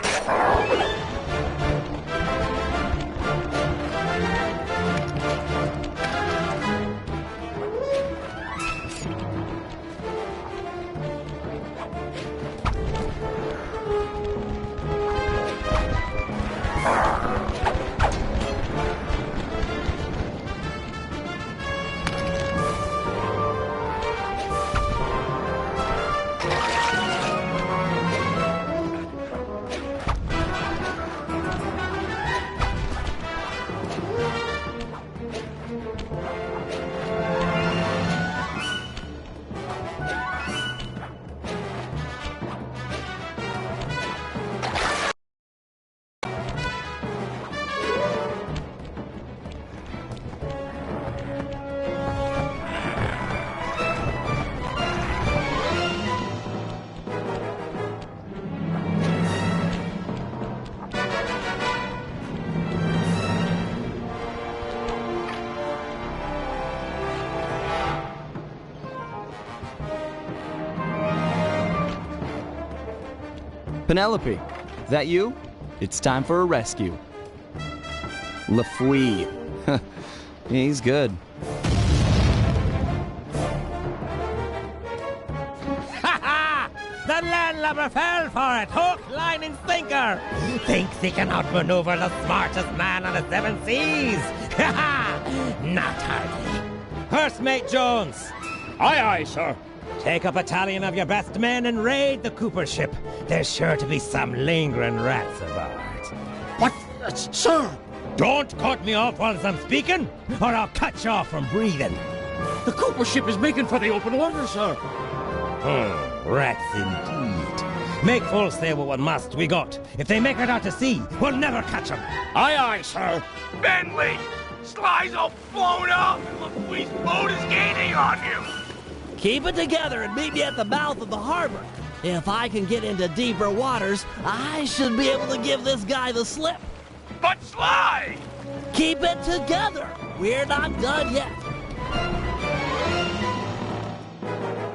Penelope, that you? It's time for a rescue. Lafouille. He's good. Ha ha! The landlubber fell for it, hook, line, and sinker! Thinks he can outmaneuver the smartest man on the seven seas! Ha ha! Not hardly. First Mate Jones. Aye, aye, sir. Take a battalion of your best men and raid the Cooper ship. There's sure to be some lingering rats about. But, sir, Don't cut me off whilst I'm speaking, or I'll cut you off from breathing. the Cooper ship is making for the open water, sir. Rats indeed. Make full sail with what must we got. If they make it out to sea, we'll never catch them. Aye, aye, sir. Bentley! Sly's all blown up and LaFouille's boat is gaining on you! Keep it together and meet me at the mouth of the harbor. If I can get into deeper waters, I should be able to give this guy the slip. But Sly! Keep it together. We're not done yet.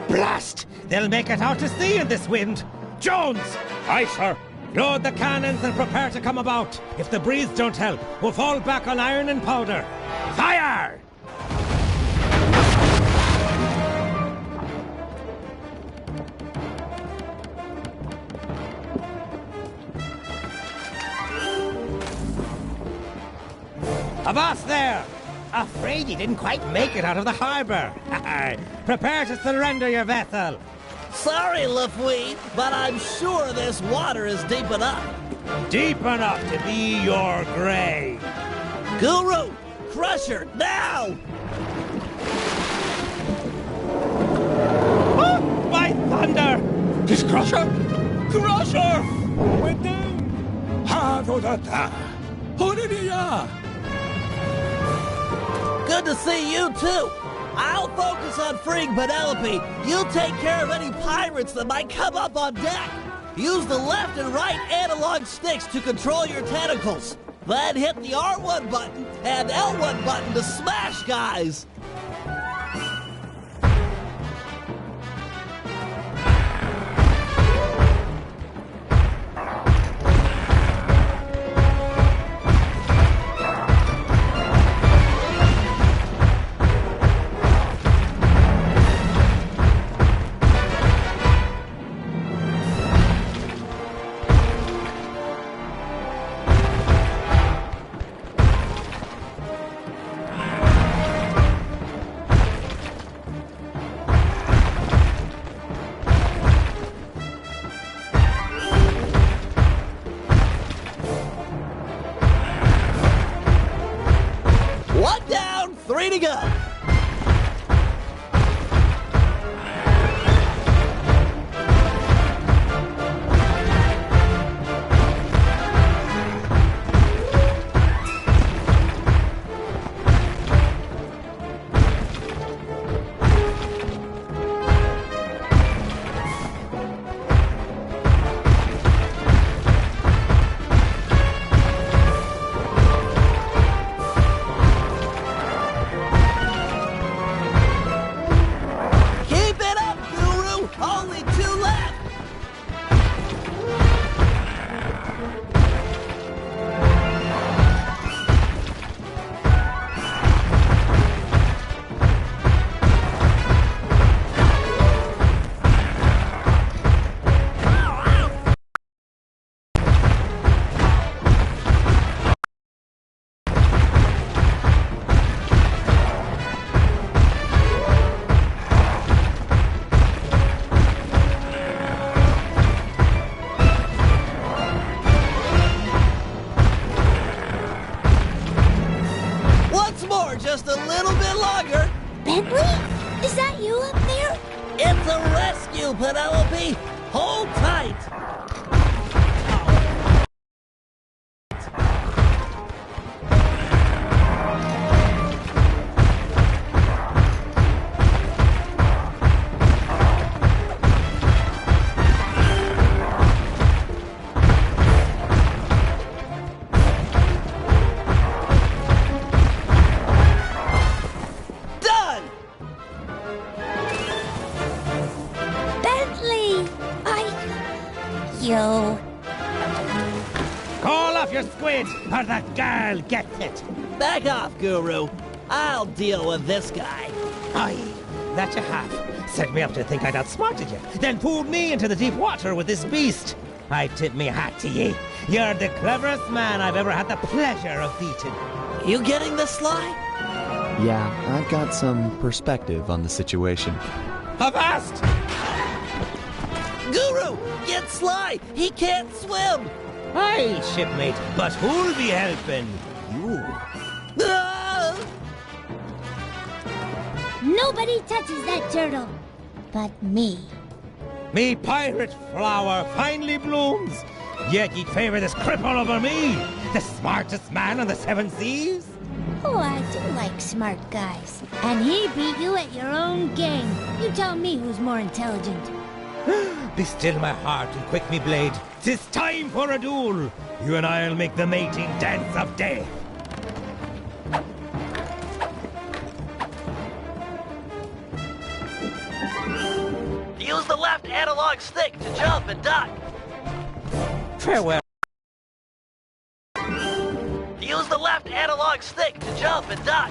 Blast! They'll make it out to sea in this wind. Jones! Aye, sir. Load the cannons and prepare to come about. If the breeze don't help, we'll fall back on iron and powder. Fire! Avast there! Afraid you didn't quite make it out of the harbor. Prepare to surrender your vessel. Sorry, LaFouille, but I'm sure this water is deep enough. Deep enough to be your grave. Guru, crush her now! Oh, my thunder! His crusher! Crusher! Went down! Ha, do da da! Horiya! Good to see you, too. I'll focus on freeing Penelope. You take care of any pirates that might come up on deck. Use the left and right analog sticks to control your tentacles. Then hit the R1 button and L1 button to smash guys. One down, 3 to go. Keep it up, Guru. Only 2 left. Once more, just a little bit longer. Bentley? Is that you up there? It's a rescue, Penelope. Hold tight. Done. Bentley! You. Call off your squid, or the girl gets it. Back off, Guru. I'll deal with this guy. Aye, that you have. Set me up to think I'd outsmarted you, then pulled me into the deep water with this beast. I tip me hat to ye. You're the cleverest man I've ever had the pleasure of beating. You getting this, Sly? Yeah, I've got some perspective on the situation. Avast! Guru, get Sly! He can't swim! Aye, shipmate, but who'll be helping? You. Ah! Nobody touches that turtle but me. Me pirate flower finally blooms, yet ye'd favor this cripple over me, the smartest man on the seven seas? Oh, I do like smart guys. And he beat you at your own game. You tell me who's more intelligent. Be still my heart and quick me blade. 'Tis time for a duel. You and I'll make the mating dance of death. Use the left analog stick to jump and duck. Farewell. Use the left analog stick to jump and duck.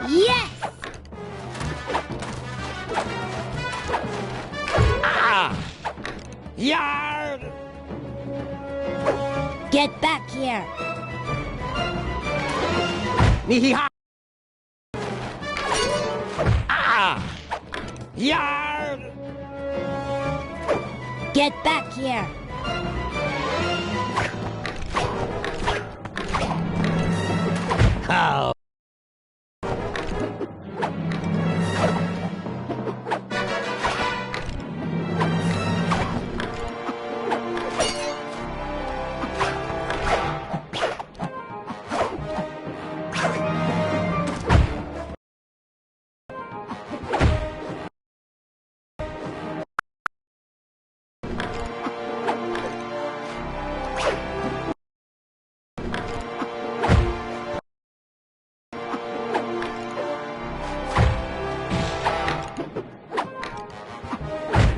Yes! Yard! Get back here! Yard! Yard! Get back here! How?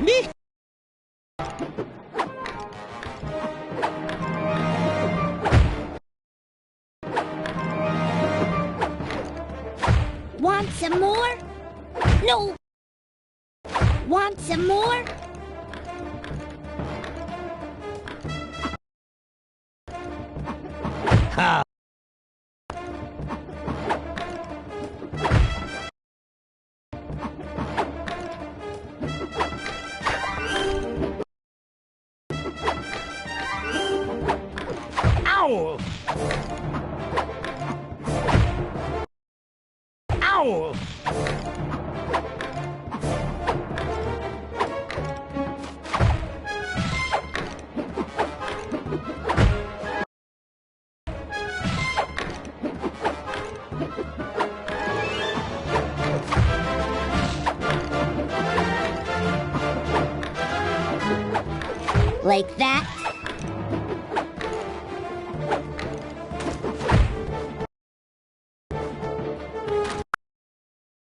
Me? Want some more? No! Want some more? How? Ow! Ow! Like that?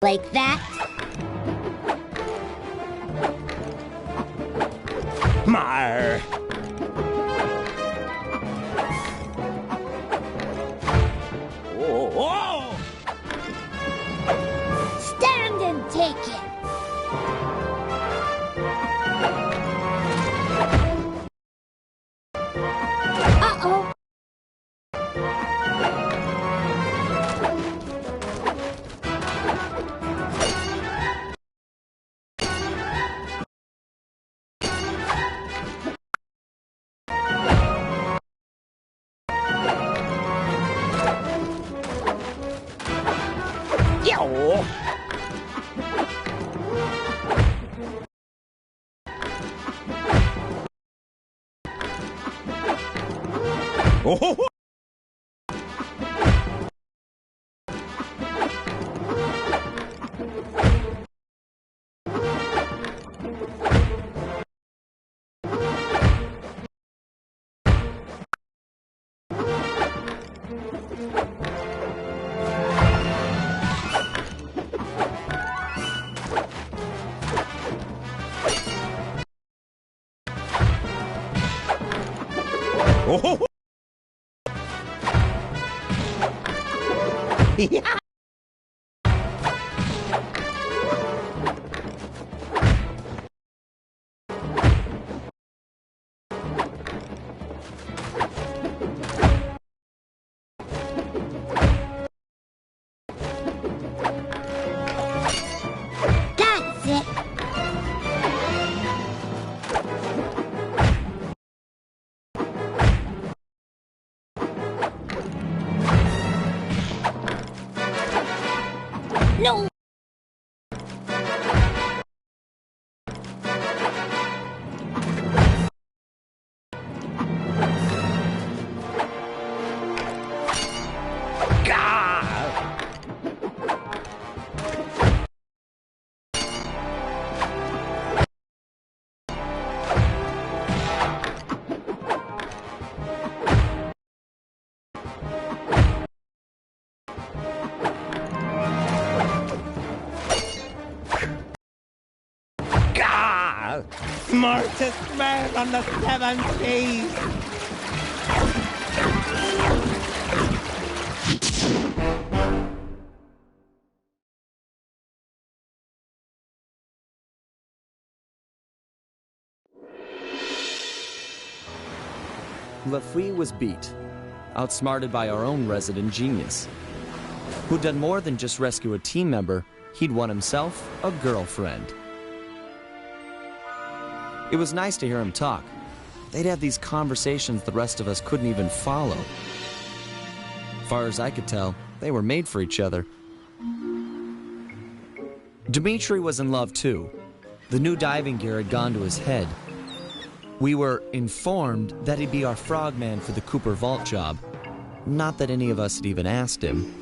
Like that? Mar! Oh! Stand and take it! Uh-oh. Yo! Oh! Oh! Yeah! That's it. No. Gah! Smartest man on the seven seas! Lafouille was beat, outsmarted by our own resident genius, who'd done more than just rescue a team member. He'd won himself a girlfriend. It was nice to hear him talk. They'd have these conversations the rest of us couldn't even follow. Far as I could tell, they were made for each other. Dmitri was in love too. The new diving gear had gone to his head. We were informed that he'd be our frogman for the Cooper Vault job. Not that any of us had even asked him.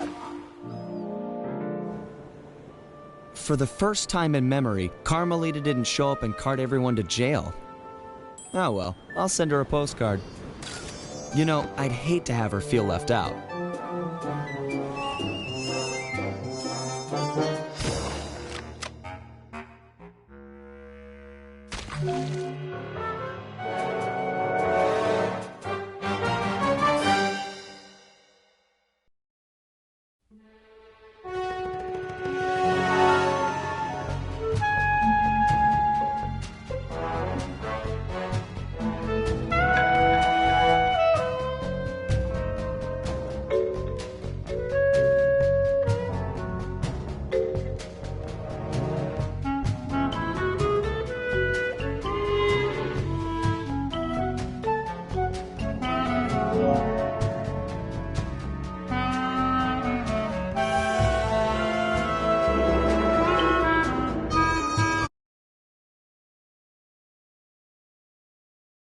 For the first time in memory, Carmelita didn't show up and cart everyone to jail. Oh well, I'll send her a postcard. You know, I'd hate to have her feel left out.